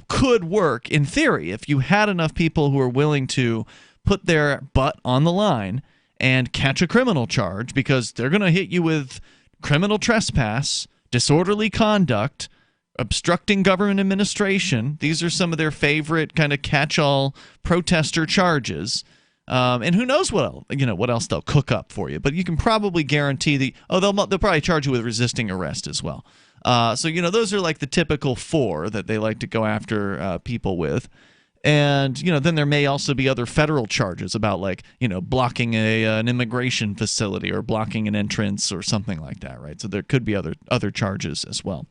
could work in theory if you had enough people who are willing to put their butt on the line and catch a criminal charge, because they're going to hit you with criminal trespass, disorderly conduct, obstructing government administration. These are some of their favorite kind of catch-all protester charges. And who knows what else they'll cook up for you. But you can probably guarantee they'll probably charge you with resisting arrest as well. So those are like the typical 4 that they like to go after people with. And, then there may also be other federal charges about, blocking an immigration facility or blocking an entrance or something like that, right? So there could be other charges as well.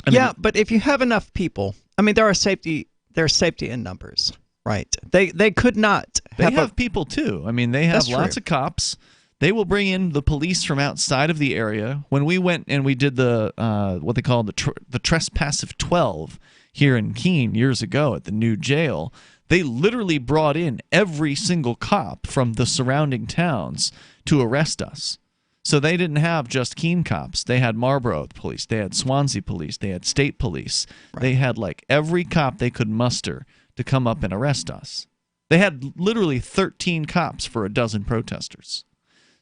But if you have enough people, there's safety in numbers, right? They could not have people too. They have lots of cops. They will bring in the police from outside of the area. When we went and we did the what they call the Trespassive 12 here in Keene years ago at the new jail, they literally brought in every single cop from the surrounding towns to arrest us. So they didn't have just Keene cops. They had Marlborough police. They had Swansea police. They had state police. Right. They had every cop they could muster to come up and arrest us. They had literally 13 cops for a dozen protesters.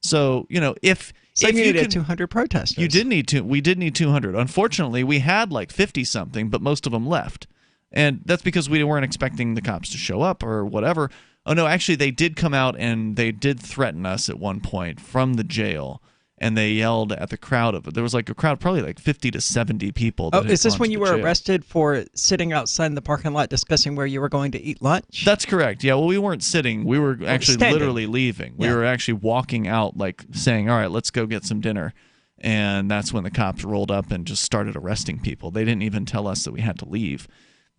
So, if you needed 200 protesters. We did need 200. Unfortunately, we had 50-something, but most of them left. And that's because we weren't expecting the cops to show up or whatever. Oh, no, actually, they did come out and they did threaten us at one point from the jail. And they yelled at the crowd there was a crowd, probably 50 to 70 people. Is this when you were arrested for sitting outside in the parking lot discussing where you were going to eat lunch? That's correct. Yeah, well, we weren't sitting. We were actually literally leaving. We were actually walking out, saying, all right, let's go get some dinner. And that's when the cops rolled up and just started arresting people. They didn't even tell us that we had to leave,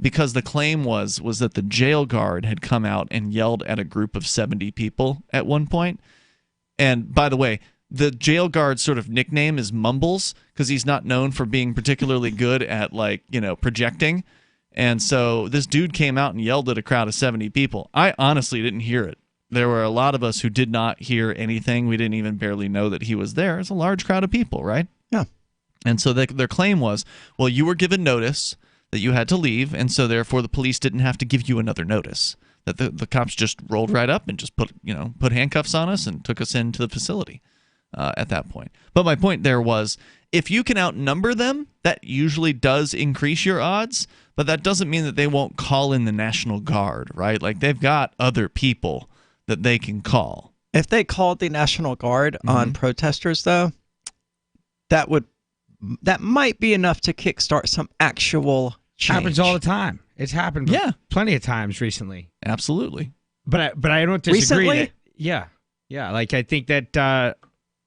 because the claim was that the jail guard had come out and yelled at a group of 70 people at one point. And by the way, the jail guard's sort of nickname is Mumbles, because he's not known for being particularly good at, like, projecting. And so this dude came out and yelled at a crowd of 70 people. I honestly didn't hear it. There were a lot of us who did not hear anything. We didn't even barely know that he was there. It's a large crowd of people, right? Yeah. And so their claim was, well, you were given notice that you had to leave, and so therefore the police didn't have to give you another notice. That the cops just rolled right up and just put handcuffs on us and took us into the facility at that point. But my point there was, if you can outnumber them, that usually does increase your odds, but that doesn't mean that they won't call in the National Guard, right? Like, they've got other people that they can call. If they called the National Guard on protesters, though, that might be enough to kickstart some actual change. Happens all the time. It's happened plenty of times recently. Absolutely. But I don't disagree. Recently? Yeah. Like, I think that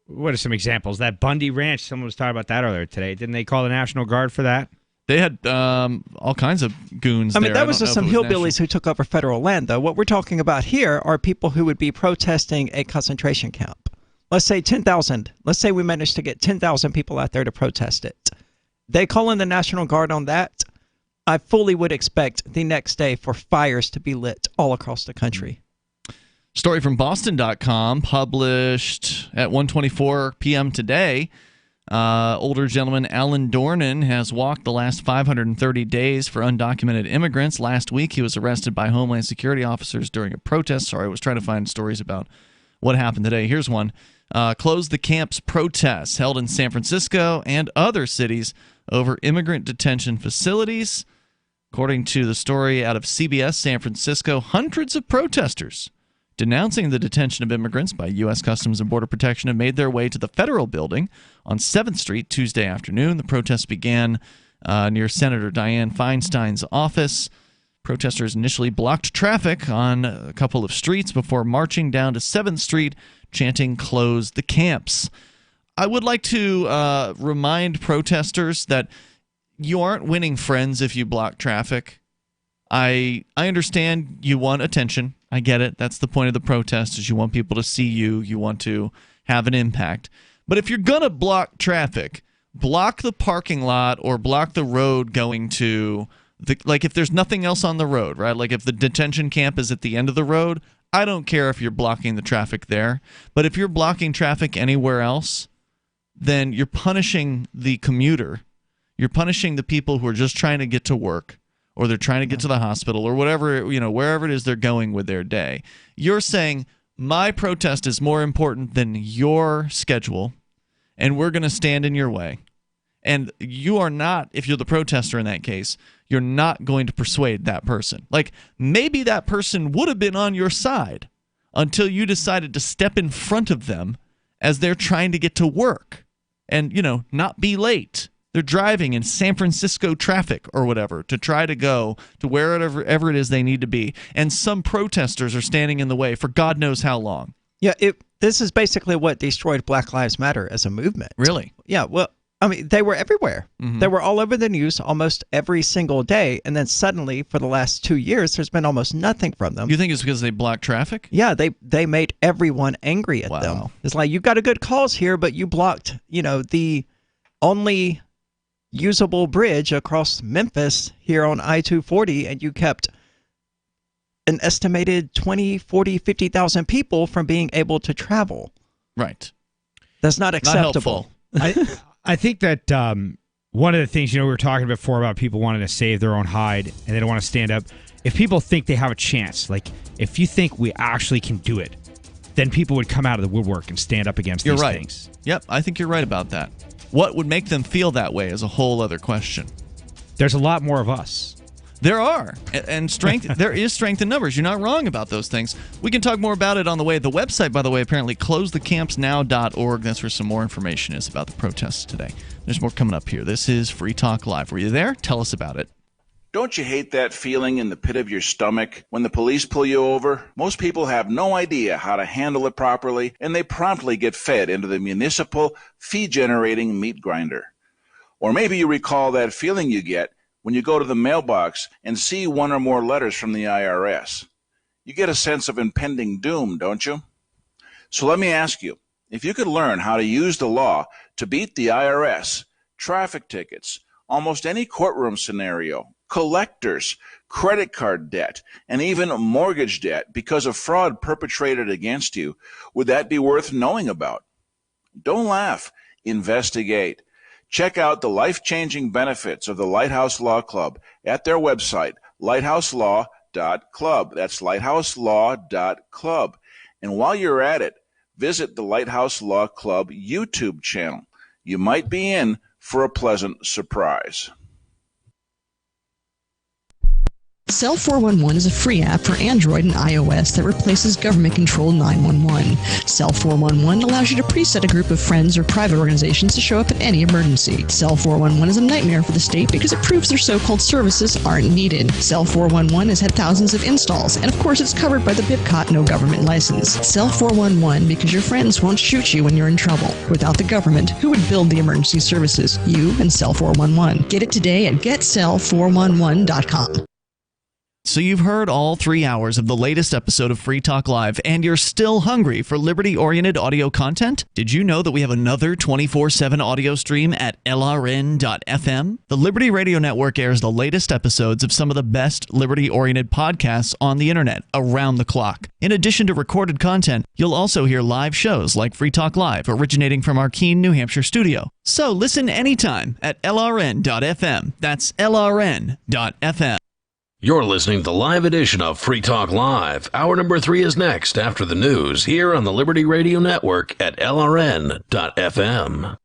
what are some examples? That Bundy Ranch, someone was talking about that earlier today. Didn't they call the National Guard for that? They had all kinds of goons there. That was just some hillbillies who took over federal land, though. What we're talking about here are people who would be protesting a concentration camp. Let's say 10,000. Let's say we managed to get 10,000 people out there to protest it. They call in the National Guard on that. I fully would expect the next day for fires to be lit all across the country. Story from Boston.com, published at 1:24 p.m. today. Older gentleman Alan Dornan has walked the last 530 days for undocumented immigrants. Last week, he was arrested by Homeland Security officers during a protest. Sorry, I was trying to find stories about what happened today. Here's one. Close the Camps protests held in San Francisco and other cities over immigrant detention facilities. According to the story out of CBS San Francisco, hundreds of protesters denouncing the detention of immigrants by U.S. Customs and Border Protection have made their way to the federal building on 7th Street Tuesday afternoon. The protests began near Senator Dianne Feinstein's office. Protesters initially blocked traffic on a couple of streets before marching down to 7th Street, chanting, "Close the camps." I would like to remind protesters that you aren't winning friends if you block traffic. I understand you want attention. I get it. That's the point of the protest, is you want people to see you. You want to have an impact. But if you're going to block traffic, block the parking lot or block the road going to like, if there's nothing else on the road, right? Like, if the detention camp is at the end of the road, I don't care if you're blocking the traffic there. But if you're blocking traffic anywhere else, then you're punishing the commuter. You're punishing the people who are just trying to get to work, or they're trying to get to the hospital, or whatever, wherever it is they're going with their day. You're saying, my protest is more important than your schedule, and we're going to stand in your way. And you are not, if you're the protester in that case, you're not going to persuade that person. Like, maybe that person would have been on your side until you decided to step in front of them as they're trying to get to work and, not be late. They're driving in San Francisco traffic or whatever to try to go to wherever it is they need to be. And some protesters are standing in the way for God knows how long. Yeah, this is basically what destroyed Black Lives Matter as a movement. Really? Yeah, well, they were everywhere. Mm-hmm. They were all over the news almost every single day. And then suddenly, for the last 2 years, there's been almost nothing from them. You think it's because they blocked traffic? Yeah, they made everyone angry at them. It's like, you got a good cause here, but you blocked, the only usable bridge across Memphis here on I-240, and you kept an estimated 20, 40, 50,000 people from being able to travel. Right. That's not acceptable. I think that one of the things, we were talking before about people wanting to save their own hide and they don't want to stand up. If people think they have a chance, like if you think we actually can do it, then people would come out of the woodwork and stand up against these things. Yep, I think you're right about that. What would make them feel that way is a whole other question. There's a lot more of us. There are, and strength. There is strength in numbers. You're not wrong about those things. We can talk more about it on the way. The website, by the way, apparently closethecampsnow.org. That's where some more information is about the protests today. There's more coming up here. This is Free Talk Live. Were you there? Tell us about it. Don't you hate that feeling in the pit of your stomach when the police pull you over? Most people have no idea how to handle it properly, and they promptly get fed into the municipal fee-generating meat grinder. Or maybe you recall that feeling you get when you go to the mailbox and see one or more letters from the IRS. You get a sense of impending doom, don't you? So let me ask you, if you could learn how to use the law to beat the IRS, traffic tickets, almost any courtroom scenario, collectors, credit card debt, and even mortgage debt because of fraud perpetrated against you, would that be worth knowing about? Don't laugh. Investigate. Check out the life-changing benefits of the Lighthouse Law Club at their website, lighthouselaw.club. That's lighthouselaw.club. And while you're at it, visit the Lighthouse Law Club YouTube channel. You might be in for a pleasant surprise. Cell 411 is a free app for Android and iOS that replaces government-controlled 911. Cell 411 allows you to preset a group of friends or private organizations to show up at any emergency. Cell 411 is a nightmare for the state because it proves their so-called services aren't needed. Cell 411 has had thousands of installs, and of course it's covered by the BIPCOT no government license. Cell 411 because your friends won't shoot you when you're in trouble. Without the government, who would build the emergency services? You and Cell 411. Get it today at getcell411.com. So you've heard all 3 hours of the latest episode of Free Talk Live, and you're still hungry for liberty-oriented audio content? Did you know that we have another 24/7 audio stream at LRN.FM? The Liberty Radio Network airs the latest episodes of some of the best liberty-oriented podcasts on the internet around the clock. In addition to recorded content, you'll also hear live shows like Free Talk Live, originating from our Keene, New Hampshire studio. So listen anytime at LRN.FM. That's LRN.FM. You're listening to the live edition of Free Talk Live. Hour number 3 is next after the news here on the Liberty Radio Network at LRN.FM.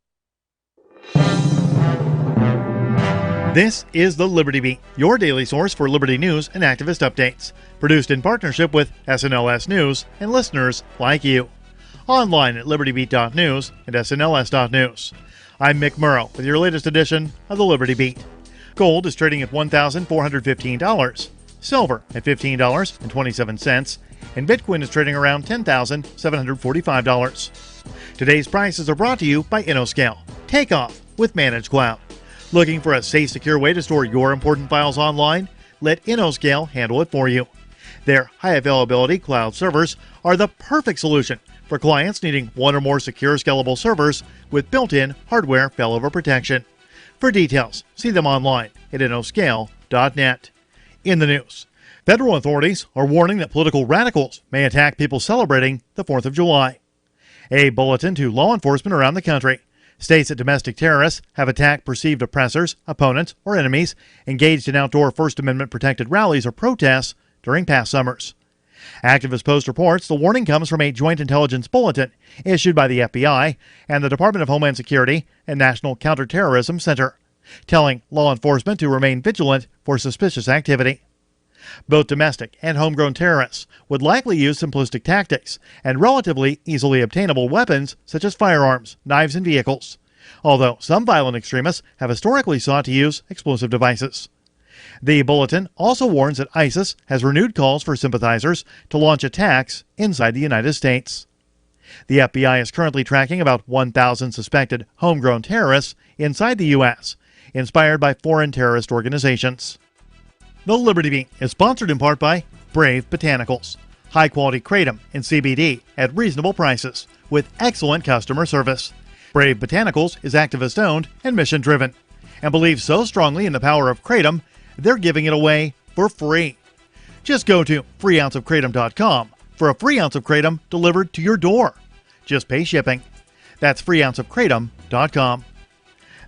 This is the Liberty Beat, your daily source for liberty news and activist updates. Produced in partnership with SNLS News and listeners like you. Online at libertybeat.news and snls.news. I'm Mick Murrow with your latest edition of the Liberty Beat. Gold is trading at $1,415, silver at $15.27, and Bitcoin is trading around $10,745. Today's prices are brought to you by InnoScale. Take off with Managed Cloud. Looking for a safe, secure way to store your important files online? Let InnoScale handle it for you. Their high-availability cloud servers are the perfect solution for clients needing one or more secure, scalable servers with built-in hardware failover protection. For details, see them online at innoscale.net. In the news, federal authorities are warning that political radicals may attack people celebrating the 4th of July. A bulletin to law enforcement around the country states that domestic terrorists have attacked perceived oppressors, opponents, or enemies engaged in outdoor First Amendment protected rallies or protests during past summers. Activist Post reports the warning comes from a joint intelligence bulletin issued by the FBI and the Department of Homeland Security and National Counterterrorism Center, telling law enforcement to remain vigilant for suspicious activity. Both domestic and homegrown terrorists would likely use simplistic tactics and relatively easily obtainable weapons such as firearms, knives, and vehicles, although some violent extremists have historically sought to use explosive devices. The bulletin also warns that ISIS has renewed calls for sympathizers to launch attacks inside the United States. The FBI is currently tracking about 1,000 suspected homegrown terrorists inside the U.S., inspired by foreign terrorist organizations. The Liberty Beat is sponsored in part by Brave Botanicals, high-quality kratom and CBD at reasonable prices with excellent customer service. Brave Botanicals is activist-owned and mission-driven and believes so strongly in the power of kratom, they're giving it away for free. Just go to freeounceofkratom.com for a free ounce of kratom delivered to your door. Just pay shipping. That's freeounceofkratom.com.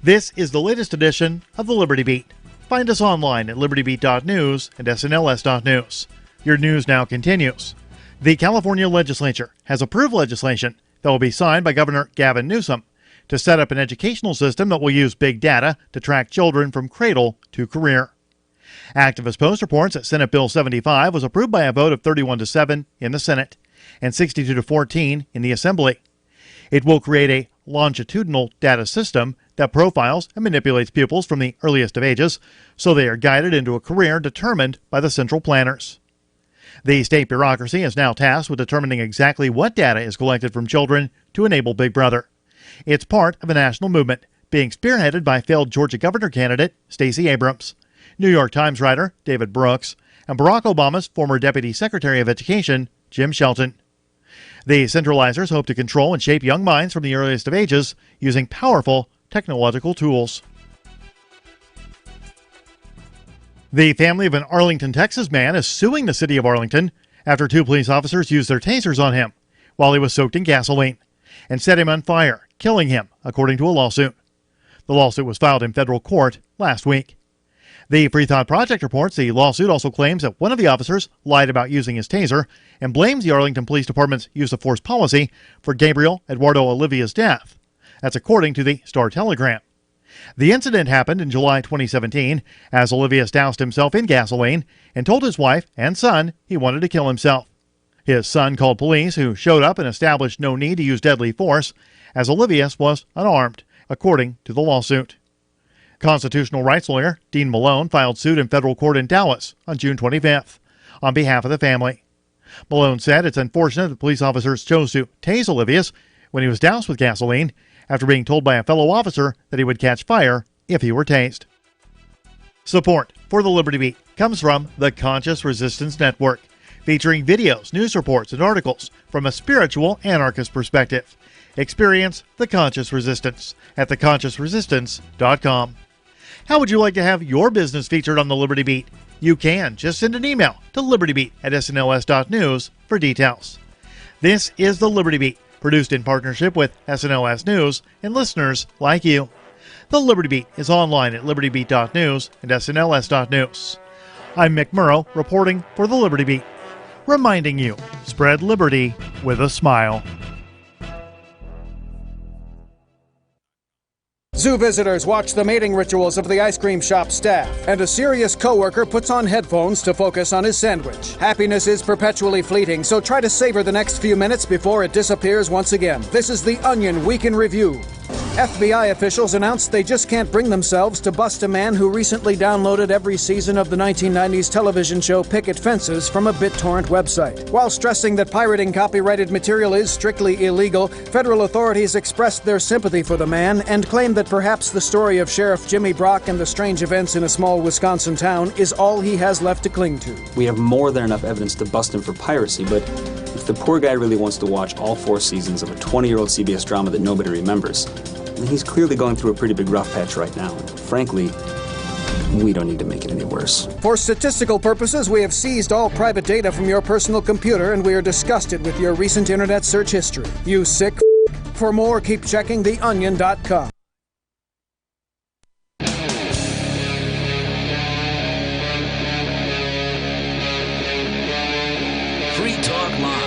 This is the latest edition of the Liberty Beat. Find us online at libertybeat.news and snls.news. Your news now continues. The California legislature has approved legislation that will be signed by Governor Gavin Newsom to set up an educational system that will use big data to track children from cradle to career. Activist Post reports that Senate Bill 75 was approved by a vote of 31-7 in the Senate and 62-14 in the Assembly. It will create a longitudinal data system that profiles and manipulates pupils from the earliest of ages, so they are guided into a career determined by the central planners. The state bureaucracy is now tasked with determining exactly what data is collected from children to enable Big Brother. It's part of a national movement being spearheaded by failed Georgia governor candidate Stacey Abrams, New York Times writer David Brooks, and Barack Obama's former Deputy Secretary of Education, Jim Shelton. The centralizers hope to control and shape young minds from the earliest of ages using powerful technological tools. The family of an Arlington, Texas man is suing the city of Arlington after 2 police officers used their tasers on him while he was soaked in gasoline and set him on fire, killing him, according to a lawsuit. The lawsuit was filed in federal court last week. The Free Thought Project reports the lawsuit also claims that one of the officers lied about using his taser and blames the Arlington Police Department's use of force policy for Gabriel Eduardo Olivia's death. That's according to the Star-Telegram. The incident happened in July 2017 as Olivia doused himself in gasoline and told his wife and son he wanted to kill himself. His son called police, who showed up and established no need to use deadly force, as Olivia was unarmed, according to the lawsuit. Constitutional rights lawyer Dean Malone filed suit in federal court in Dallas on June 25th on behalf of the family. Malone said it's unfortunate that police officers chose to tase Olivia's when he was doused with gasoline after being told by a fellow officer that he would catch fire if he were tased. Support for the Liberty Beat comes from the Conscious Resistance Network, featuring videos, news reports, and articles from a spiritual anarchist perspective. Experience the Conscious Resistance at theconsciousresistance.com. How would you like to have your business featured on the Liberty Beat? You can. Just send an email to libertybeat@snls.news for details. This is the Liberty Beat, produced in partnership with SNLS News and listeners like you. The Liberty Beat is online at libertybeat.news and snls.news. I'm Mick Murrow, reporting for the Liberty Beat, reminding you, spread liberty with a smile. Zoo visitors watch the mating rituals of the ice cream shop staff, and a serious coworker puts on headphones to focus on his sandwich. Happiness is perpetually fleeting, so try to savor the next few minutes before it disappears once again. This is The Onion Week in Review. FBI officials announced they just can't bring themselves to bust a man who recently downloaded every season of the 1990s television show Picket Fences from a BitTorrent website. While stressing that pirating copyrighted material is strictly illegal, federal authorities expressed their sympathy for the man and claimed that perhaps the story of Sheriff Jimmy Brock and the strange events in a small Wisconsin town is all he has left to cling to. We have more than enough evidence to bust him for piracy, but if the poor guy really wants to watch all 4 seasons of a 20-year-old CBS drama that nobody remembers, then he's clearly going through a pretty big rough patch right now. Frankly, we don't need to make it any worse. For statistical purposes, we have seized all private data from your personal computer, and we are disgusted with your recent internet search history. You sick f***. For more, keep checking theonion.com. Free Talk Live.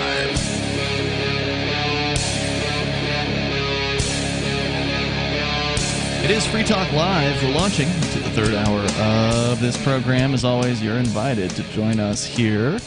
It is Free Talk Live. We're launching to the 3rd hour of this program. As always, you're invited to join us here.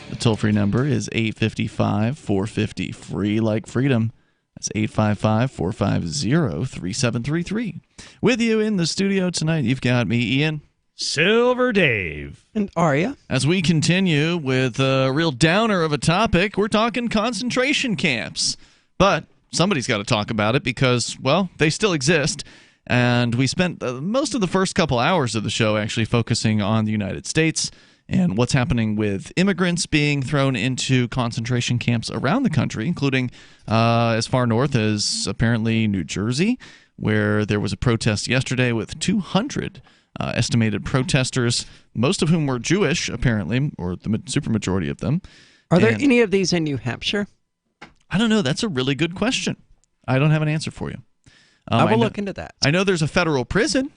The toll-free number is 855-450-FREE like freedom. That's 855-450-3733. With you in the studio tonight, you've got me, Ian. Silver Dave. And Aria. As we continue with a real downer of a topic, we're talking concentration camps. But somebody's got to talk about it because, well, they still exist. And we spent most of the first couple hours of the show actually focusing on the United States and what's happening with immigrants being thrown into concentration camps around the country, including as far north as apparently New Jersey, where there was a protest yesterday with 200 estimated protesters, most of whom were Jewish, apparently, or the supermajority of them. Are there any of these in New Hampshire? I don't know. That's a really good question. I don't have an answer for you. I will look into that. I know there's a federal prison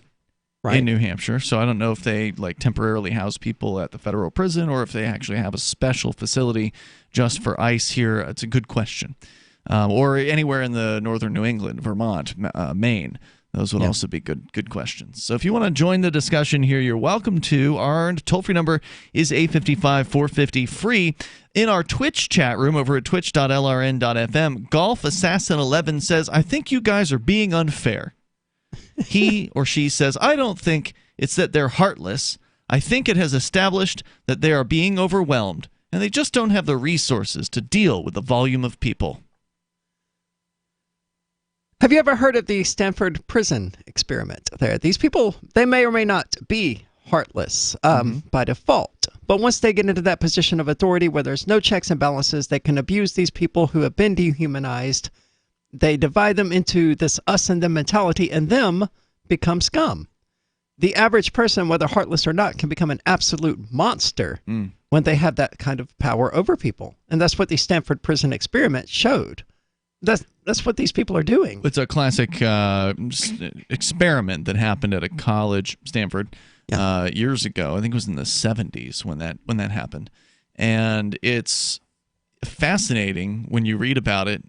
Right. in New Hampshire, so I don't know if they like temporarily house people at the federal prison or if they actually have a special facility just for ICE here. It's a good question. Or anywhere in the northern New England, Vermont, Maine. Those would also be good questions. So if you want to join the discussion here, you're welcome to. Our toll-free number is 855-450-FREE. In our Twitch chat room over at twitch.lrn.fm, Golf Assassin 11 says, I think you guys are being unfair. He or she says, I don't think it's that they're heartless. I think it has established that they are being overwhelmed, and they just don't have the resources to deal with the volume of people. Have you ever heard of the Stanford prison experiment there? These people, they may or may not be heartless by default. But once they get into that position of authority where there's no checks and balances, they can abuse these people who have been dehumanized. They divide them into this us and them mentality, and them become scum. The average person, whether heartless or not, can become an absolute monster when they have that kind of power over people. And that's what the Stanford prison experiment showed. That's what these people are doing. It's a classic experiment that happened at a college, Stanford, years ago. I think it was in the 70s when that happened. And it's fascinating when you read about it.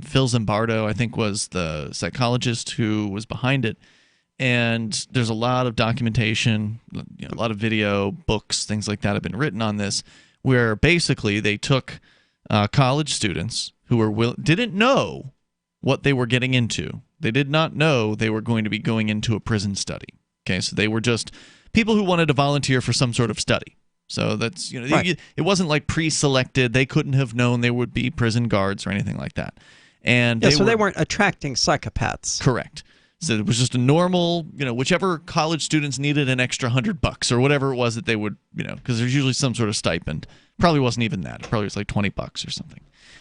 Phil Zimbardo, I think, was the psychologist who was behind it. And there's a lot of documentation, a lot of video, books, things like that have been written on this, where basically they took college students who didn't know what they were getting into. They did not know they were going to be going into a prison study. Okay, so they were just people who wanted to volunteer for some sort of study. So that's, right. It wasn't like pre-selected. They couldn't have known they would be prison guards or anything like that. And they weren't attracting psychopaths. Correct. So it was just a normal, whichever college students needed an extra $100 or whatever it was that they would, because there's usually some sort of stipend. Probably wasn't even that. It probably was like $20 or something.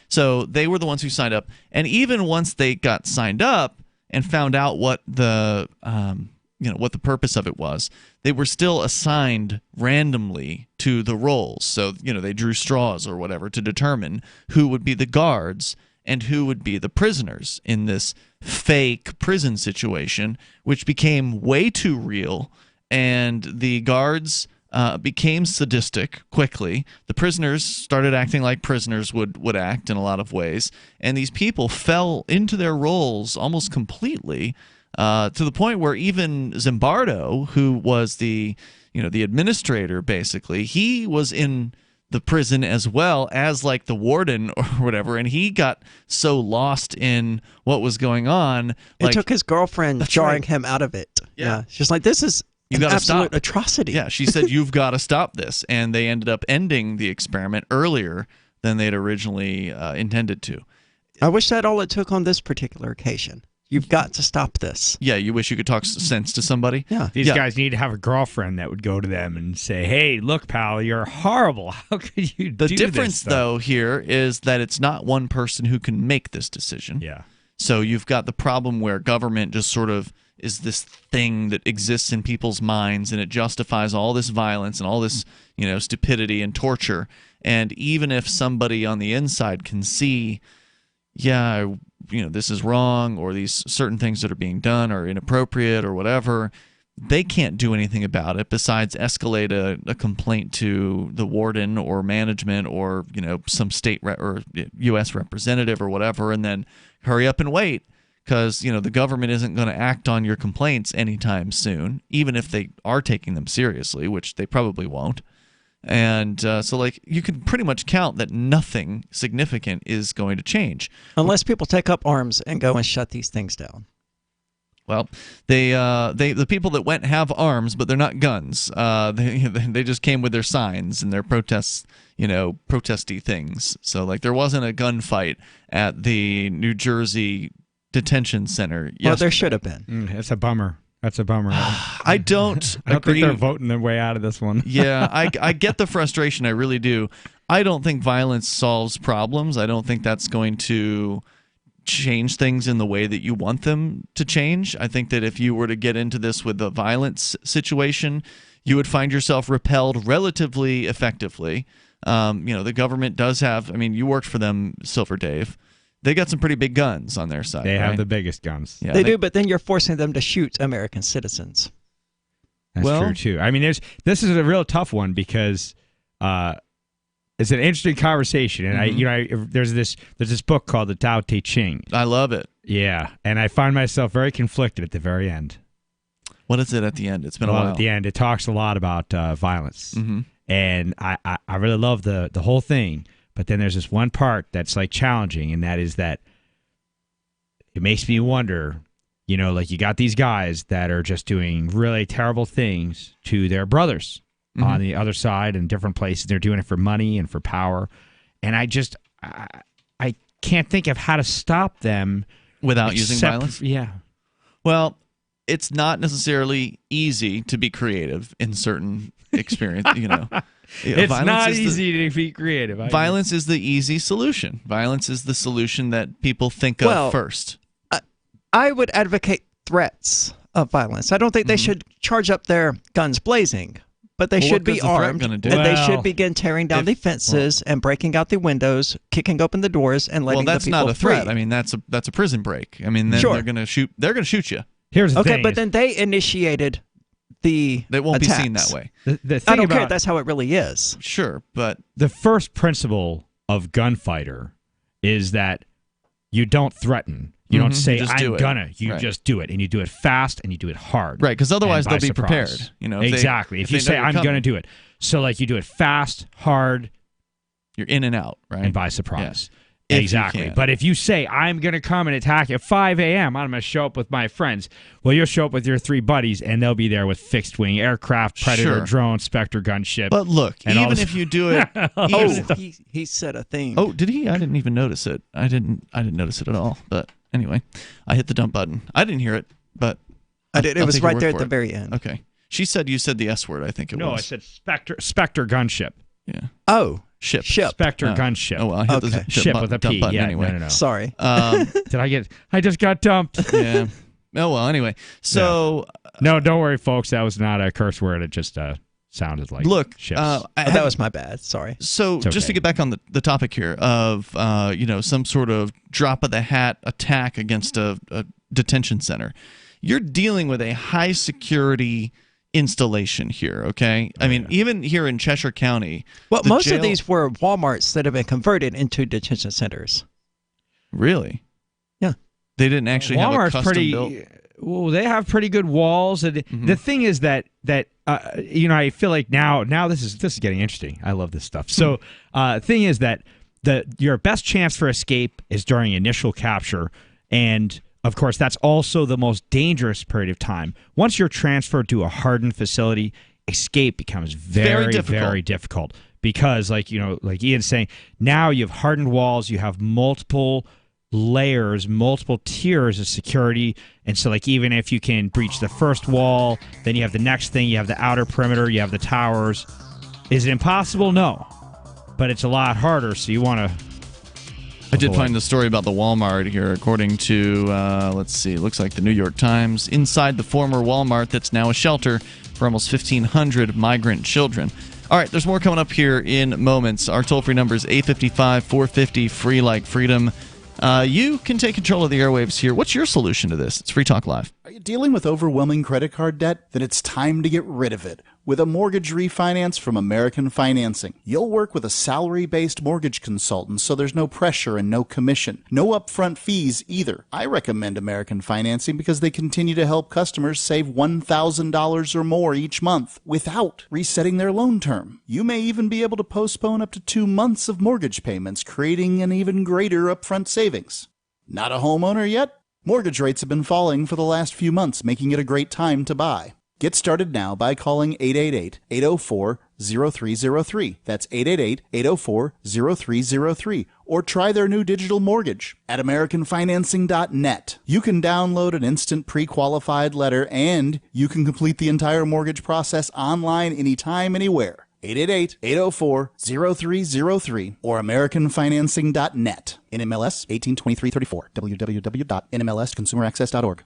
So they were the ones who signed up. And even once they got signed up and found out what the what the purpose of it was, they were still assigned randomly to the roles. So, they drew straws or whatever to determine who would be the guards and who would be the prisoners in this fake prison situation, which became way too real. And the guards became sadistic quickly. The prisoners started acting like prisoners would act in a lot of ways. And these people fell into their roles almost completely, to the point where even Zimbardo, who was the administrator, basically, he was in the prison as well as like the warden or whatever, and he got so lost in what was going on. It took his girlfriend jarring him out of it. Yeah. She's like, this is an absolute atrocity. Yeah, she said, you've got to stop this. And they ended up ending the experiment earlier than they'd originally intended to. I wish that all it took on this particular occasion. You've got to stop this. Yeah, you wish you could talk sense to somebody? Yeah. These guys need to have a girlfriend that would go to them and say, hey, look, pal, you're horrible. How could you do this? The difference, though, here is that it's not one person who can make this decision. Yeah. So you've got the problem where government just sort of is this thing that exists in people's minds, and it justifies all this violence and all this, stupidity and torture. And even if somebody on the inside can see, this is wrong, or these certain things that are being done are inappropriate or whatever, they can't do anything about it besides escalate a complaint to the warden or management or, some state or U.S. representative or whatever, and then hurry up and wait because, the government isn't going to act on your complaints anytime soon, even if they are taking them seriously, which they probably won't. And so you can pretty much count that nothing significant is going to change. Unless people take up arms and go and shut these things down. Well, the people that went have arms, but they're not guns. They just came with their signs and their protests, protesty things. So there wasn't a gunfight at the New Jersey detention center yesterday. Well, there should have been. That's a bummer. That's a bummer. I don't agree. Think they're voting their way out of this one. Yeah, I get the frustration. I really do. I don't think violence solves problems. I don't think that's going to change things in the way that you want them to change. I think that if you were to get into this with a violence situation, you would find yourself repelled relatively effectively. The government does have, you worked for them, Silver Dave. They got some pretty big guns on their side. They right? have the biggest guns. Yeah, they do, but then you're forcing them to shoot American citizens. That's true, too. This is a real tough one because it's an interesting conversation. And there's this book called The Tao Te Ching. I love it. Yeah, and I find myself very conflicted at the very end. What is it at the end? It's been a while. At the end, it talks a lot about violence. Mm-hmm. And I really love the whole thing. But then there's this one part that's challenging, and that is that it makes me wonder, You know, like you got these guys that are just doing really terrible things to their brothers on the other side in different places. They're doing it for money and for power. And I can't think of how to stop them without using violence. Yeah. Well, it's not necessarily easy to be creative in certain experience. It's not easy to be creative. Violence is the easy solution. Violence is the solution that people think of first. I would advocate threats of violence. I don't think they should charge up their guns blazing, but they should be armed, and they should begin tearing down the fences and breaking out the windows, kicking open the doors, and letting the people free. Well, that's not a threat. I mean, that's a prison break. I mean, then they're going to shoot. They're going to shoot you. Here's the thing. Okay, but then they initiated the They won't attacks. be seen that way. The I thing don't care. about That's how it really is. Sure, but the first principle of gunfighter is that you don't threaten. You don't say, I'm gonna. You just do it. And you do it fast and you do it hard. Right, because otherwise they'll be surprise. prepared. Exactly. If you say, I'm going to do it. So, like, you do it fast, hard. You're in and out, right? And by surprise. Yeah. Exactly. But if you say, I'm going to come and attack at 5 a.m., I'm going to show up with my friends. Well, you'll show up with your 3 buddies, and they'll be there with fixed-wing aircraft, Predator, drone, Spectre gunship. But look, even if you do it... he said a thing. Oh, did he? I didn't even notice it. I didn't notice it at all. But anyway, I hit the dump button. I didn't hear it, but... I did. It was right there at the very end. Okay. You said the S word, I think it was. No, I said Spectre gunship. Yeah. Oh. Ship. Spectre gunship. Oh, well, I hit the ship with a P. Button Yeah, anyway. No. Sorry. I just got dumped. Yeah. Oh, well, anyway. So. No, don't worry, folks. That was not a curse word. It just sounded like ships. That was my bad. Sorry. So just to get back on the topic here of, some sort of drop-of-the-hat attack against a detention center, you're dealing with a high-security installation here, okay? I mean, even here in Cheshire County. Well, most of these were Walmarts that have been converted into detention centers. Really? Yeah. They didn't actually have a custom built? Well, they have pretty good walls. And the thing is that I feel like now this is getting interesting. I love this stuff. So, thing is that your best chance for escape is during initial capture, and of course, that's also the most dangerous period of time. Once you're transferred to a hardened facility, escape becomes very difficult because, like Ian's saying, now you have hardened walls, you have multiple layers, multiple tiers of security, and so even if you can breach the first wall, then you have the next thing, you have the outer perimeter, you have the towers. Is it impossible? No, but it's a lot harder. So you want to. I did find the story about the Walmart here, according to, let's see, it looks like the New York Times. Inside the former Walmart that's now a shelter for almost 1,500 migrant children. All right, there's more coming up here in moments. Our toll-free number is 855-450, free like freedom. You can take control of the airwaves here. What's your solution to this? It's Free Talk Live. Are you dealing with overwhelming credit card debt? Then it's time to get rid of it with a mortgage refinance from American Financing. You'll work with a salary-based mortgage consultant, so there's no pressure and no commission. No upfront fees either. I recommend American Financing because they continue to help customers save $1,000 or more each month without resetting their loan term. You may even be able to postpone up to 2 months of mortgage payments, creating an even greater upfront savings. Not a homeowner yet? Mortgage rates have been falling for the last few months, making it a great time to buy. Get started now by calling 888-804-0303. That's 888-804-0303. Or try their new digital mortgage at AmericanFinancing.net. You can download an instant pre-qualified letter, and you can complete the entire mortgage process online anytime, anywhere. 888-804-0303 or AmericanFinancing.net. NMLS 182334. www.nmlsconsumeraccess.org.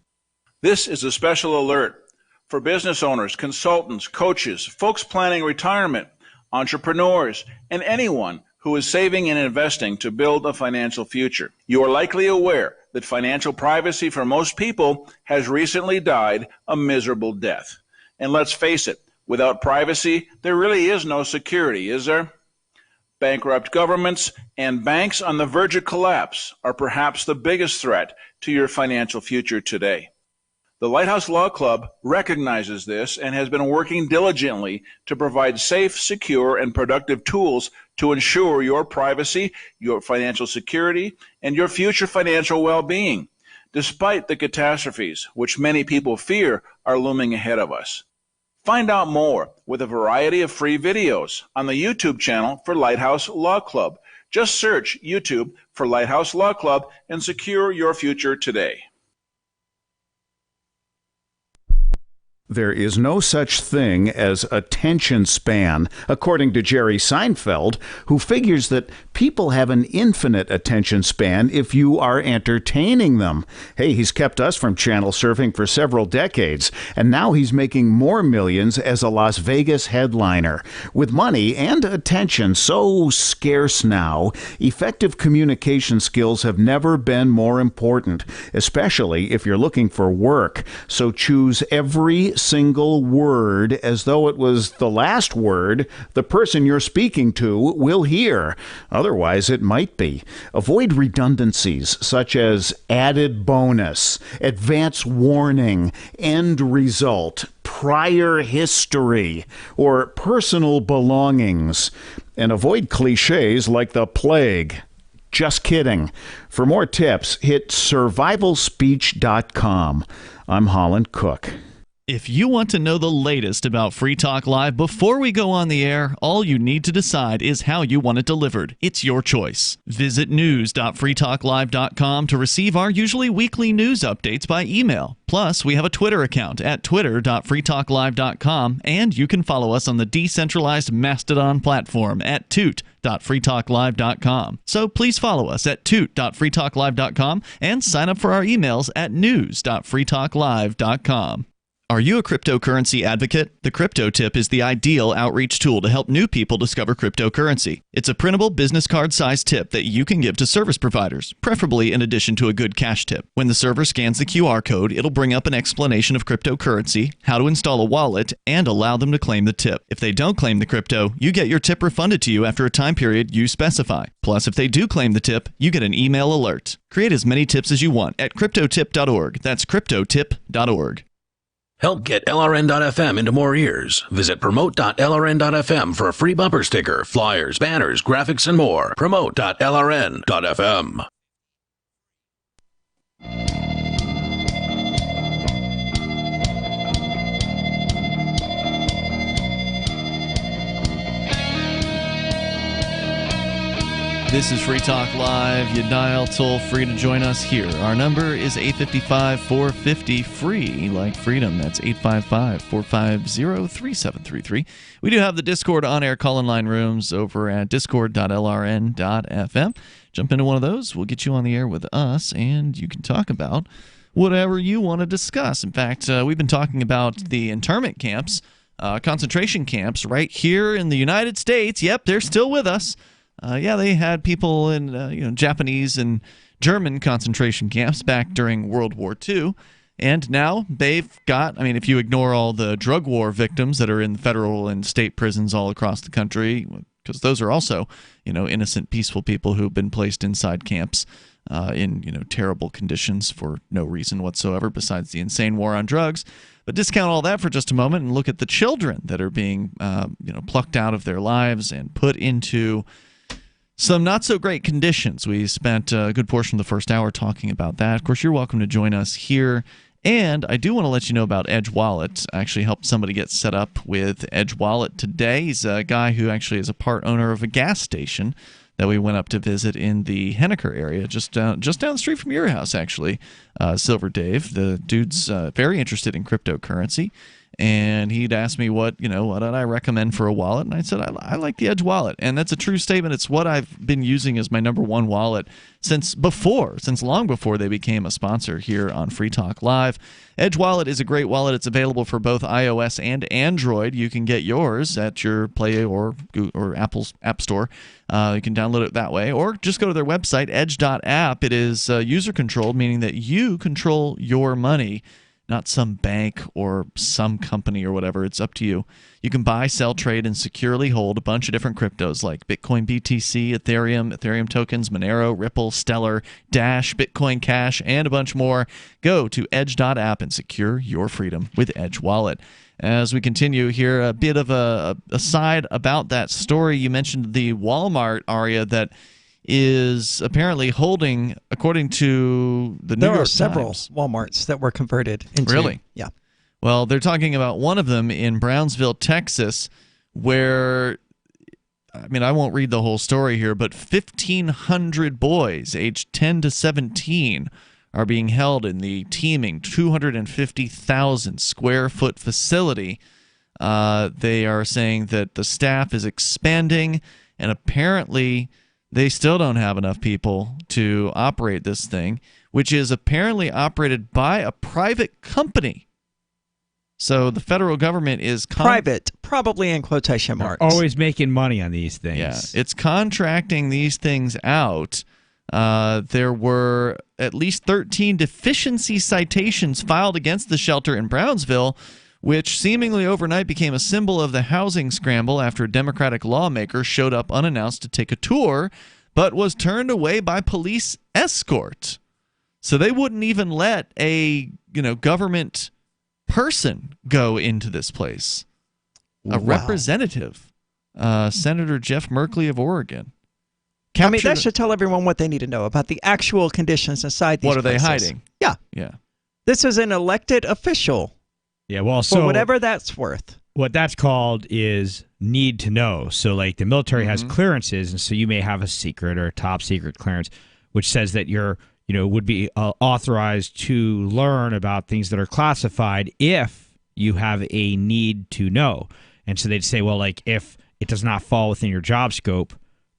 This is a special alert for business owners, consultants, coaches, folks planning retirement, entrepreneurs, and anyone who is saving and investing to build a financial future. You are likely aware that financial privacy for most people has recently died a miserable death. And let's face it, without privacy, there really is no security, is there? Bankrupt governments and banks on the verge of collapse are perhaps the biggest threat to your financial future today. The Lighthouse Law Club recognizes this and has been working diligently to provide safe, secure, and productive tools to ensure your privacy, your financial security, and your future financial well-being. despite the catastrophes which many people fear are looming ahead of us. Find out more with a variety of free videos on the YouTube channel for Lighthouse Law Club. Just search YouTube for Lighthouse Law Club and secure your future today. There is no such thing as attention span, according to Jerry Seinfeld, who figures that people have an infinite attention span if you are entertaining them. Hey, he's kept us from channel surfing for several decades, and now he's making more millions as a Las Vegas headliner. With money and attention so scarce now, effective communication skills have never been more important, especially if you're looking for work. So choose every single word as though it was the last word the person you're speaking to will hear. Otherwise, it might be. Avoid redundancies such as added bonus, advance warning, end result, prior history, or personal belongings. And avoid cliches like the plague. Just kidding. For more tips, hit survivalspeech.com. I'm Holland Cook. If you want to know the latest about Free Talk Live before we go on the air, all you need to decide is how you want it delivered. It's your choice. Visit news.freetalklive.com to receive our usually weekly news updates by email. Plus, we have a Twitter account at twitter.freetalklive.com, and you can follow us on the decentralized Mastodon platform at toot.freetalklive.com. So please follow us at toot.freetalklive.com and sign up for our emails at news.freetalklive.com. Are you a cryptocurrency advocate? The Crypto Tip is the ideal outreach tool to help new people discover cryptocurrency. It's a printable business card-sized tip that you can give to service providers, preferably in addition to a good cash tip. When the server scans the QR code, it'll bring up an explanation of cryptocurrency, how to install a wallet, and allow them to claim the tip. If they don't claim the crypto, you get your tip refunded to you after a time period you specify. Plus, if they do claim the tip, you get an email alert. Create as many tips as you want at cryptotip.org. That's cryptotip.org. Help get LRN.FM into more ears. Visit promote.lrn.fm for a free bumper sticker, flyers, banners, graphics, and more. Promote.lrn.fm. This is Free Talk Live. You dial toll free to join us here. Our number is 855-450-FREE, like freedom. That's 855-450-3733. We do have the Discord on-air call-in line rooms over at discord.lrn.fm. Jump into one of those. We'll get you on the air with us, and you can talk about whatever you want to discuss. In fact, we've been talking about the internment camps, concentration camps right here in the United States. Yep, they're still with us. They had people in Japanese and German concentration camps back during World War II. And now they've got, if you ignore all the drug war victims that are in federal and state prisons all across the country, because those are also, innocent, peaceful people who've been placed inside camps in, terrible conditions for no reason whatsoever besides the insane war on drugs. But discount all that for just a moment and look at the children that are being, plucked out of their lives and put into some not so great conditions. We spent a good portion of the first hour talking about that. Of course, you're welcome to join us here. And I do want to let you know about Edge Wallet. I actually helped somebody get set up with Edge Wallet today. He's a guy who actually is a part owner of a gas station that we went up to visit in the Henniker area, just down the street from your house, actually. Silver Dave, the dude's very interested in cryptocurrency. And he'd asked me what did I recommend for a wallet, and I said I like the Edge Wallet, and that's a true statement. It's what I've been using as my number one wallet since long before they became a sponsor here on Free Talk Live. Edge Wallet is a great wallet. It's available for both iOS and Android. You can get yours at your Play or Apple's App Store. You can download it that way, or just go to their website, edge.app. It is user-controlled, meaning that you control your money, not some bank or some company or whatever. It's up to you. You can buy, sell, trade, and securely hold a bunch of different cryptos like Bitcoin, BTC, Ethereum tokens, Monero, Ripple, Stellar, Dash, Bitcoin Cash, and a bunch more. Go to edge.app and secure your freedom with Edge Wallet. As we continue here, a bit of a aside about that story. You mentioned the Walmart, Aria, that is apparently holding, according to the New There York are several Times. Walmarts that were converted into. Really? Yeah. Well, they're talking about one of them in Brownsville, Texas, where, I mean, I won't read the whole story here, but 1,500 boys aged 10 to 17 are being held in the teeming 250,000 square foot facility. They are saying that the staff is expanding, and apparently they still don't have enough people to operate this thing, which is apparently operated by a private company. So the federal government is private, probably in quotation marks. Always making money on these things. Yeah, it's contracting these things out. There were at least 13 deficiency citations filed against the shelter in Brownsville, which seemingly overnight became a symbol of the housing scramble after a Democratic lawmaker showed up unannounced to take a tour, but was turned away by police escort. So they wouldn't even let a government person go into this place. A representative, Senator Jeff Merkley of Oregon. I mean, that should tell everyone what they need to know about the actual conditions inside these places. What are they hiding? Yeah. Yeah. This is an elected official. Yeah, well, for whatever that's worth. What that's called is need to know. So, like, the military has clearances, and so you may have a secret or a top secret clearance, which says that you're, would be authorized to learn about things that are classified if you have a need to know. And so they'd say, well, like, if it does not fall within your job scope,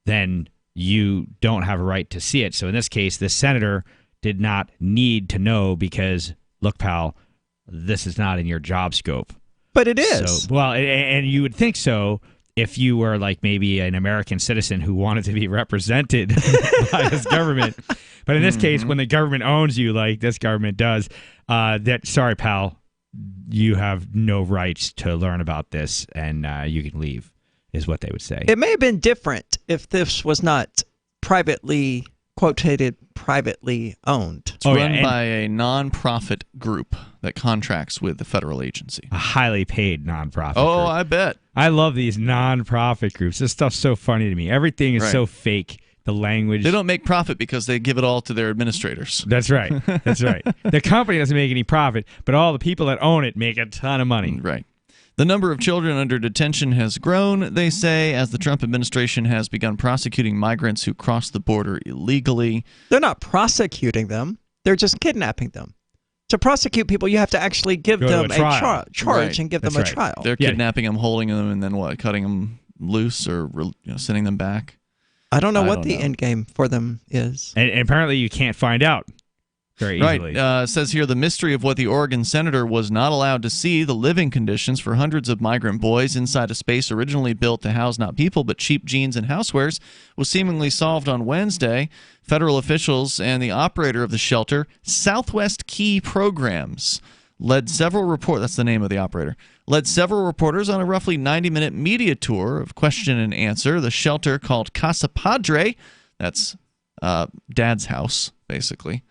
then you don't have a right to see it. So in this case, the senator did not need to know because, look, pal, this is not in your job scope. But it is. So, well, and you would think so if you were like maybe an American citizen who wanted to be represented by this government. But in this case, when the government owns you, like this government does, sorry, pal, you have no rights to learn about this, and you can leave, is what they would say. It may have been different if this was not privately owned. It's run by a nonprofit group that contracts with the federal agency. A highly paid nonprofit group. I bet. I love these nonprofit groups. This stuff's so funny to me. Everything is so fake. The language. They don't make profit because they give it all to their administrators. That's right. That's right. The company doesn't make any profit, but all the people that own it make a ton of money. Right. The number of children under detention has grown, they say, as the Trump administration has begun prosecuting migrants who cross the border illegally. They're not prosecuting them. They're just kidnapping them. To prosecute people, you have to actually give them a charge and give them a trial. They're kidnapping them, holding them, and then what? Cutting them loose or sending them back? I don't know what the end game for them is. And apparently you can't find out very easily. Right. It says here the mystery of what the Oregon senator was not allowed to see, the living conditions for hundreds of migrant boys inside a space originally built to house not people but cheap jeans and housewares, was seemingly solved on Wednesday. Federal officials and the operator of the shelter, Southwest Key Programs, led several reporters on a roughly 90-minute media tour of question and answer. The shelter, called Casa Padre, that's Dad's house, basically,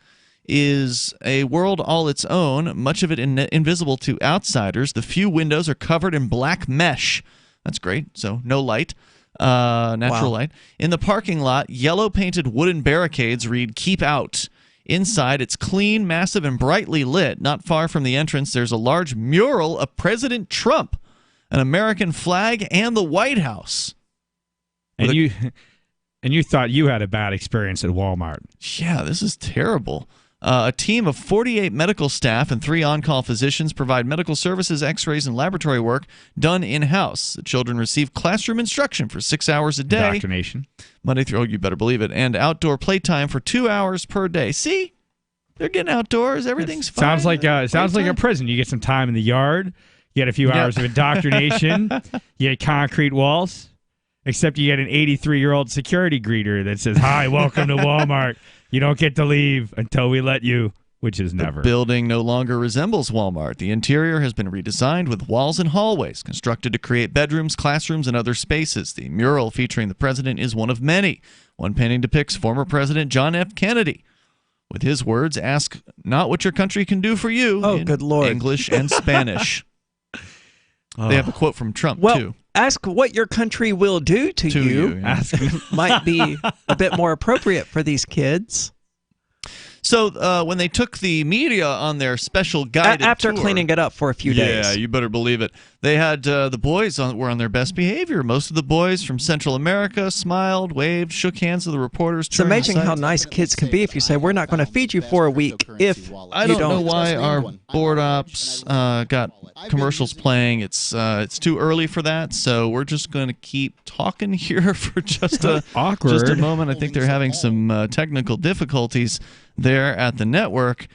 is a world all its own, much of it invisible to outsiders. The few windows are covered in black mesh. That's great, so no light. Natural light. In the parking lot, yellow-painted wooden barricades read, "Keep out." Inside, it's clean, massive, and brightly lit. Not far from the entrance, there's a large mural of President Trump, an American flag, and the White House. And you thought you had a bad experience at Walmart. Yeah, this is terrible. A team of 48 medical staff and 3 on-call physicians provide medical services, x-rays, and laboratory work done in-house. The children receive classroom instruction for 6 hours a day. Indoctrination. Monday through, you better believe it, and outdoor playtime for 2 hours per day. See? They're getting outdoors. Everything's fine. Sounds like a prison. You get some time in the yard. You get a few hours of indoctrination. You get concrete walls. Except you get an 83-year-old security greeter that says, "Hi, welcome to Walmart. You don't get to leave until we let you," which is never. The building no longer resembles Walmart. The interior has been redesigned with walls and hallways constructed to create bedrooms, classrooms, and other spaces. The mural featuring the president is one of many. One painting depicts former President John F. Kennedy. With his words, "Ask not what your country can do for you," in good Lord. English and Spanish. They have a quote from Trump, too. Ask what your country will do to you. Might be a bit more appropriate for these kids. So when they took the media on their special guided after tour, cleaning it up for a few days. Yeah, you better believe it. They had the boys were on their best behavior. Most of the boys from Central America smiled, waved, shook hands with the reporters. It's amazing how nice kids can be if you say, we're not going to feed you for a week if I don't know why our board ops got commercials playing. It's too early for that, so we're just going to keep talking here for just a moment. I think they're having some technical difficulties there at the network.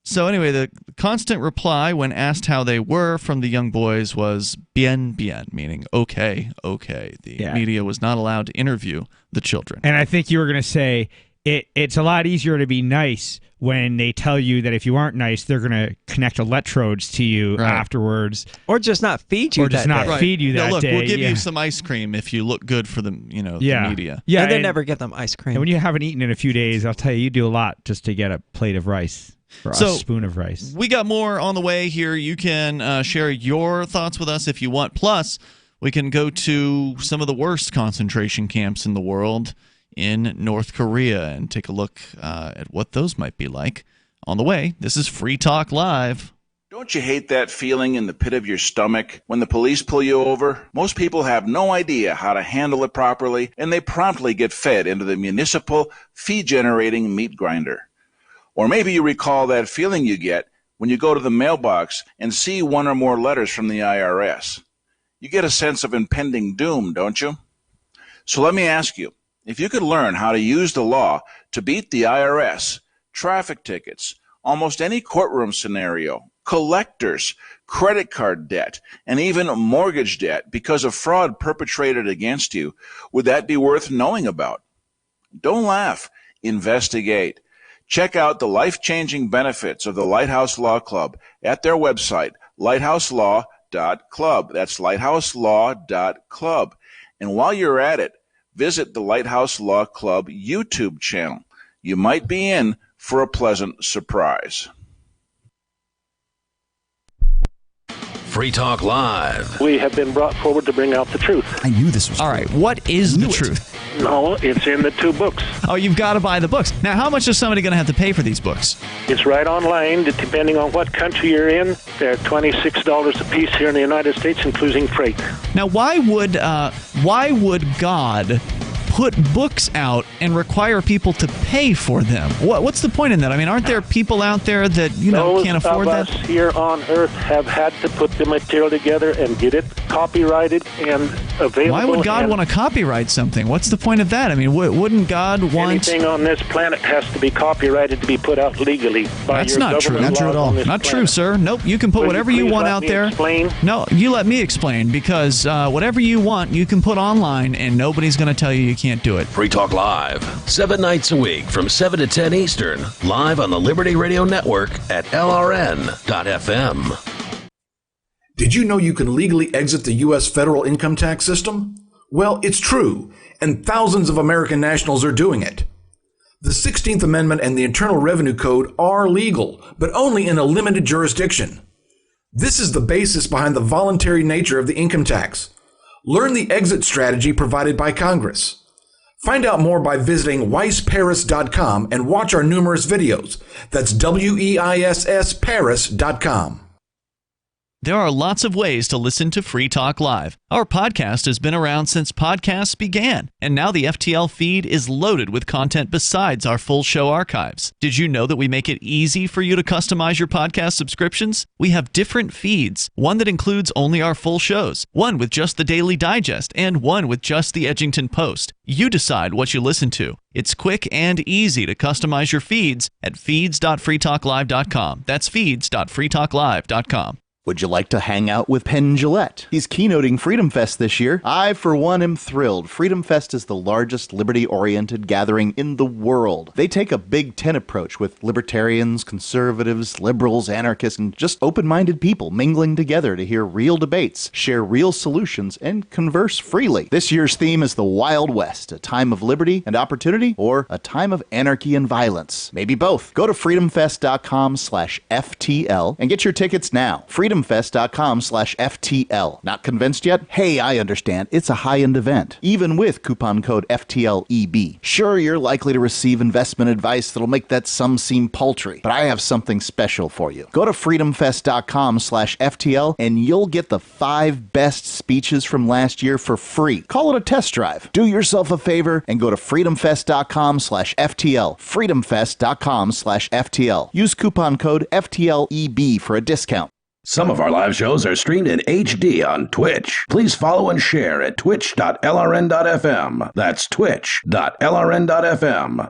So anyway, the constant reply when asked how they were from the young boys was bien, bien, meaning okay, okay. The media was not allowed to interview the children. And I think you were going to say it's a lot easier to be nice when they tell you that if you aren't nice, they're going to connect electrodes to you afterwards. Or just not feed you feed you that day. We'll give you some ice cream if you look good for the the media. Yeah, and they never get them ice cream. And when you haven't eaten in a few days, I'll tell you, you do a lot just to get a plate of rice. Or a spoon of rice. We got more on the way here. You can share your thoughts with us if you want. Plus, we can go to some of the worst concentration camps in the world in North Korea and take a look at what those might be like. On the way, this is Free Talk Live. Don't you hate that feeling in the pit of your stomach when the police pull you over? Most people have no idea how to handle it properly, and they promptly get fed into the municipal fee-generating meat grinder. Or maybe you recall that feeling you get when you go to the mailbox and see one or more letters from the IRS. You get a sense of impending doom, don't you? So let me ask you, if you could learn how to use the law to beat the IRS, traffic tickets, almost any courtroom scenario, collectors, credit card debt, and even mortgage debt because of fraud perpetrated against you, would that be worth knowing about? Don't laugh. Investigate. Check out the life-changing benefits of the Lighthouse Law Club at their website, lighthouselaw.club. That's lighthouselaw.club. And while you're at it, visit the Lighthouse Law Club YouTube channel. You might be in for a pleasant surprise. Free Talk Live. We have been brought forward to bring out the truth. I knew this was all right. What is the truth? No, it's in the 2 books. Oh, you've got to buy the books. Now, how much is somebody going to have to pay for these books? It's right online. Depending on what country you're in, they're $26 a piece here in the United States, including freight. Now, why would God put books out and require people to pay for them? What's the point in that? I mean, aren't there people out there that can't afford that? Those of us here on Earth have had to put the material together and get it copyrighted and available. Why would God want to copyright something? What's the point of that? I mean, wouldn't God want anything on this planet has to be copyrighted to be put out legally by That's your not true. government Not true at all. Not true, sir. Nope. You can put whatever you want out there. Explain? No, you let me explain, because whatever you want, you can put online, and nobody's going to tell you can't do it. Free Talk Live, 7 nights a week from 7 to 10 Eastern, live on the Liberty Radio Network at LRN.FM. Did you know you can legally exit the U.S. federal income tax system? Well, it's true, and thousands of American nationals are doing it. The 16th Amendment and the Internal Revenue Code are legal, but only in a limited jurisdiction. This is the basis behind the voluntary nature of the income tax. Learn the exit strategy provided by Congress. Find out more by visiting weissparis.com and watch our numerous videos. That's WEISS Paris.com. There are lots of ways to listen to Free Talk Live. Our podcast has been around since podcasts began, and now the FTL feed is loaded with content besides our full show archives. Did you know that we make it easy for you to customize your podcast subscriptions? We have different feeds, one that includes only our full shows, one with just the Daily Digest, and one with just the Edgington Post. You decide what you listen to. It's quick and easy to customize your feeds at feeds.freetalklive.com. That's feeds.freetalklive.com. Would you like to hang out with Penn Jillette? He's keynoting Freedom Fest this year. I, for one, am thrilled. Freedom Fest is the largest liberty-oriented gathering in the world. They take a Big Ten approach with libertarians, conservatives, liberals, anarchists, and just open-minded people mingling together to hear real debates, share real solutions, and converse freely. This year's theme is the Wild West, a time of liberty and opportunity, or a time of anarchy and violence. Maybe both. Go to freedomfest.com/FTL and get your tickets now. Freedom freedomfest.com/FTL. Not convinced yet? Hey, I understand. It's a high-end event, even with coupon code FTLEB. Sure, you're likely to receive investment advice that'll make that sum seem paltry, but I have something special for you. Go to freedomfest.com/FTL and you'll get the 5 best speeches from last year for free. Call it a test drive. Do yourself a favor and go to freedomfest.com/FTL. freedomfest.com/FTL. Use coupon code FTLEB for a discount. Some of our live shows are streamed in HD on Twitch. Please follow and share at twitch.lrn.fm. That's twitch.lrn.fm.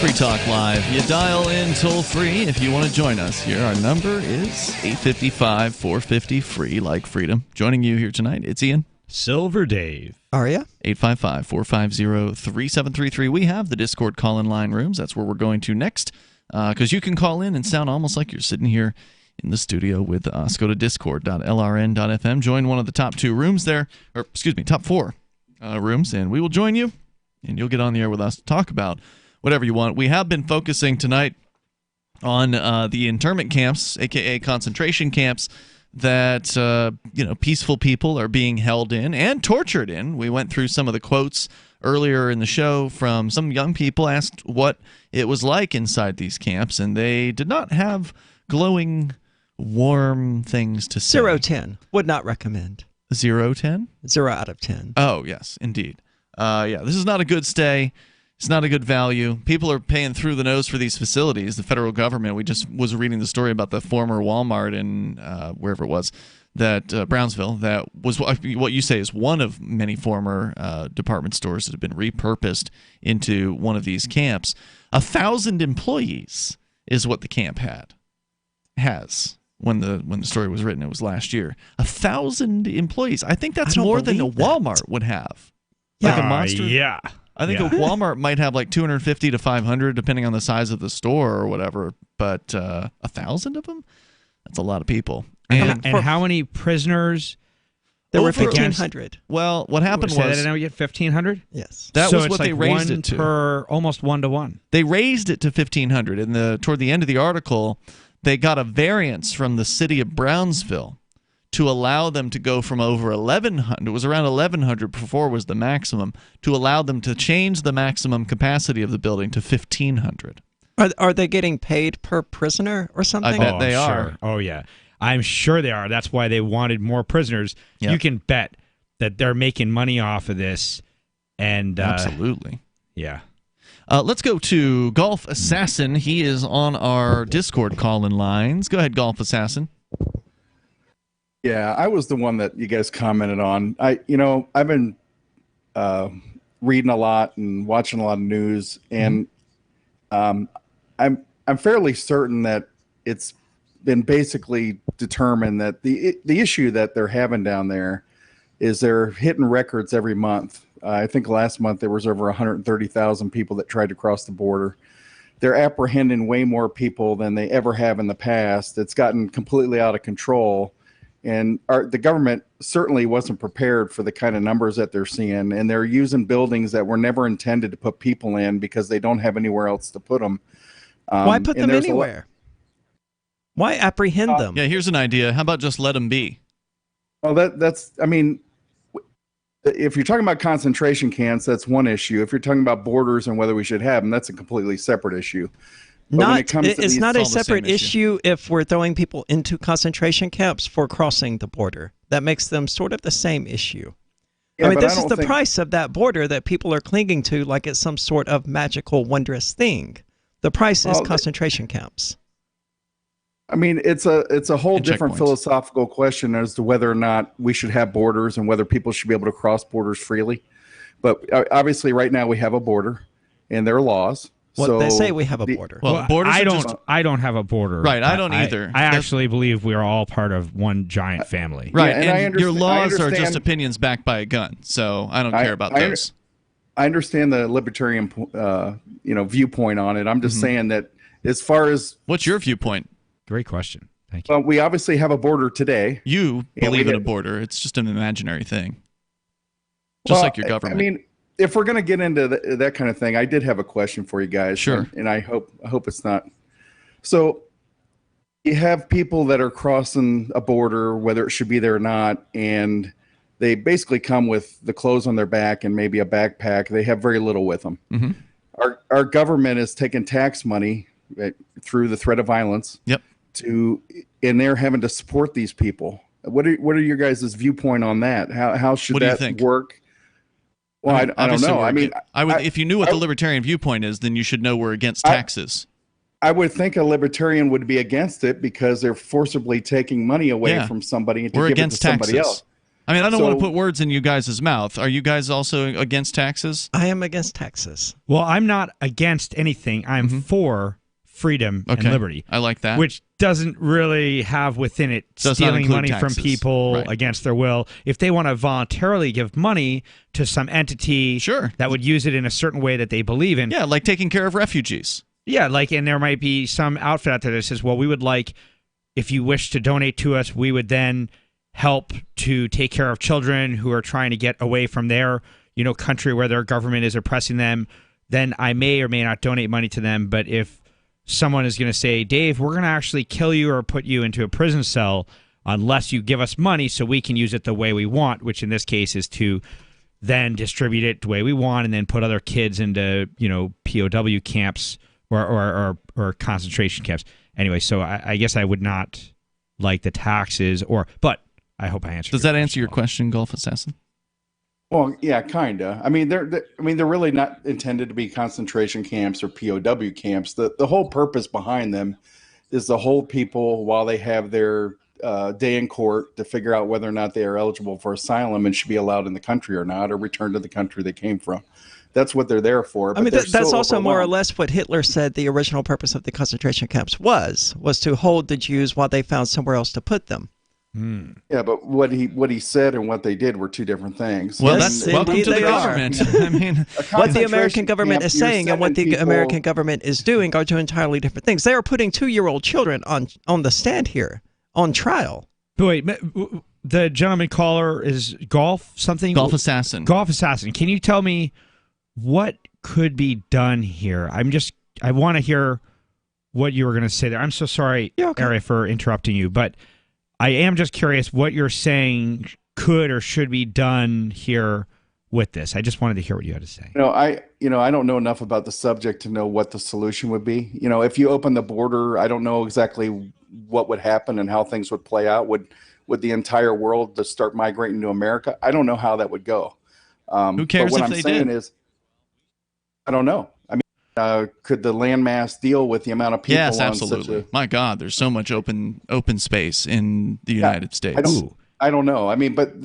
Free Talk Live. You dial in toll free if you want to join us here. Our number is 855-450-FREE, like freedom. Joining you here tonight, it's Ian. Silver Dave. Aria. 855-450-3733. We have the Discord call-in line rooms. That's where we're going to next, because you can call in and sound almost like you're sitting here in the studio with us. Go to discord.lrn.fm. Join one of the top 2 rooms there, or excuse me, top 4 rooms, and we will join you, and you'll get on the air with us to talk about whatever you want. We have been focusing tonight on the internment camps, aka concentration camps, that peaceful people are being held in and tortured in. We went through some of the quotes earlier in the show from some young people asked what it was like inside these camps, and they did not have glowing, warm things to say. 0-10. Would not recommend. 0-10? 0 out of 10. Oh, yes, indeed. This is not a good stay. It's not a good value. People are paying through the nose for these facilities. The federal government, we just was reading the story about the former Walmart in wherever it was, that Brownsville, that was what you say is one of many former department stores that have been repurposed into one of these camps. 1,000 employees is what the camp has when the story was written. It was last year. 1,000 employees. I think that's more than a Walmart would have. Like a monster. Yeah. I think a Walmart might have like 250 to 500, depending on the size of the store or whatever. But 1,000 of them? That's a lot of people. And how many prisoners? There were 1,500. Well, what happened was... Say that you had 1,500? Yes. That was what they raised it to. Almost 1-to-1. They raised it to 1,500. And toward the end of the article, they got a variance from the city of Brownsville to allow them to go from over 1,100, it was around 1,100 before was the maximum, to allow them to change the maximum capacity of the building to 1,500. Are they getting paid per prisoner or something? I bet they are. Sure. Oh, yeah. I'm sure they are. That's why they wanted more prisoners. Yep. You can bet that they're making money off of this. And absolutely. Yeah. Let's go to Golf Assassin. He is on our Discord call-in lines. Go ahead, Golf Assassin. Yeah, I was the one that you guys commented on. I've been reading a lot and watching a lot of news, and I'm fairly certain that it's been basically determined that the issue that they're having down there is they're hitting records every month. I think last month there was over 130,000 people that tried to cross the border. They're apprehending way more people than they ever have in the past. It's gotten completely out of control. And the government certainly wasn't prepared for the kind of numbers that they're seeing. And they're using buildings that were never intended to put people in because they don't have anywhere else to put them. Why put them anywhere? Why apprehend them? Yeah, here's an idea. How about just let them be? Well, if you're talking about concentration camps, that's one issue. If you're talking about borders and whether we should have them, that's a completely separate issue. It's not a separate issue if we're throwing people into concentration camps for crossing the border. That makes them sort of the same issue. Yeah, I mean, this is the price of that border that people are clinging to like it's some sort of magical, wondrous thing. The price is concentration camps. I mean, it's a whole different philosophical question as to whether or not we should have borders and whether people should be able to cross borders freely. But obviously, right now we have a border, and there are laws. Well, they say we have a border. Well, borders I don't have a border. Right, I don't either. I actually believe we are all part of one giant family. Right, and your laws are just opinions backed by a gun, so I don't care about those. I understand the libertarian, viewpoint on it. I'm just saying that as far as what's your viewpoint? Great question. Thank you. Well, we obviously have a border today. You believe in a border. It's just an imaginary thing. Just like your government. I mean, if we're going to get into that kind of thing, I did have a question for you guys. Sure. And I hope it's not. So you have people that are crossing a border, whether it should be there or not, and they basically come with the clothes on their back and maybe a backpack. They have very little with them. Mm-hmm. Our government is taking tax money through the threat of violence. Yep. And they're having to support these people. What are your guys' viewpoint on that? How should What do you that think? work? Well, I don't know. I mean, I would. If you knew what the libertarian viewpoint is, then you should know we're against taxes. I would think a libertarian would be against it because they're forcibly taking money away from somebody to we're give against it to somebody taxes. else. I mean, I don't want to put words in you guys' mouth. Are you guys also against taxes? I am against taxes. Well, I'm not against anything. I'm for freedom and liberty. I like that. Which doesn't really have within it stealing money from people against their will. If they want to voluntarily give money to some entity that would use it in a certain way that they believe in. Yeah, like taking care of refugees. Yeah, and there might be some outfit out there that says, well, we would like, if you wish to donate to us, we would then help to take care of children who are trying to get away from their, country where their government is oppressing them. Then I may or may not donate money to them. But if someone is going to say, Dave, we're going to actually kill you or put you into a prison cell unless you give us money so we can use it the way we want, which in this case is to then distribute it the way we want and then put other kids into, POW camps or concentration camps. Anyway, so I guess I would not like the taxes but I hope I answered. Does that answer your question, Golf Assassin? Well, yeah, kinda. I mean, they're really not intended to be concentration camps or POW camps. The whole purpose behind them is to hold people while they have their day in court to figure out whether or not they are eligible for asylum and should be allowed in the country or not, or return to the country they came from. That's what they're there for. I mean, that's also more or less what Hitler said the original purpose of the concentration camps was to hold the Jews while they found somewhere else to put them. Yeah, but what he said and what they did were two different things. Well, that's welcome to the government. I mean, what the American government is saying and what the American government is doing are two entirely different things. They are putting 2-year-old children on the stand here on trial. But wait, the gentleman caller is Golf Assassin. Golf Assassin. Can you tell me what could be done here? I want to hear what you were going to say there. I'm so sorry, Aria, for interrupting you, but I am just curious what you're saying could or should be done here with this. I just wanted to hear what you had to say. I don't know enough about the subject to know what the solution would be. If you open the border, I don't know exactly what would happen and how things would play out. Would the entire world just start migrating to America? I don't know how that would go. Who cares but what if I'm they saying did? is, I don't know. I mean, could the landmass deal with the amount of people? Yes, on absolutely. My God, there's so much open space in the United States. I don't know. I mean, but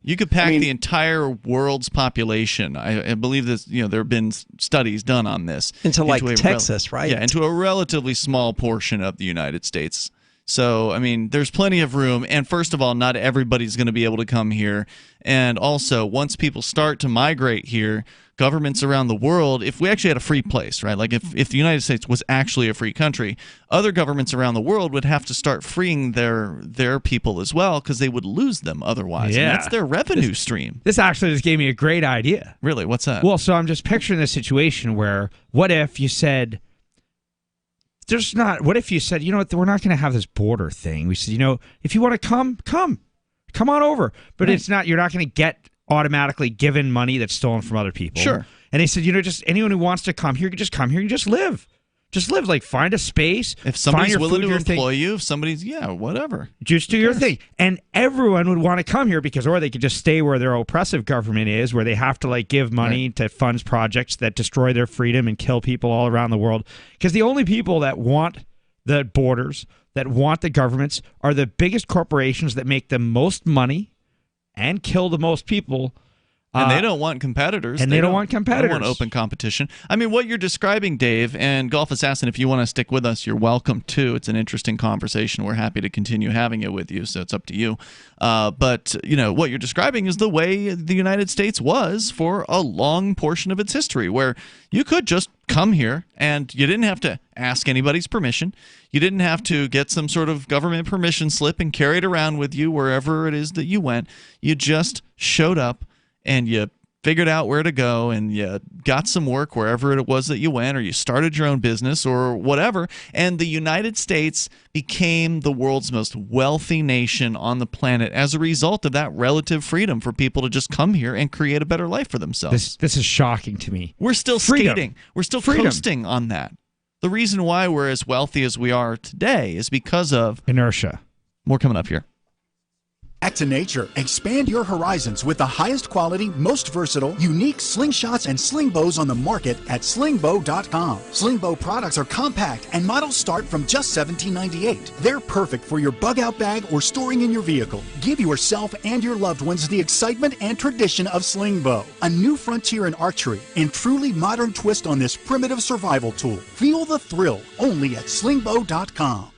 you could pack the entire world's population. I believe this. There have been studies done on this into Texas, right? Yeah, into a relatively small portion of the United States. So, I mean, there's plenty of room. And first of all, not everybody's going to be able to come here. And also, once people start to migrate here, governments around the world, if we actually had a free place, right? Like if the United States was actually a free country, other governments around the world would have to start freeing their people as well because they would lose them otherwise. Yeah. And that's their revenue stream. This actually just gave me a great idea. Really? What's that? Well, so I'm just picturing this situation where what if you said, what if you said, we're not going to have this border thing. We said, if you want to come on over. But it's not, you're not going to get automatically given money that's stolen from other people. Sure. And they said, just anyone who wants to come here, just come here and just live. Just live, find a space. If somebody's willing to employ you, if somebody's, whatever. Just do your thing. And everyone would want to come here or they could just stay where their oppressive government is, where they have to give money to fund projects that destroy their freedom and kill people all around the world. Because the only people that want the borders, that want the governments, are the biggest corporations that make the most money and kill the most people And they don't want competitors. And they don't want competitors. They don't want open competition. I mean, what you're describing, Dave, and Golf Assassin, if you want to stick with us, you're welcome too. It's an interesting conversation. We're happy to continue having it with you, so it's up to you. But, what you're describing is the way the United States was for a long portion of its history, where you could just come here and you didn't have to ask anybody's permission. You didn't have to get some sort of government permission slip and carry it around with you wherever it is that you went. You just showed up and you figured out where to go, and you got some work wherever it was that you went, or you started your own business or whatever, and the United States became the world's most wealthy nation on the planet as a result of that relative freedom for people to just come here and create a better life for themselves. This is shocking to me. We're still skating. We're still coasting on that. The reason why we're as wealthy as we are today is because of inertia. More coming up here. Back to nature. Expand your horizons with the highest quality, most versatile, unique slingshots and sling bows on the market at slingbow.com. Slingbow products are compact and models start from just $17.98. They're perfect for your bug out bag or storing in your vehicle. Give yourself and your loved ones the excitement and tradition of Slingbow, a new frontier in archery and truly modern twist on this primitive survival tool. Feel the thrill only at slingbow.com.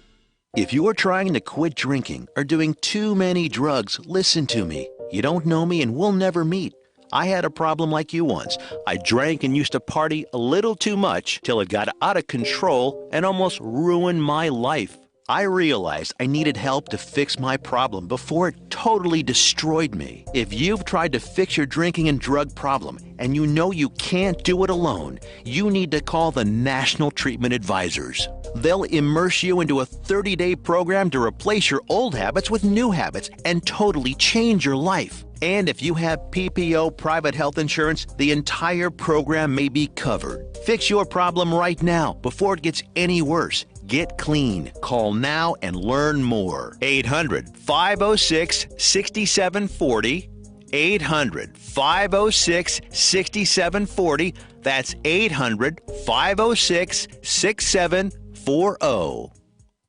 If you are trying to quit drinking or doing too many drugs, listen to me. You don't know me and we'll never meet. I had a problem like you once. I drank and used to party a little too much till it got out of control and almost ruined my life. I realized I needed help to fix my problem before it totally destroyed me. If you've tried to fix your drinking and drug problem and you know you can't do it alone, you need to call the National Treatment Advisors. They'll immerse you into a 30-day program to replace your old habits with new habits and totally change your life. And if you have PPO private health insurance, the entire program may be covered. Fix your problem right now before it gets any worse. Get clean. Call now and learn more. 800-506-6740. 800-506-6740. That's 800-506-6740.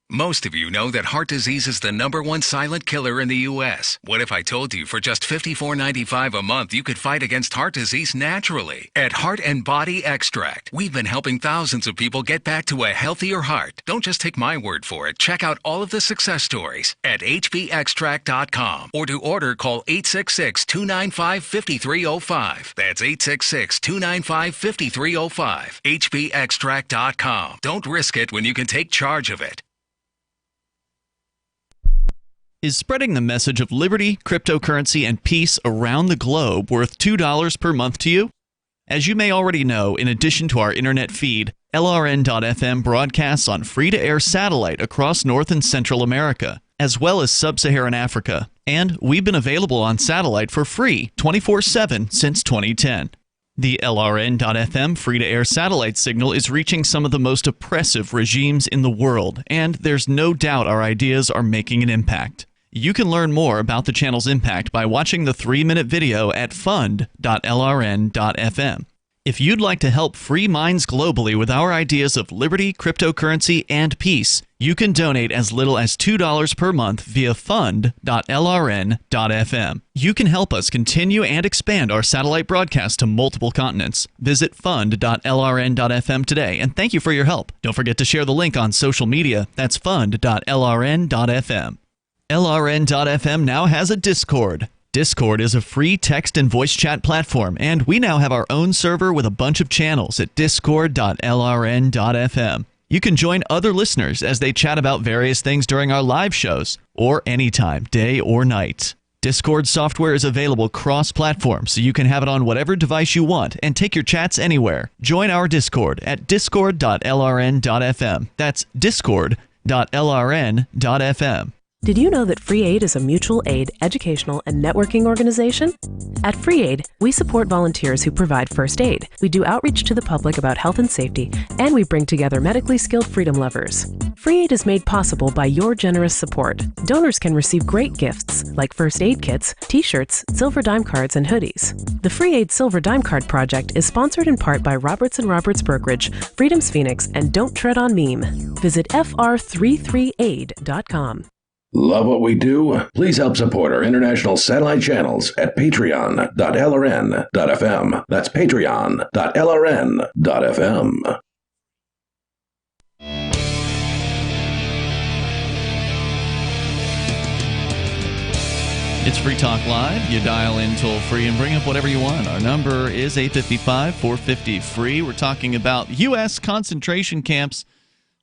Most of you know that heart disease is the #1 silent killer in the U.S. What if I told you for just $54.95 a month you could fight against heart disease naturally? At Heart and Body Extract, we've been helping thousands of people get back to a healthier heart. Don't just take my word for it. Check out all of the success stories at hbextract.com, or to order, call 866-295-5305. That's 866-295-5305. hbextract.com. Don't risk it when you can take charge of it. Is spreading the message of liberty, cryptocurrency, and peace around the globe worth $2 per month to you? As you may already know, in addition to our internet feed, LRN.FM broadcasts on free-to-air satellite across North and Central America, as well as Sub-Saharan Africa. And we've been available on satellite for free 24/7 since 2010. The LRN.FM free-to-air satellite signal is reaching some of the most oppressive regimes in the world, and there's no doubt our ideas are making an impact. You can learn more about the channel's impact by watching the 3-minute video at fund.lrn.fm. If you'd like to help free minds globally with our ideas of liberty, cryptocurrency, and peace, you can donate as little as $2 per month via fund.lrn.fm. You can help us continue and expand our satellite broadcast to multiple continents. Visit fund.lrn.fm today, and thank you for your help. Don't forget to share the link on social media. That's fund.lrn.fm. LRN.FM now has a Discord. Discord is a free text and voice chat platform, and we now have our own server with a bunch of channels at discord.lrn.fm. You can join other listeners as they chat about various things during our live shows, or anytime, day or night. Discord software is available cross-platform, so you can have it on whatever device you want and take your chats anywhere. Join our Discord at discord.lrn.fm. That's discord.lrn.fm. Did you know that Free Aid is a mutual aid, educational, and networking organization? At Free Aid, we support volunteers who provide first aid. We do outreach to the public about health and safety, and we bring together medically skilled freedom lovers. Free Aid is made possible by your generous support. Donors can receive great gifts like first aid kits, t-shirts, silver dime cards, and hoodies. The Free Aid Silver Dime Card Project is sponsored in part by Roberts & Roberts Brokerage, Freedom's Phoenix, and Don't Tread on Meme. Visit fr33aid.com. Love what we do? Please help support our international satellite channels at patreon.lrn.fm. That's patreon.lrn.fm. It's Free Talk Live. You dial in toll free and bring up whatever you want. Our number is 855-450-FREE. We're talking about U.S. concentration camps.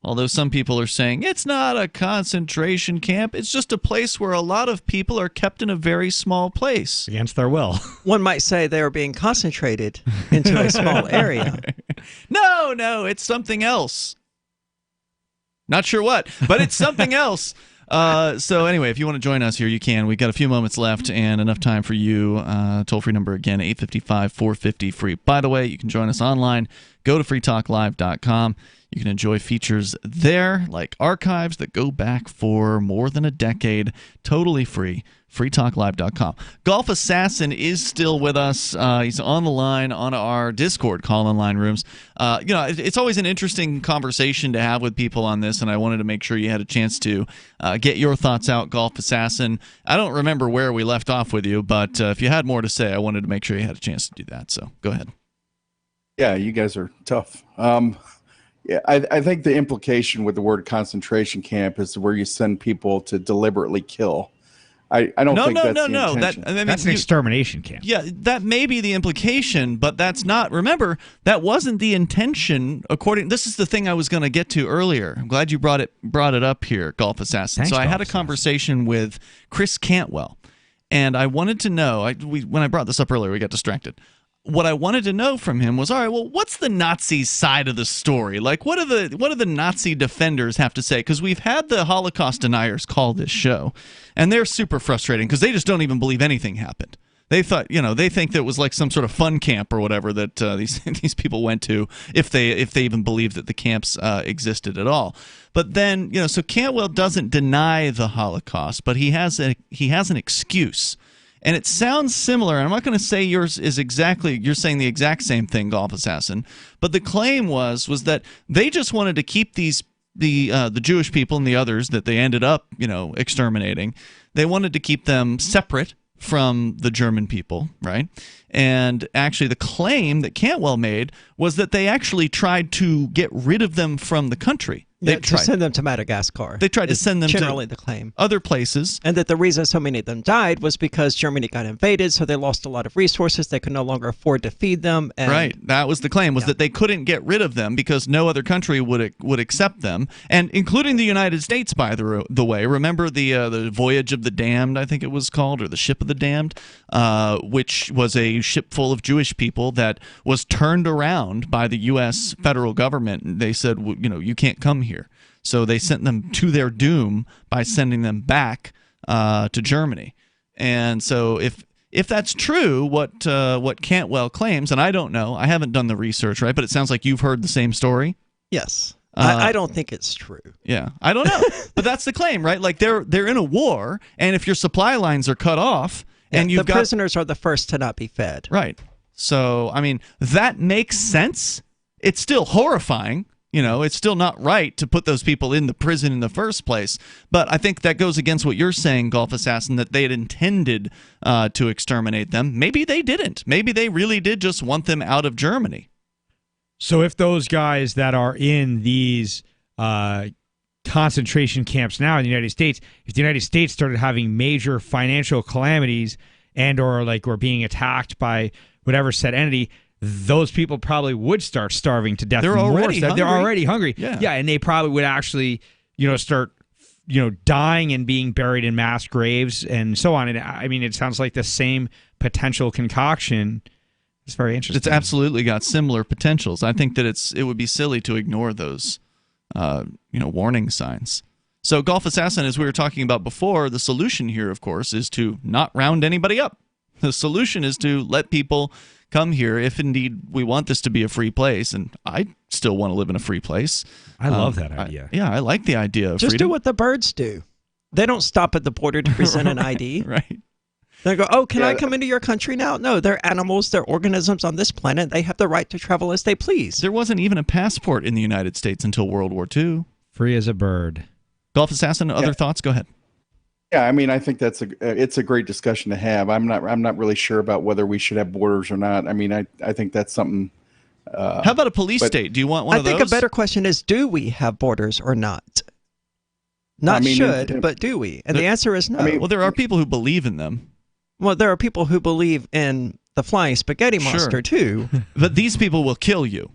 Although some people are saying it's not a concentration camp, it's just a place where a lot of people are kept in a very small place. Against their will. One might say they are being concentrated into a small area. No, it's something else. Not sure what, but it's something else. So anyway, if you want to join us here, you can. We've got a few moments left and enough time for you. Toll-free number again, 855-450-FREE. By the way, you can join us online. Go to freetalklive.com. You can enjoy features there like archives that go back for more than a decade, totally free. freetalklive.com. Golf Assassin is still with us. He's on the line on our Discord call-in line rooms. It's always an interesting conversation to have with people on this, and I wanted to make sure you had a chance to get your thoughts out, Golf Assassin. I don't remember where we left off with you, but if you had more to say, I wanted to make sure you had a chance to do that. So go ahead. Yeah, you guys are tough. Yeah, I think the implication with the word concentration camp is where you send people to deliberately kill. I don't think that's the intention. That's an extermination camp. Yeah, that may be the implication, but that's not. Remember, that wasn't the intention. This is the thing I was going to get to earlier. I'm glad you brought it up here, Golf Assassin. Thanks, I had a conversation with Chris Cantwell, and I wanted to know. When I brought this up earlier, we got distracted. What I wanted to know from him was, all right, well, what's the Nazi side of the story? Like, what do the Nazi defenders have to say? Because we've had the Holocaust deniers call this show, and they're super frustrating because they just don't even believe anything happened. They thought, they think that it was like some sort of fun camp or whatever that these people went to, if they even believe that the camps existed at all. But then, so Cantwell doesn't deny the Holocaust, but he has an excuse. And it sounds similar, and I'm not going to say yours is exactly, you're saying the exact same thing, Golf Assassin, but the claim was that they just wanted to keep the Jewish people and the others that they ended up, exterminating, they wanted to keep them separate from the German people, right? And actually the claim that Cantwell made was that they actually tried to get rid of them from the country. To send them to Madagascar. They tried to send them generally to the claim. Other places. And that the reason so many of them died was because Germany got invaded, so they lost a lot of resources. They could no longer afford to feed them. And right. That was the claim, was that they couldn't get rid of them because no other country would accept them, and including the United States, by the way. Remember the Voyage of the Damned, I think it was called, or the Ship of the Damned, which was a ship full of Jewish people that was turned around by the U.S. federal government. And they said, you can't come here. So they sent them to their doom by sending them back to Germany. And so if that's true, what Cantwell claims, and I don't know, I haven't done the research, right? But it sounds like you've heard the same story. Yes. I don't think it's true. Yeah, I don't know. But that's the claim, right? Like they're in a war, and if your supply lines are cut off, and the prisoners are the first to not be fed. Right. So, I mean, that makes sense. It's still horrifying. It's still not right to put those people in the prison in the first place. But I think that goes against what you're saying, Golf Assassin, that they had intended to exterminate them. Maybe they didn't. Maybe they really did just want them out of Germany. So if those guys that are in these concentration camps now in the United States, if the United States started having major financial calamities and or were being attacked by whatever said entity, those people probably would start starving to death. They're already hungry. They're already hungry. Yeah, and they probably would actually, start, dying and being buried in mass graves and so on. And I mean, it sounds like the same potential concoction. It's very interesting. It's absolutely got similar potentials. I think that it would be silly to ignore those, warning signs. So, Golf Assassin, as we were talking about before, the solution here, of course, is to not round anybody up. The solution is to let people come here if indeed we want this to be a free place, and I still want to live in a free place. I love that idea. I like the idea of just freedom. do what the birds do. They don't stop at the border to present an ID. Right. They go, oh, can I come into your country now? No, they're animals. They're organisms on this planet. They have the right to travel as they please. There wasn't even a passport in the United States until World War II. Free as a bird. Golf Assassin, other thoughts? Go ahead. Yeah, I mean, I think it's a great discussion to have. I'm not really sure about whether we should have borders or not. I mean, I think that's something. How about a police state? Do you want one of those? I think a better question is, do we have borders or not? Not should, but do we? And the answer is no. Well, there are people who believe in them. Well, there are people who believe in the flying spaghetti monster, too. But these people will kill you.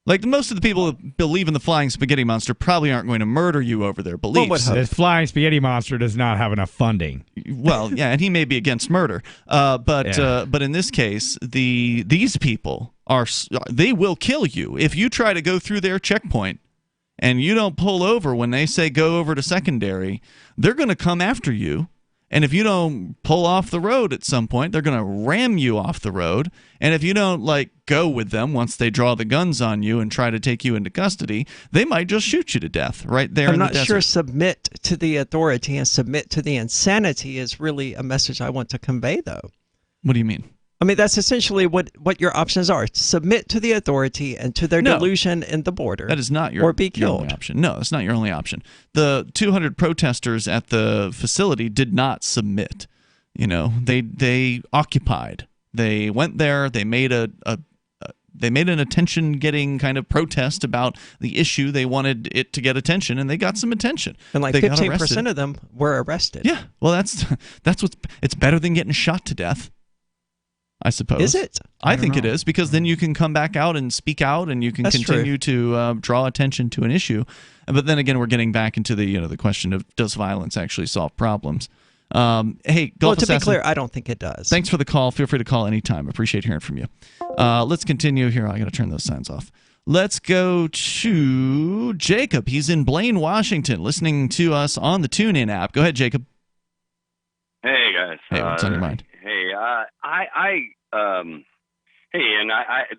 Like, most of the people who believe in the flying spaghetti monster probably aren't going to murder you over their beliefs. The flying spaghetti monster does not have enough funding. Well, yeah, and he may be against murder. But in this case, these people they will kill you. If you try to go through their checkpoint and you don't pull over when they say go over to secondary, they're going to come after you. And if you don't pull off the road at some point, they're going to ram you off the road. And if you don't, go with them once they draw the guns on you and try to take you into custody, they might just shoot you to death right there in the desert. I'm not sure submit to the authority and submit to the insanity is really a message I want to convey, though. What do you mean? I mean, that's essentially what your options are. Submit to the authority and to their delusion in the border. That is not your only option. No, it's not your only option. The 200 protesters at the facility did not submit. You know, they occupied. They went there. They made an attention-getting kind of protest about the issue. They wanted it to get attention, and they got some attention. And 15% of them were arrested. Yeah, well, it's better than getting shot to death, I suppose. Is it? I think it is, because then you can come back out and speak out, and you can continue to draw attention to an issue. But then again, we're getting back into the question of, does violence actually solve problems? Hey, Gulf to Assassin, be clear, I don't think it does. Thanks for the call. Feel free to call anytime. Appreciate hearing from you. Let's continue here. I got to turn those signs off. Let's go to Jacob. He's in Blaine, Washington, listening to us on the TuneIn app. Go ahead, Jacob. Hey, guys. Hey, what's on your mind? Hey,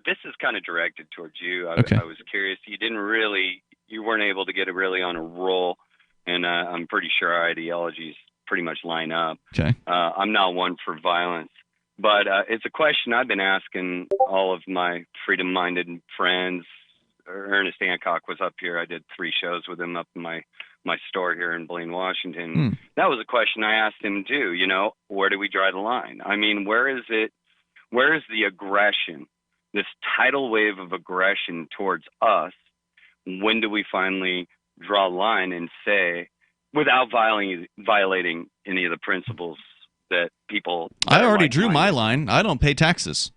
this is kind of directed towards you. I was curious. You weren't able to get it really on a roll, and I'm pretty sure our ideologies pretty much line up. Okay. I'm not one for violence, but it's a question I've been asking all of my freedom-minded friends. Ernest Hancock was up here. I did 3 shows with him up in my store here in Blaine, Washington. That was a question I asked him too. You know, where do we draw the line? I mean, where is the aggression, this tidal wave of aggression towards us? When do we finally draw a line and say, without violating any of the principles that people... I already drew my line. I don't pay taxes.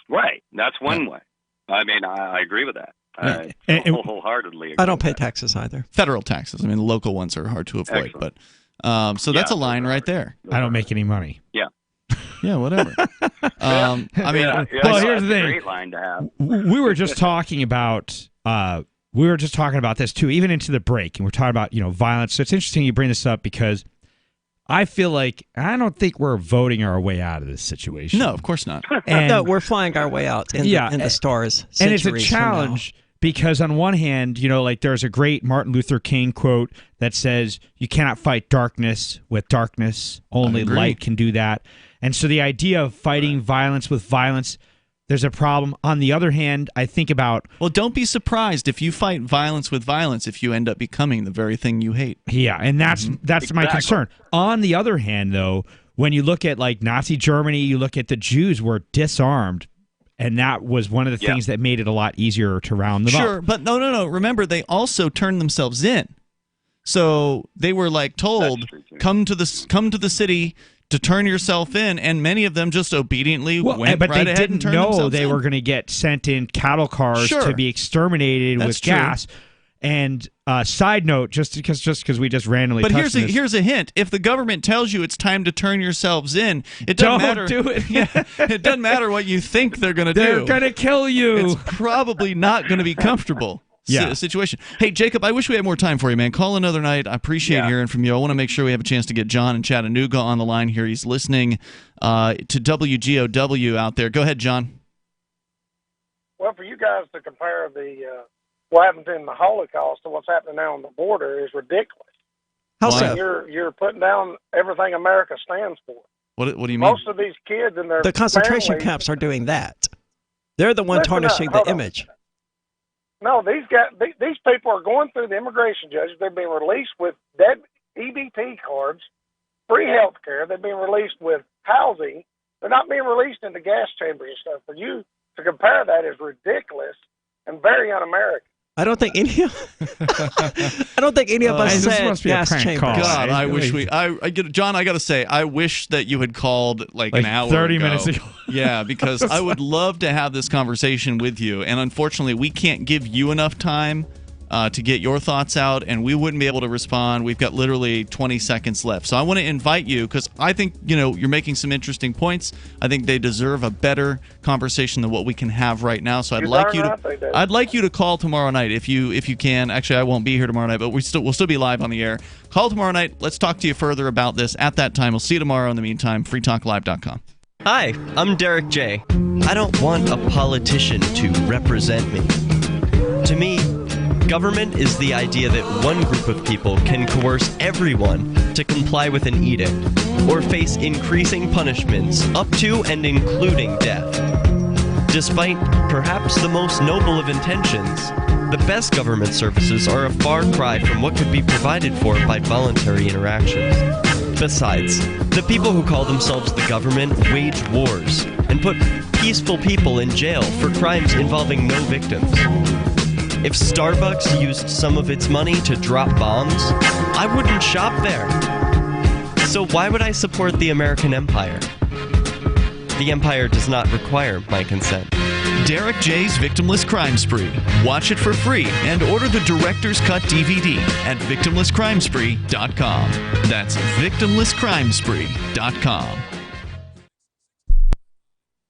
Right. That's one way. I mean, I agree with that. I wholeheartedly agree. I don't pay taxes either. Federal taxes. I mean, the local ones are hard to avoid. Excellent. But so that's a line right there. I don't make any money. Yeah. Yeah, whatever. Well, here's the thing. Great line to have. We were just talking about this too, even into the break, and we're talking about violence. So it's interesting you bring this up, because I feel like I don't think we're voting our way out of this situation. No, of course not. No, we're flying our way out in the stars. And it's a challenge because on one hand, there's a great Martin Luther King quote that says, "You cannot fight darkness with darkness. Only light can do that." And so the idea of fighting violence with violence, there's a problem. On the other hand, I think about... Well, don't be surprised if you fight violence with violence if you end up becoming the very thing you hate. Yeah, and that's my concern. On the other hand, though, when you look at Nazi Germany, you look at the Jews were disarmed, and that was one of the things that made it a lot easier to round them up. Sure, but no. Remember, they also turned themselves in. So they were told, come to the city to turn yourself in, and many of them just obediently went right ahead and turned themselves in. But they didn't know they were going to get sent in cattle cars to be exterminated with gas. And side note, just because we just randomly touched this. Here's a hint. If the government tells you it's time to turn yourselves in, it doesn't matter. Don't do it. It doesn't matter what you think they're going to do. They're going to kill you. It's probably not going to be comfortable. Situation. Hey, Jacob, I wish we had more time for you, man. Call another night. I appreciate hearing from you. I want to make sure we have a chance to get John in Chattanooga on the line here. He's listening to WGOW out there. Go ahead, John. Well, for you guys to compare what happened in the Holocaust to what's happening now on the border is ridiculous. How so? You're putting down everything America stands for. What do you mean? Most of these kids and their the concentration camps are doing that. They're the one tarnishing the image. No, these people are going through the immigration judges. They're being released with dead EBT cards, free health care. They're being released with housing. They're not being released in the gas chamber and stuff. For you to compare that is ridiculous and very un-American. I don't think any of us said gas chamber. God, I wish John, I got to say, I wish that you had called like an hour 30 ago. minutes ago. Yeah, because I would love to have this conversation with you. And unfortunately, we can't give you enough time to get your thoughts out, and we wouldn't be able to respond. We've got literally 20 seconds left. So I want to invite you, because I think, you're making some interesting points. I think they deserve a better conversation than what we can have right now. So I'd like you to call tomorrow night if you can. Actually, I won't be here tomorrow night, but we'll still be live on the air. Call tomorrow night. Let's talk to you further about this at that time. We'll see you tomorrow. In the meantime, freetalklive.com. Hi, I'm Derek J. I don't want a politician to represent me. To me, government is the idea that one group of people can coerce everyone to comply with an edict or face increasing punishments up to and including death. Despite perhaps the most noble of intentions, the best government services are a far cry from what could be provided for by voluntary interactions. Besides, the people who call themselves the government wage wars and put peaceful people in jail for crimes involving no victims. If Starbucks used some of its money to drop bombs, I wouldn't shop there. So why would I support the American empire? The empire does not require my consent. Derek J's Victimless Crime Spree. Watch it for free and order the Director's Cut DVD at victimlesscrimespree.com. That's victimlesscrimespree.com.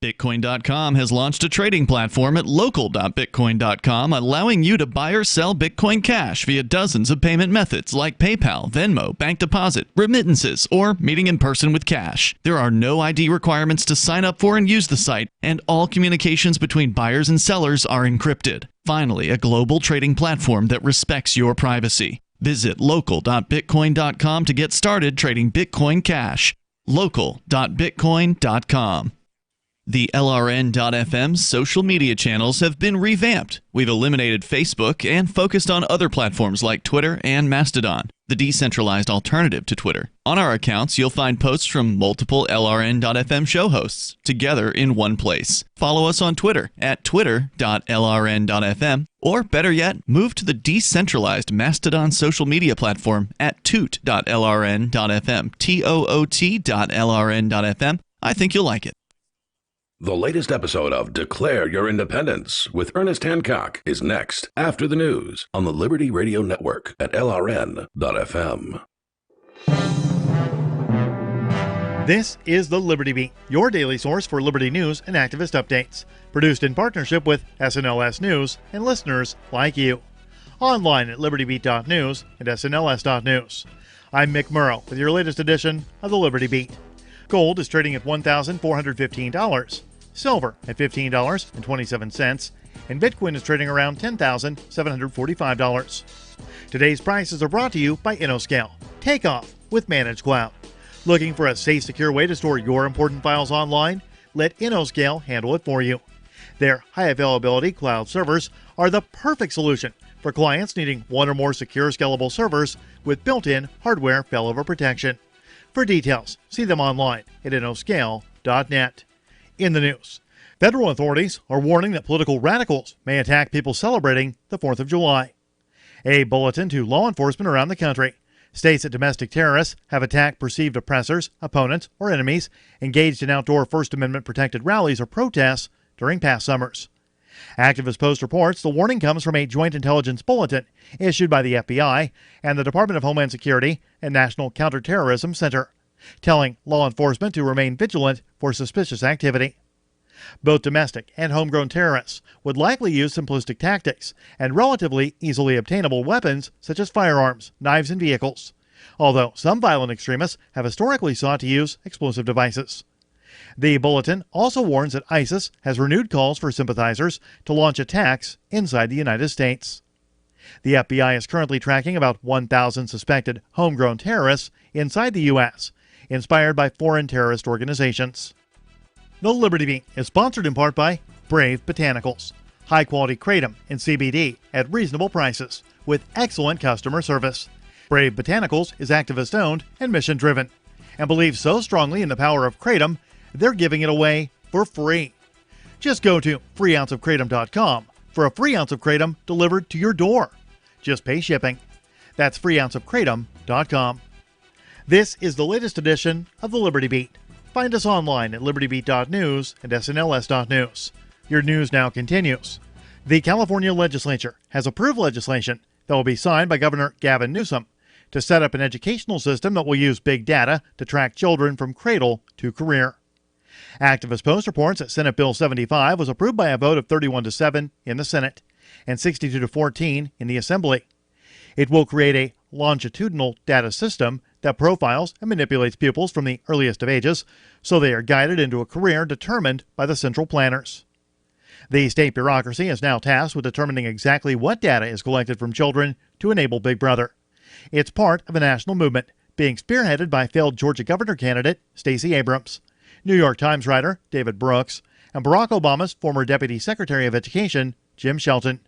Bitcoin.com has launched a trading platform at local.bitcoin.com, allowing you to buy or sell Bitcoin Cash via dozens of payment methods like PayPal, Venmo, bank deposit, remittances, or meeting in person with cash. There are no ID requirements to sign up for and use the site, and all communications between buyers and sellers are encrypted. Finally, a global trading platform that respects your privacy. Visit local.bitcoin.com to get started trading Bitcoin Cash. local.bitcoin.com. The LRN.FM social media channels have been revamped. We've eliminated Facebook and focused on other platforms like Twitter and Mastodon, the decentralized alternative to Twitter. On our accounts, you'll find posts from multiple LRN.FM show hosts together in one place. Follow us on Twitter at twitter.lrn.fm, or better yet, move to the decentralized Mastodon social media platform at toot.lrn.fm, toot.lrn.fm. I think you'll like it. The latest episode of Declare Your Independence with Ernest Hancock is next after the news on the Liberty Radio Network at LRN.FM. This is the Liberty Beat, your daily source for Liberty news and activist updates. Produced in partnership with SNLS News and listeners like you. Online at libertybeat.news and snls.news. I'm Mick Murrow with your latest edition of the Liberty Beat. Gold is trading at $1,415. Silver at $15.27, and Bitcoin is trading around $10,745. Today's prices are brought to you by InnoScale. Take off with Managed Cloud. Looking for a safe, secure way to store your important files online? Let InnoScale handle it for you. Their high-availability cloud servers are the perfect solution for clients needing one or more secure, scalable servers with built-in hardware failover protection. For details, see them online at innoscale.net. In the news, federal authorities are warning that political radicals may attack people celebrating the 4th of July. A bulletin to law enforcement around the country states that domestic terrorists have attacked perceived oppressors, opponents, or enemies engaged in outdoor First Amendment protected rallies or protests during past summers. Activist Post reports the warning comes from a joint intelligence bulletin issued by the FBI and the Department of Homeland Security and National Counterterrorism Center, telling law enforcement to remain vigilant for suspicious activity. Both domestic and homegrown terrorists would likely use simplistic tactics and relatively easily obtainable weapons such as firearms, knives, and vehicles, although some violent extremists have historically sought to use explosive devices. The bulletin also warns that ISIS has renewed calls for sympathizers to launch attacks inside the United States. The FBI is currently tracking about 1,000 suspected homegrown terrorists inside the U.S., inspired by foreign terrorist organizations. The Liberty Beat is sponsored in part by Brave Botanicals, high-quality kratom and CBD at reasonable prices with excellent customer service. Brave Botanicals is activist-owned and mission-driven, and believes so strongly in the power of Kratom, they're giving it away for free. Just go to freeounceofkratom.com for a free ounce of Kratom delivered to your door. Just pay shipping. That's freeounceofkratom.com. This is the latest edition of the Liberty Beat. Find us online at libertybeat.news and snls.news. Your news now continues. The California legislature has approved legislation that will be signed by Governor Gavin Newsom to set up an educational system that will use big data to track children from cradle to career. Activist Post reports that Senate Bill 75 was approved by a vote of 31-7 in the Senate and 62-14 in the Assembly. It will create a longitudinal data system that profiles and manipulates pupils from the earliest of ages so they are guided into a career determined by the central planners. The state bureaucracy is now tasked with determining exactly what data is collected from children to enable Big Brother. It's part of a national movement being spearheaded by failed Georgia governor candidate Stacey Abrams, New York Times writer David Brooks, and Barack Obama's former Deputy Secretary of Education, Jim Shelton.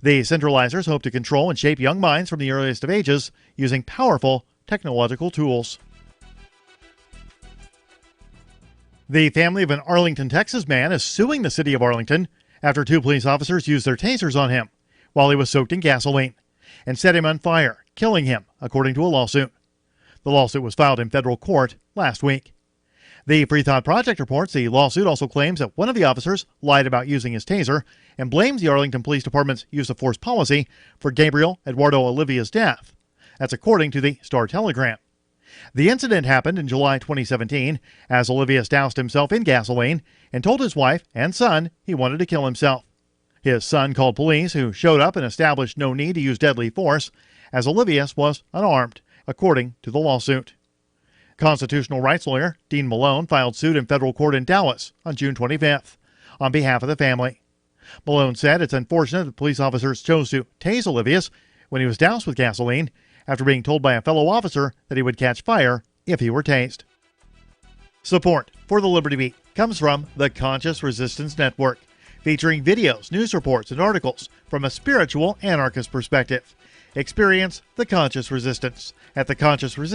The centralizers hope to control and shape young minds from the earliest of ages using powerful technological tools. The family of an Arlington, Texas man is suing the city of Arlington after 2 police officers used their tasers on him while he was soaked in gasoline and set him on fire, killing him, according to a lawsuit. The lawsuit was filed in federal court last week. The Free Thought Project reports the lawsuit also claims that one of the officers lied about using his taser and blames the Arlington Police Department's use of force policy for Gabriel Eduardo Olivia's death. That's according to the Star-Telegram. The incident happened in July 2017 as Olivia doused himself in gasoline and told his wife and son he wanted to kill himself. His son called police, who showed up and established no need to use deadly force, as Olivia was unarmed, according to the lawsuit. Constitutional rights lawyer Dean Malone filed suit in federal court in Dallas on June 25th on behalf of the family. Malone said it's unfortunate that police officers chose to tase Olivia when he was doused with gasoline after being told by a fellow officer that he would catch fire if he were tased. Support for the Liberty Beat comes from the Conscious Resistance Network, featuring videos, news reports, and articles from a spiritual anarchist perspective. Experience the Conscious Resistance at theconsciousresistance.org.